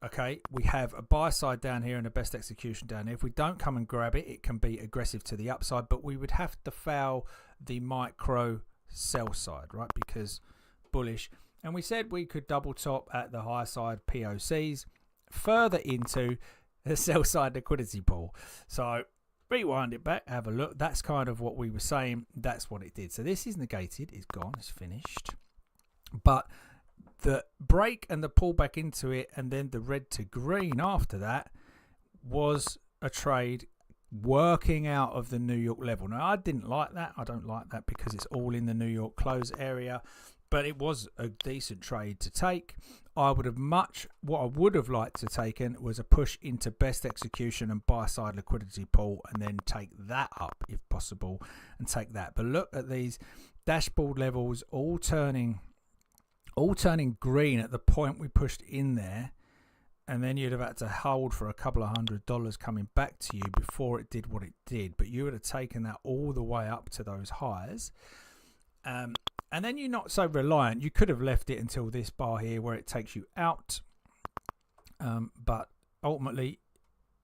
okay, we have a buy side down here and a best execution down here. If we don't come and grab it, it can be aggressive to the upside, but we would have to foul the micro sell side, right? Because bullish. And we said we could double top at the high side POCs further into the sell side liquidity pool. So rewind it back, have a look. That's kind of what we were saying. That's what it did. So this is negated, it's gone, it's finished. But the break and the pull back into it and then the red to green after that was a trade working out of the New York level. Now, I didn't like that. I don't like that because it's all in the New York close area. But it was a decent trade to take. What I would have liked to taken was a push into best execution and buy side liquidity pool, and then take that up if possible and take that. But look at these dashboard levels all turning green at the point we pushed in there, and then you'd have had to hold for a couple of $100 coming back to you before it did what it did. But you would have taken that all the way up to those highs. And then you're not so reliant. You could have left it until this bar here where it takes you out. But ultimately,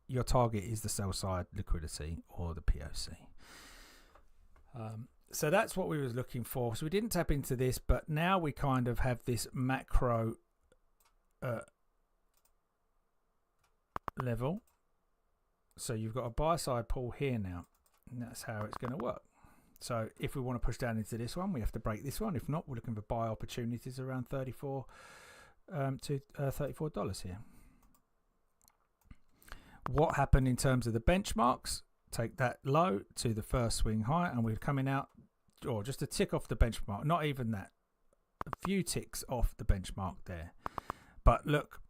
your target is the sell side liquidity or the POC. So that's what we was looking for. So we didn't tap into this, but now we kind of have this macro level. So you've got a buy side pull here now. And that's how it's going to work. So if we want to push down into this one, we have to break this one. If not, we're looking for buy opportunities around $34 to $34 here. What happened in terms of the benchmarks? Take that low to the first swing high, and we're coming out, or just a tick off the benchmark. Not even that. A few ticks off the benchmark there. But look,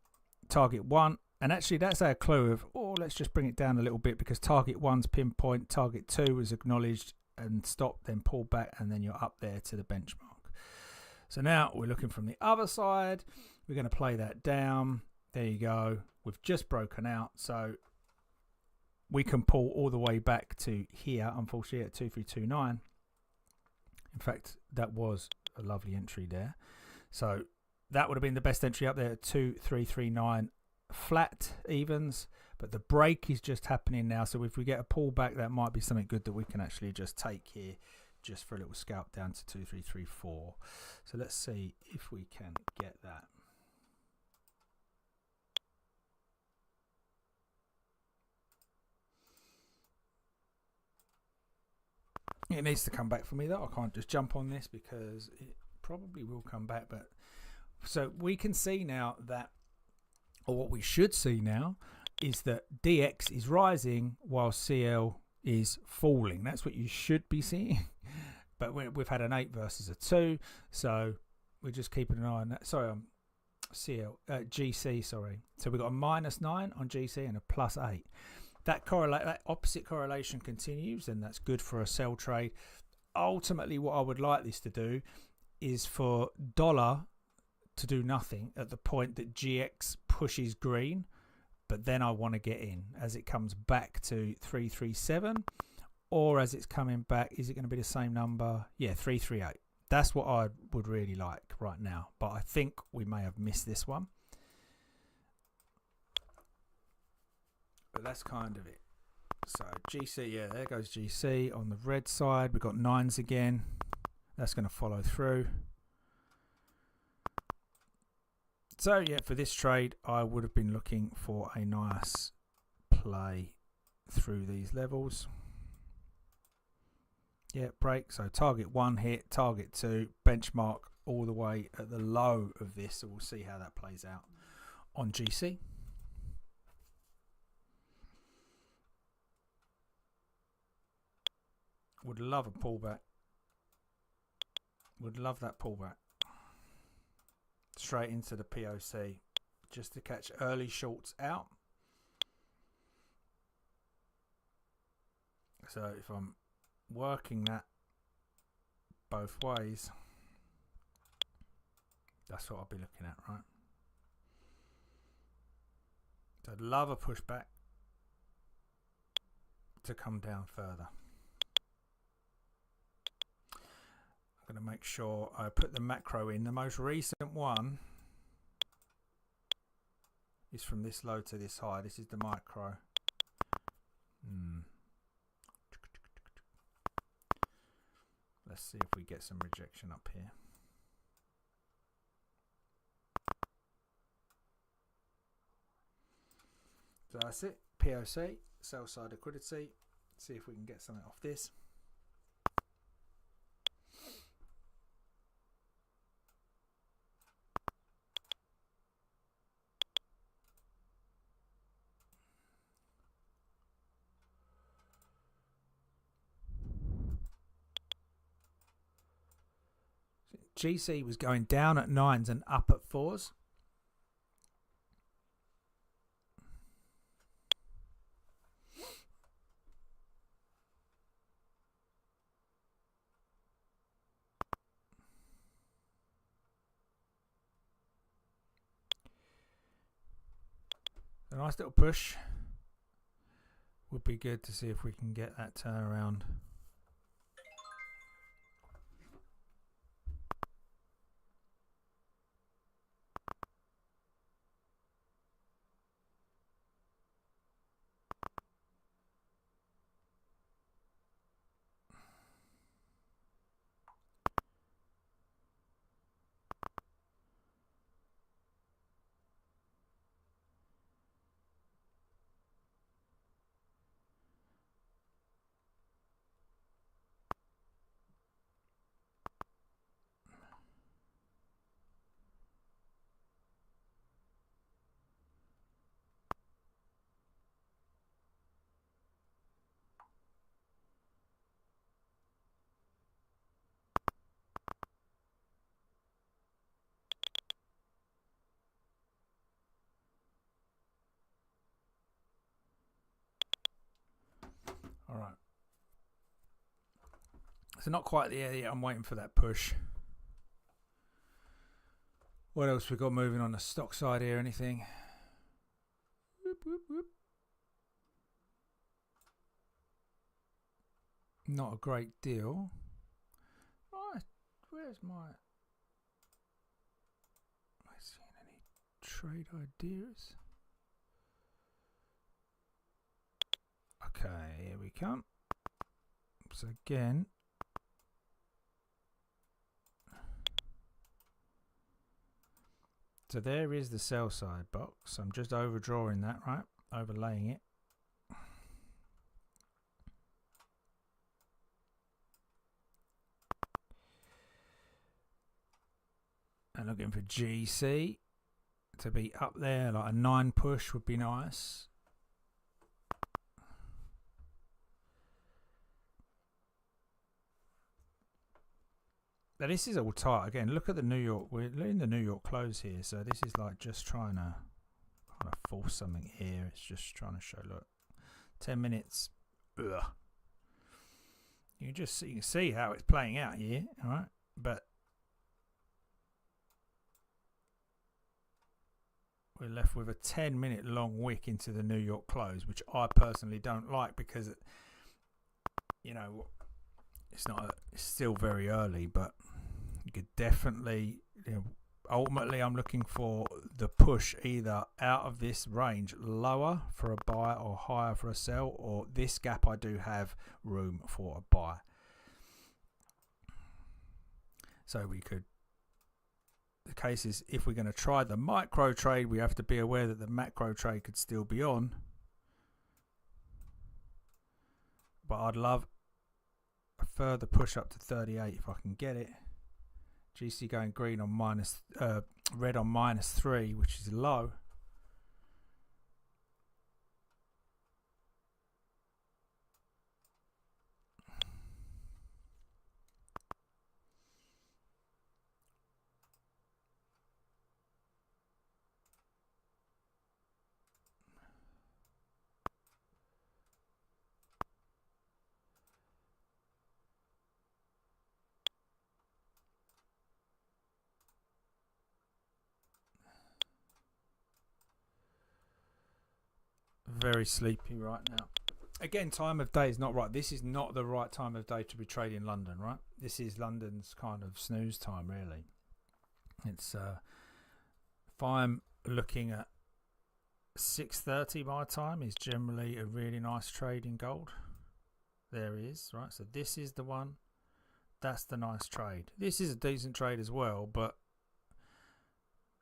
target 1. And actually, that's our clue of, let's just bring it down a little bit because target 1's pinpoint, target 2 was acknowledged and stop, then pull back, and then you're up there to the benchmark. So now we're looking from the other side. We're going to play that down. There you go. We've just broken out. So we can pull all the way back to here, unfortunately, at 2329. In fact, that was a lovely entry there. So that would have been the best entry up there at 2339 flat evens. But the break is just happening now. So if we get a pullback, that might be something good that we can actually just take here just for a little scalp down to 2334. So let's see if we can get that. It needs to come back for me though. I can't just jump on this because it probably will come back. But so we can see now that, or what we should see now, is that DX is rising while CL is falling. That's what you should be seeing. But we've had an 8 versus a 2, so we're just keeping an eye on that. Sorry, GC, sorry. So we've got a -9 on GC and a +8. That opposite correlation continues, and that's good for a sell trade. Ultimately, what I would like this to do is for dollar to do nothing at the point that GX pushes green. But then I want to get in as it comes back to 337, or as it's coming back, is it going to be the same number? Yeah, 338. That's what I would really like right now. But I think we may have missed this one. But that's kind of it. So GC, yeah, there goes GC on the red side. We've got 9s again. That's going to follow through. So yeah, for this trade, I would have been looking for a nice play through these levels. Yeah, break. So target 1 hit, target 2, benchmark all the way at the low of this. So we'll see how that plays out on GC. Would love a pullback. Would love that pullback. Straight into the POC just to catch early shorts out. So if I'm working that both ways, that's what I'll be looking at, right? I'd love a pushback to come down further. I'm going to make sure I put the macro in. The most recent one is from this low to this high. This is the micro. Let's see if we get some rejection up here. So that's it. POC, sell side liquidity. See if we can get something off this. GC was going down at 9s and up at 4s. A nice little push would be good to see if we can get that turnaround. All right. So not quite the area. I'm waiting for that push. What else we got moving on the stock side here? Anything? Whoop, whoop, whoop. Not a great deal. Right. Where's my... Am I seeing any trade ideas? Okay, here we come. So again, so there is the sell side box. I'm just overdrawing that, right? Overlaying it. And looking for GC to be up there, like a 9 push would be nice. Now this is all tight. Again, look at the New York. We're in the New York close here, so this is like just trying to kind of force something here. It's just trying to show. Look, 10 minutes. Ugh. You can see how it's playing out here, all right? But we're left with a 10-minute long wick into the New York close, which I personally don't like because, you know, it's still very early, but you could definitely, you know, ultimately I'm looking for the push either out of this range lower for a buy or higher for a sell, or this gap I do have room for a buy. So we could, the case is if we're going to try the micro trade, we have to be aware that the macro trade could still be on. But I'd love a further push up to 38 if I can get it. GC going green on red on -3, which is low. very sleepy right now. Again, time of day is not right. This is not the right time of day to be trading London, right? This is London's kind of snooze time, really. It's if I'm looking at 6:30 my time is generally a really nice trade in gold. There he is, right? So this is the one. That's the nice trade. This is a decent trade as well, but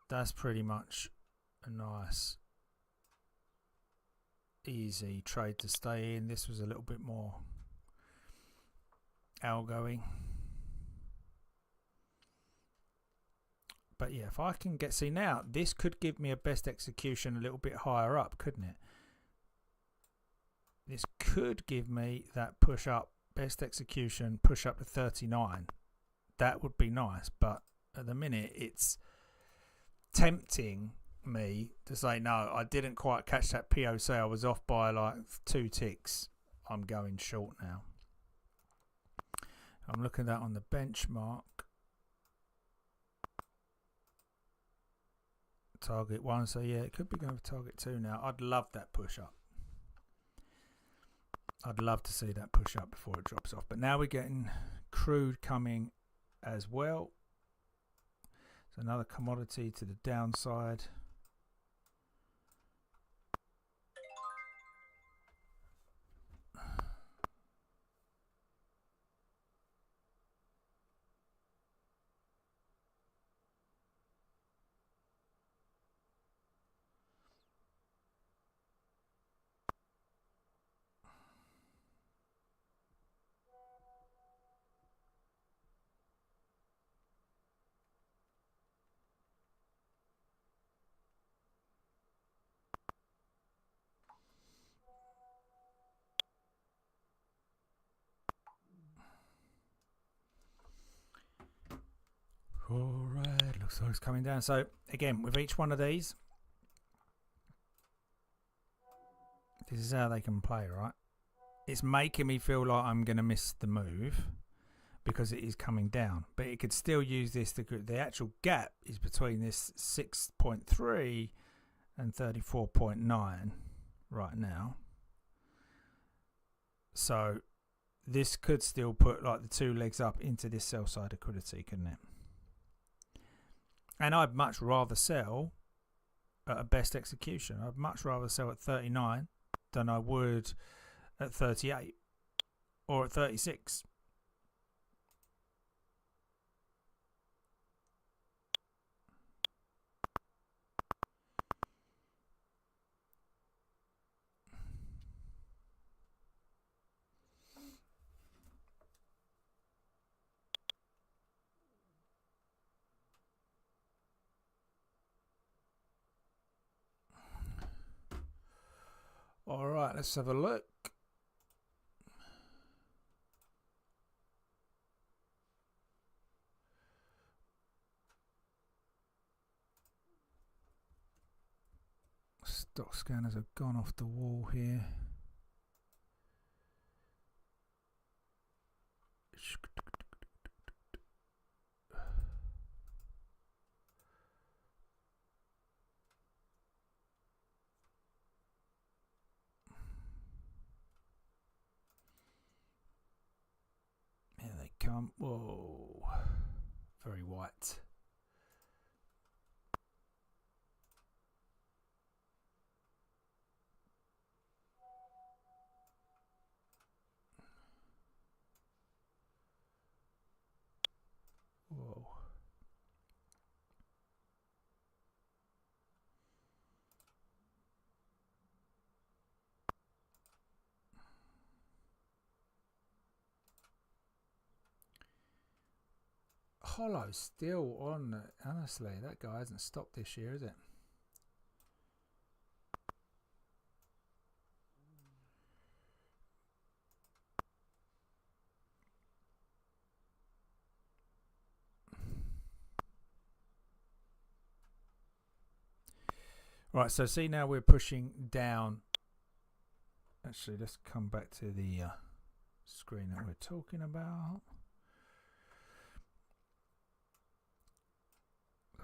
that's pretty much a nice easy trade to stay in. This was a little bit more algoing, but yeah, if I can see now, this could give me a best execution a little bit higher up, couldn't it? This could give me that push up, best execution, push up to 39. That would be nice, but at the minute it's tempting me to say no, I didn't quite catch that POC, I was off by like 2 ticks, I'm going short now. I'm looking at that on the benchmark. Target 1, so yeah, it could be going for target 2 now. I'd love that push up. I'd love to see that push up before it drops off, but now we're getting crude coming as well. It's another commodity to the downside. Alright, looks like it's coming down. So again, with each one of these, this is how they can play, right? It's making me feel like I'm going to miss the move because it is coming down, but it could still use this. The actual gap is between this 6.3 and 34.9 right now. So this could still put like the 2 legs up into this sell side liquidity, couldn't it? And I'd much rather sell at a best execution. I'd much rather sell at 39 than I would at 38 or at 36. All right, let's have a look. Stock scanners have gone off the wall here. Here they come. Whoa, very white. Whoa. Hollow still on it. Honestly, that guy hasn't stopped this year, is it? Right, so see now we're pushing down. Actually, let's come back to the screen that we're talking about.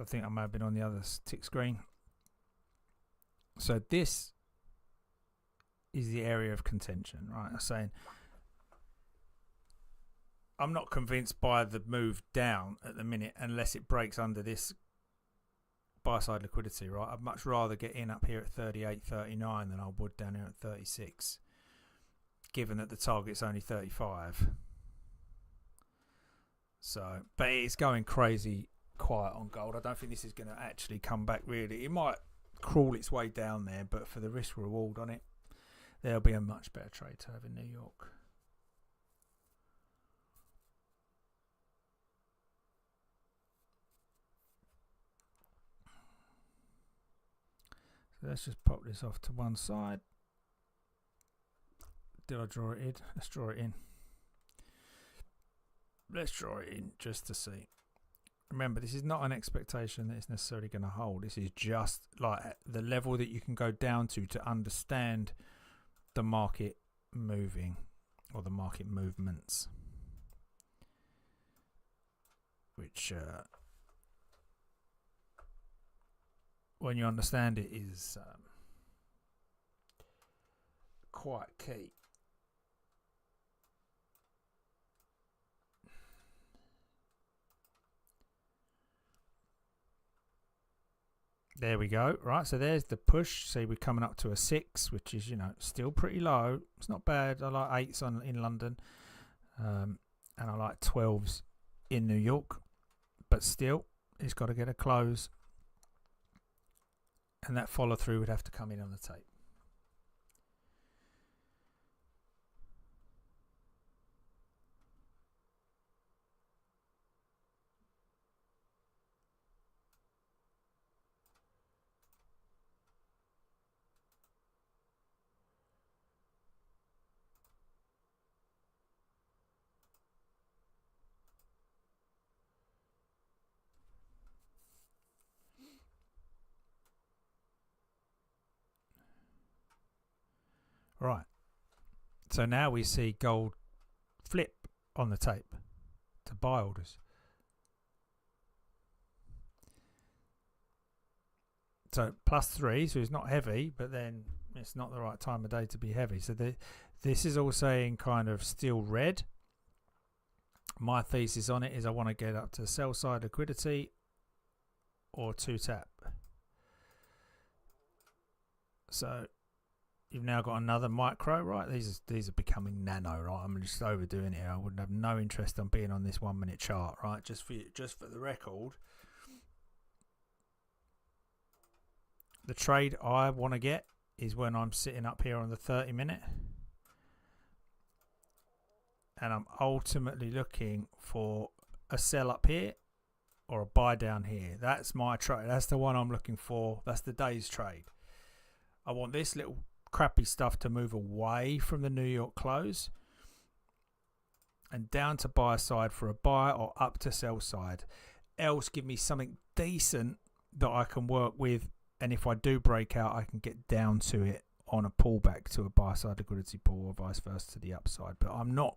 I think I may have been on the other tick screen. So this is the area of contention, right? I'm saying I'm not convinced by the move down at the minute unless it breaks under this buy side liquidity, right? I'd much rather get in up here at 38, 39 than I would down here at 36, given that the target's only 35. So, but it's going crazy quiet on gold. I don't think this is going to actually come back really. It might crawl its way down there, but for the risk reward on it, there'll be a much better trade to have in New York. So let's just pop this off to one side. Did I draw it in? Let's draw it in. Let's draw it in just to see. Remember, this is not an expectation that it's necessarily going to hold. This is just like the level that you can go down to understand the market moving or the market movements, which when you understand it is quite key. There we go. Right, so there's the push. See, we're coming up to a 6, which is, you know, still pretty low. It's not bad. I like 8s in London, and I like 12s in New York. But still, it's got to get a close, and that follow through would have to come in on the tape. Right, so now we see gold flip on the tape to buy orders. So +3, so it's not heavy, but then it's not the right time of day to be heavy. So this is all saying kind of still red. My thesis on it is I want to get up to sell side liquidity or 2 tap. So you've now got another micro, right? These are becoming nano, right? I'm just overdoing it here. I wouldn't have no interest on being on this 1 minute chart, right? Just for the record, the trade I want to get is when I'm sitting up here on the 30 minute, and I'm ultimately looking for a sell up here or a buy down here. That's my trade. That's the one I'm looking for. That's the day's trade. I want this little crappy stuff to move away from the New York close and down to buy side for a buy or up to sell side. Else give me something decent that I can work with, and if I do break out I can get down to it on a pullback to a buy side liquidity pool or vice versa to the upside. But I'm not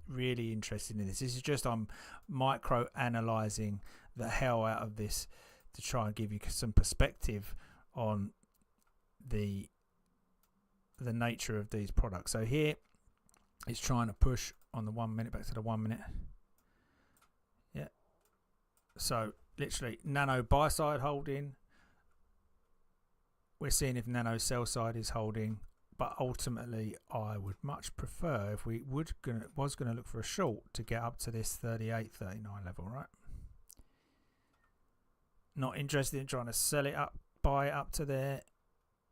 really interested in this. This is just I'm micro analyzing the hell out of this to try and give you some perspective on the nature of these products. So here it's trying to push on the 1 minute back to the 1 minute. Yeah. So literally nano buy side holding. We're seeing if nano sell side is holding, but ultimately I would much prefer if we was going to look for a short to get up to this 38, 39 level, right? Not interested in trying to sell it up, buy it up to there.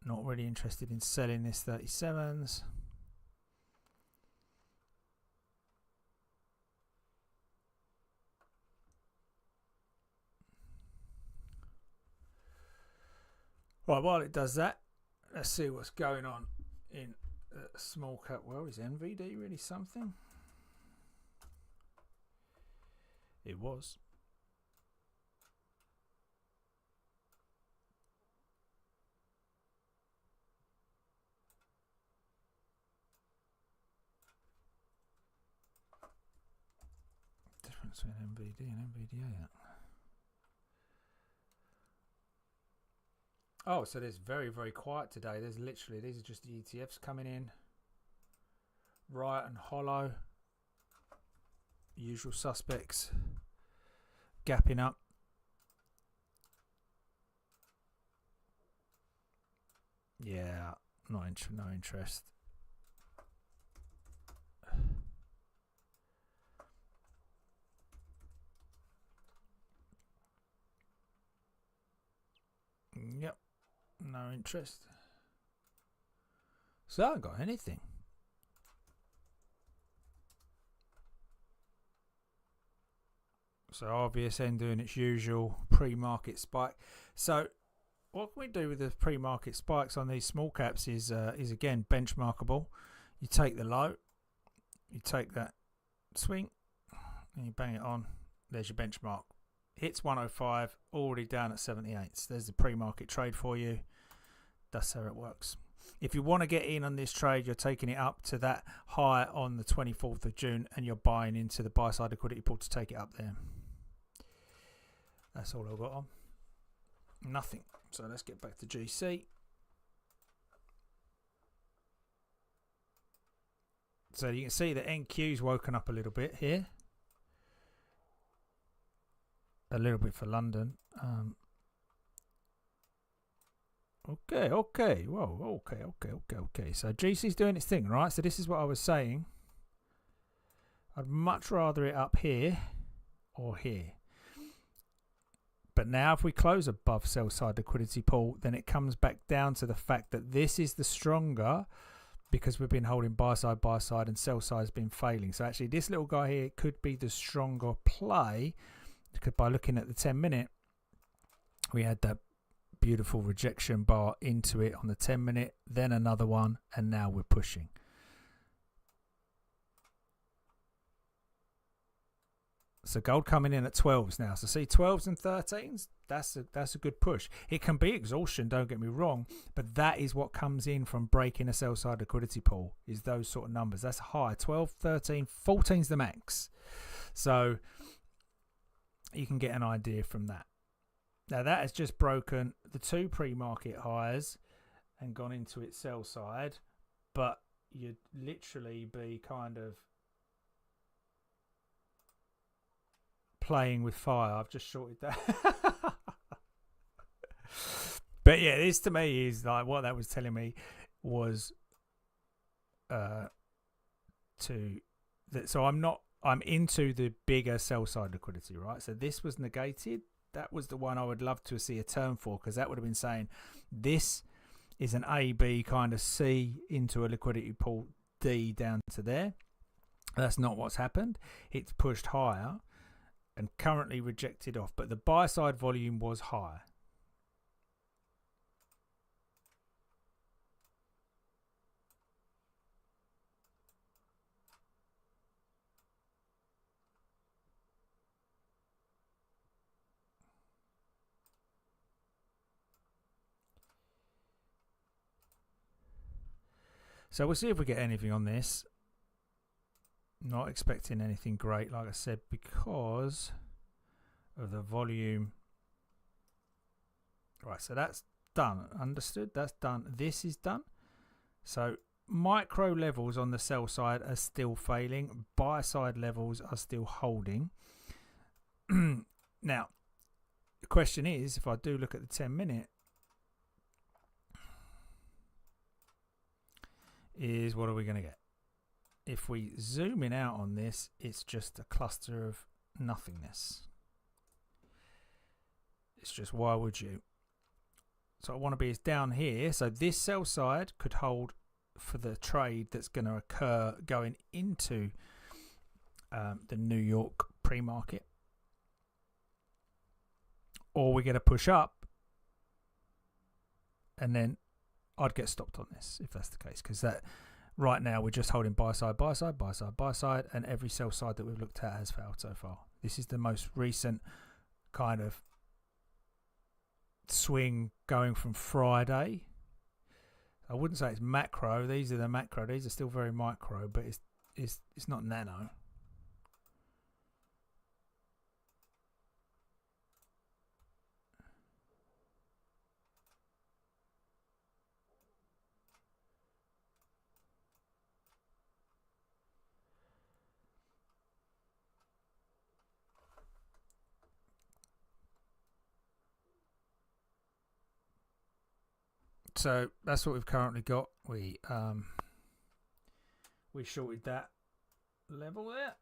Not really interested in selling this 37s. Right, while it does that, let's see what's going on in the small cap world. Is NVD really something? It was. Difference between NVD and NVDA. Oh, so there's very, very quiet today. There's literally, these are just the ETFs coming in. Riot and Hollow. Usual suspects. Gapping up. Yeah, no interest. Yep, no interest. So I haven't got anything. So RBSN doing its usual pre-market spike. So what can we do with the pre-market spikes on these small caps is again benchmarkable. You take the low, you take that swing, and you bang it on. There's your benchmark. Hits 105, already down at 78. There's the pre-market trade for you. That's how it works. If you want to get in on this trade, you're taking it up to that high on the 24th of June, and you're buying into the buy-side liquidity pool to take it up there. That's all I've got on. Nothing. So let's get back to GC. So you can see the NQ's woken up a little bit here. A little bit for London. Okay. Whoa, okay. So GC's doing its thing, right? So this is what I was saying. I'd much rather it up here or here. But now if we close above sell side liquidity pool, then it comes back down to the fact that this is the stronger because we've been holding buy side, and sell side has been failing. So actually this little guy here could be the stronger play, because by looking at the 10-minute, we had that beautiful rejection bar into it on the 10-minute, then another one, and now we're pushing. So gold coming in at 12s now. So see 12s and 13s, that's a good push. It can be exhaustion, don't get me wrong, but that is what comes in from breaking a sell side liquidity pool, is those sort of numbers. That's high. 12, 13, 14's the max. So you can get an idea from that. Now that has just broken the two pre-market highs and gone into its sell side, but you'd literally be kind of playing with fire. I've just shorted that. But yeah, this to me is like what that was telling me was so I'm into the bigger sell side liquidity, right? So this was negated. That was the one I would love to see a turn for, because that would have been saying this is an A, B kind of C into a liquidity pool D down to there. That's not what's happened. It's pushed higher and currently rejected off, but the buy side volume was higher. So we'll see if we get anything on this. Not expecting anything great, like I said, because of the volume. Right, so that's done. Understood? That's done. This is done. So micro levels on the sell side are still failing. Buy side levels are still holding. Now, the question is, if I do look at the 10-minute, is what are we going to get? If we zoom in out on this, it's just a cluster of nothingness. It's just, why would you? So I want to be as down here. So this sell side could hold for the trade that's going to occur going into the New York pre-market. Or we're going to push up, and then I'd get stopped on this if that's the case, because that right now we're just holding buy side, and every sell side that we've looked at has failed so far. This is the most recent kind of swing going from Friday. I wouldn't say it's macro. These are the macro. These are still very micro, but it's not nano. So that's what we've currently got. We shorted that level there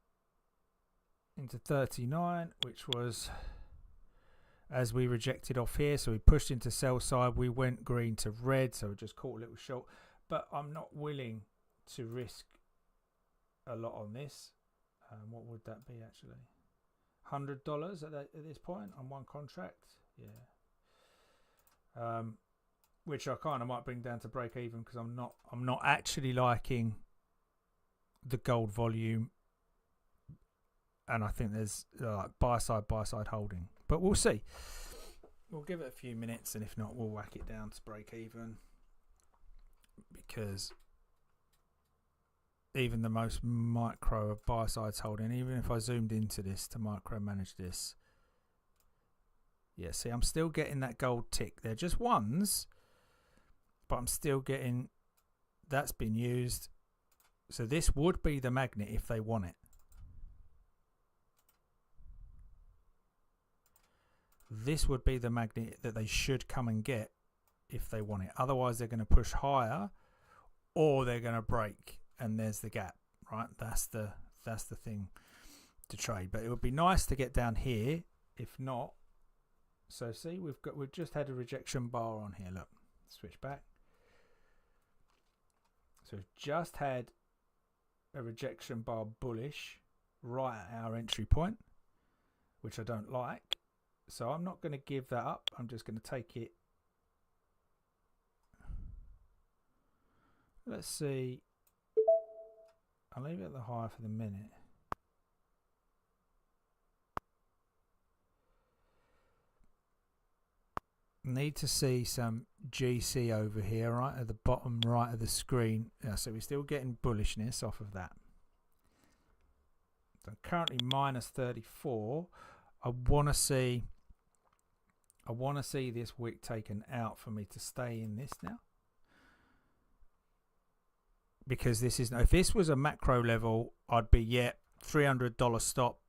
into 39, which was as we rejected off here. So we pushed into sell side. We went green to red, so we just caught a little short. But I'm not willing to risk a lot on this. What would that be actually? $100 at this point on one contract. Yeah. Which I kind of might bring down to break even because I'm not actually liking the gold volume, and I think there's like buy side holding, but we'll see. We'll give it a few minutes, and if not, we'll whack it down to break even, because even the most micro of buy sides holding, even if I zoomed into this to micromanage this, yeah, see, I'm still getting that gold tick. They're just ones, but I'm still getting that's been used. So this would be the magnet if they want it. This would be the magnet that they should come and get if they want it. Otherwise, they're going to push higher, or they're going to break, and there's the gap, right? That's the thing to trade. But it would be nice to get down here. If not, so see, we've just had a rejection bar on here. Look, switch back. So we've just had a rejection bar bullish right at our entry point, which I don't like. So I'm not going to give that up. I'm just going to take it. Let's see. I'll leave it at the high for the minute. Need to see some GC over here, right at the bottom right of the screen. Yeah, so we're still getting bullishness off of that. So I'm currently minus 34. I want to see this wick taken out for me to stay in this now. Because this is, if this was a macro level, I'd be, yeah, $300 stop,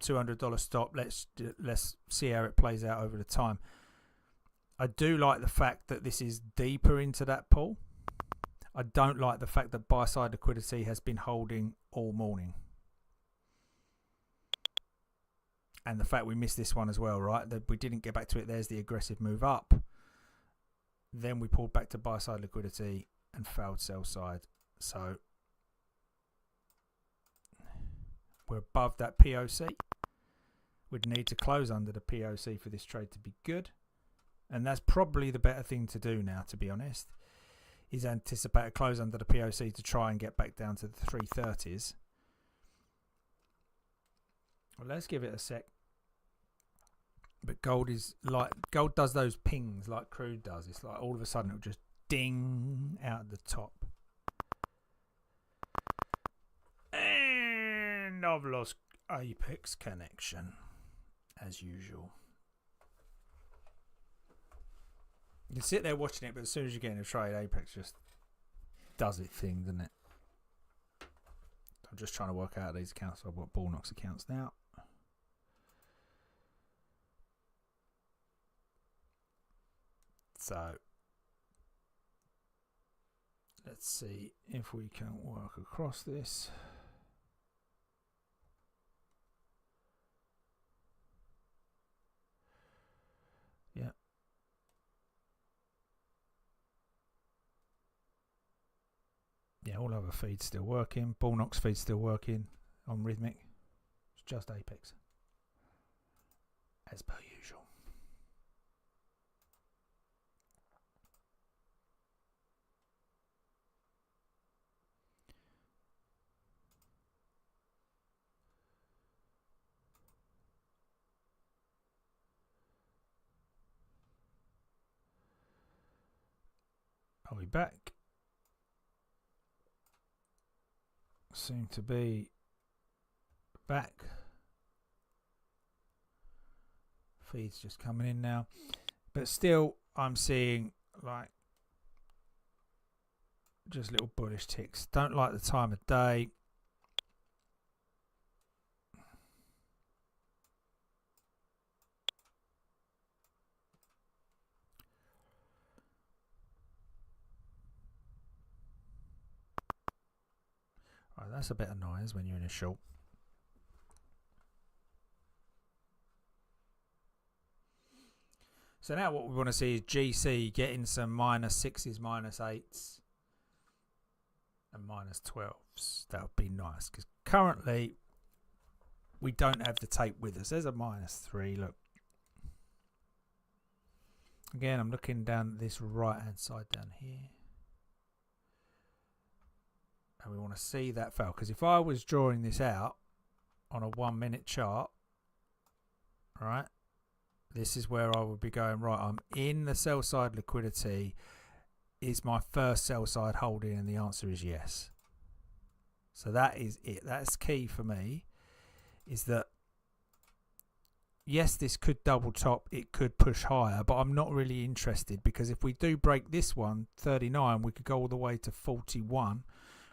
$200 stop. Let's see how it plays out over the time. I do like the fact that this is deeper into that pool. I don't like the fact that buy side liquidity has been holding all morning. And the fact we missed this one as well, right? That we didn't get back to it. There's the aggressive move up. Then we pulled back to buy side liquidity and failed sell side. So we're above that POC. We'd need to close under the POC for this trade to be good. And that's probably the better thing to do now, to be honest, is anticipate a close under the POC to try and get back down to the 330s. Well, let's give it a sec. But gold does those pings like crude does. It's like all of a sudden it'll just ding out at the top. And I've lost Apex connection as usual. You can sit there watching it, but as soon as you get in a trade, Apex just does its thing, doesn't it? I'm just trying to work out these accounts. I've got Bullnox accounts now. So let's see if we can work across this. Yeah. Yeah, all other feeds still working. Bullnox feeds still working on Rhythmic. It's just Apex, as per usual. Are we back? Seem to be back. Feeds just coming in now, but still I'm seeing like just little bullish ticks. Don't like the time of day. Right, that's a bit of noise when you're in a short. So now what we want to see is GC getting some -6s, -8s, and -12s. That would be nice, because currently we don't have the tape with us. There's a -3, look. Again, I'm looking down this right hand side down here. And we want to see that fail, because if I was drawing this out on a 1 minute chart, right, this is where I would be going, right, I'm in the sell side liquidity. Is my first sell side holding? And the answer is yes. So that is it. That's key for me, is that yes, this could double top, it could push higher, but I'm not really interested, because if we do break this one, 39, we could go all the way to 41,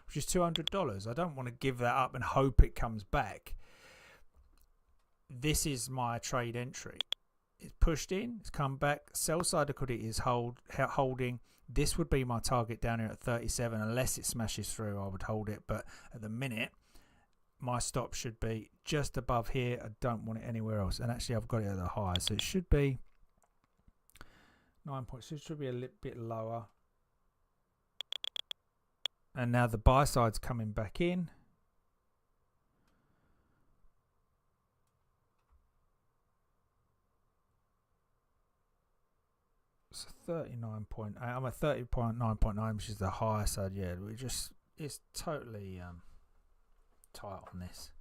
which is $200. I don't want to give that up and hope it comes back. This is my trade entry. It's pushed in, it's come back. Sell side liquidity is holding. This would be my target down here at 37. Unless it smashes through, I would hold it. But at the minute, my stop should be just above here. I don't want it anywhere else. And actually, I've got it at the high, so it should be 9 points. It should be a little bit lower. And now the buy side's coming back in. So 39.8. I'm at 30.9.9, which is the high side. Yeah, it's totally tight on this.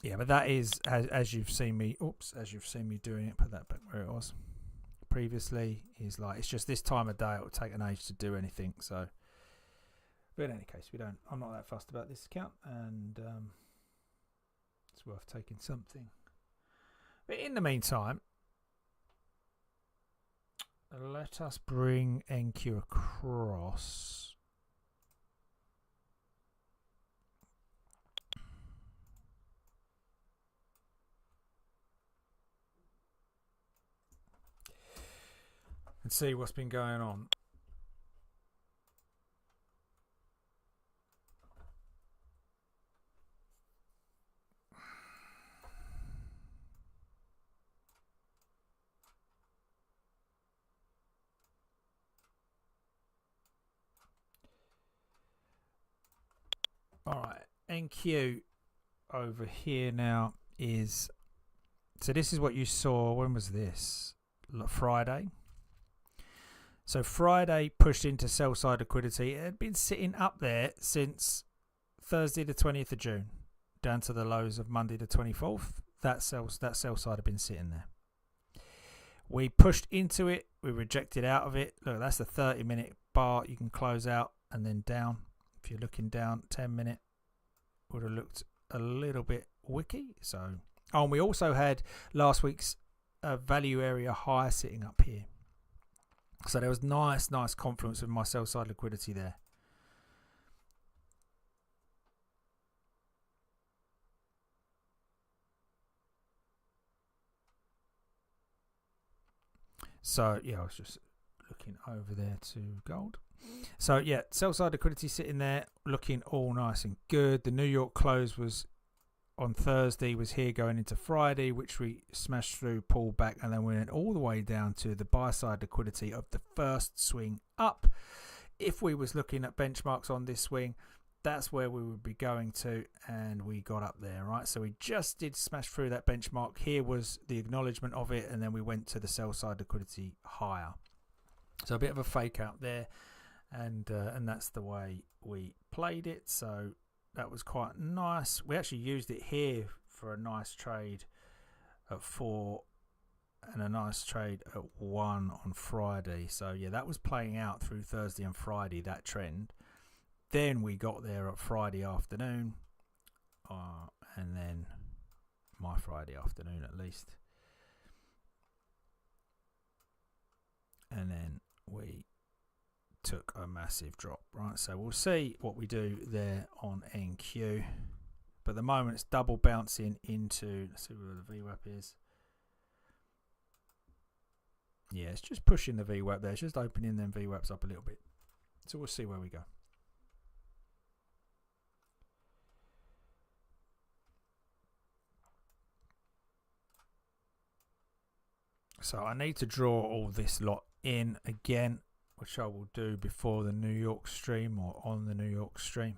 Yeah, but that is as you've seen me. As you've seen me doing it. Put that back where it was previously. Is like, it's just this time of day it will take an age to do anything. So, but in any case, I'm not that fussed about this account, and it's worth taking something. But in the meantime, let us bring NQ across. And see what's been going on. Alright, NQ over here now is, so this is what you saw, when was this? Friday. So Friday pushed into sell side liquidity. It had been sitting up there since Thursday the 20th of June, down to the lows of Monday the 24th. That sell side had been sitting there. We pushed into it, we rejected out of it. Look, that's the 30-minute bar. You can close out and then down. If you're looking down, 10-minute would have looked a little bit wicky. So, and we also had last week's value area high sitting up here. So there was nice confluence with my sell side liquidity there. So yeah, I was just looking over there to gold. So yeah, sell side liquidity sitting there, looking all nice and good. The New York close was on Thursday, was here going into Friday, which we smashed through, pulled back, and then we went all the way down to the buy side liquidity of the first swing up. If we was looking at benchmarks on this swing, that's where we would be going to, and we got up there, right? So we just did smash through that benchmark. Here was the acknowledgement of it, and then we went to the sell side liquidity higher. So a bit of a fake out there. And that's the way we played it. So that was quite nice. We actually used it here for a nice trade at 4 and a nice trade at 1 on Friday. So yeah, that was playing out through Thursday and Friday, that trend. Then we got there at Friday afternoon, and then my Friday afternoon at least. And then we took a massive drop, right? So we'll see what we do there on NQ, but at the moment it's double bouncing into, let's see where the VWAP is. Yeah, it's just pushing the VWAP there. It's just opening them VWAPs up a little bit. So we'll see where we go. So I need to draw all this lot in again, which I will do before the New York stream or on the New York stream.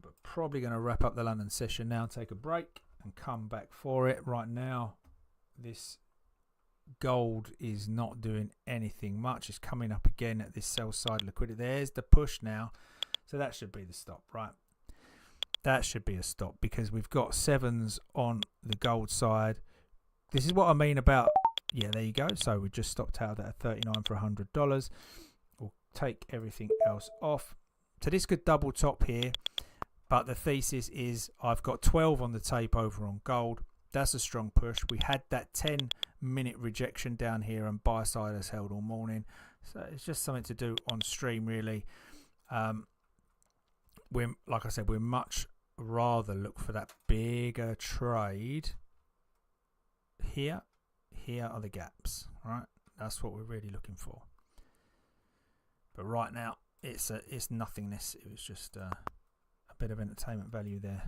But probably going to wrap up the London session now, take a break and come back for it. Right now, this gold is not doing anything much. It's coming up again at this sell side liquidity. There's the push now. So that should be the stop, right? That should be a stop because we've got 7s on the gold side. This is what I mean about, yeah, there you go. So we just stopped out at 39 for $100. We'll take everything else off. So this could double top here, but the thesis is I've got 12 on the tape over on gold. That's a strong push. We had that 10-minute rejection down here and buy side has held all morning. So it's just something to do on stream really. We're, like I said, we're much rather look for that bigger trade here. Here are the gaps, right? That's what we're really looking for. But right now, it's nothingness. It was just a bit of entertainment value there.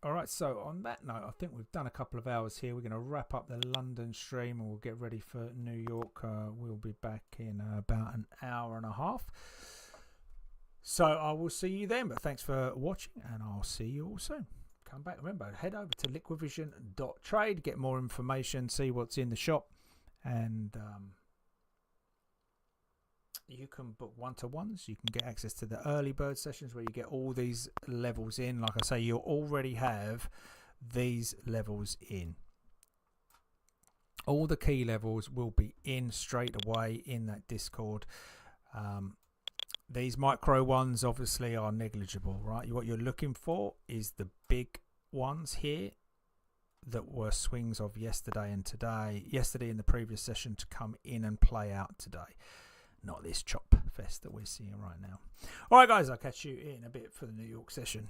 All right, so on that note, I think we've done a couple of hours here. We're going to wrap up the London stream and we'll get ready for New York. We'll be back in about an hour and a half. So I will see you then, but thanks for watching and I'll see you all soon. Come back, remember, head over to liquivision.trade, get more information, see what's in the shop, and you can book one-to-ones. You can get access to the early bird sessions where you get all these levels in. Like I say, you'll already have these levels in. All the key levels will be in straight away in that Discord. These micro ones obviously are negligible, right? What you're looking for is the big ones here that were swings of yesterday and today. Yesterday in the previous session to come in and play out today. Not this chop fest that we're seeing right now. All right, guys, I'll catch you in a bit for the New York session.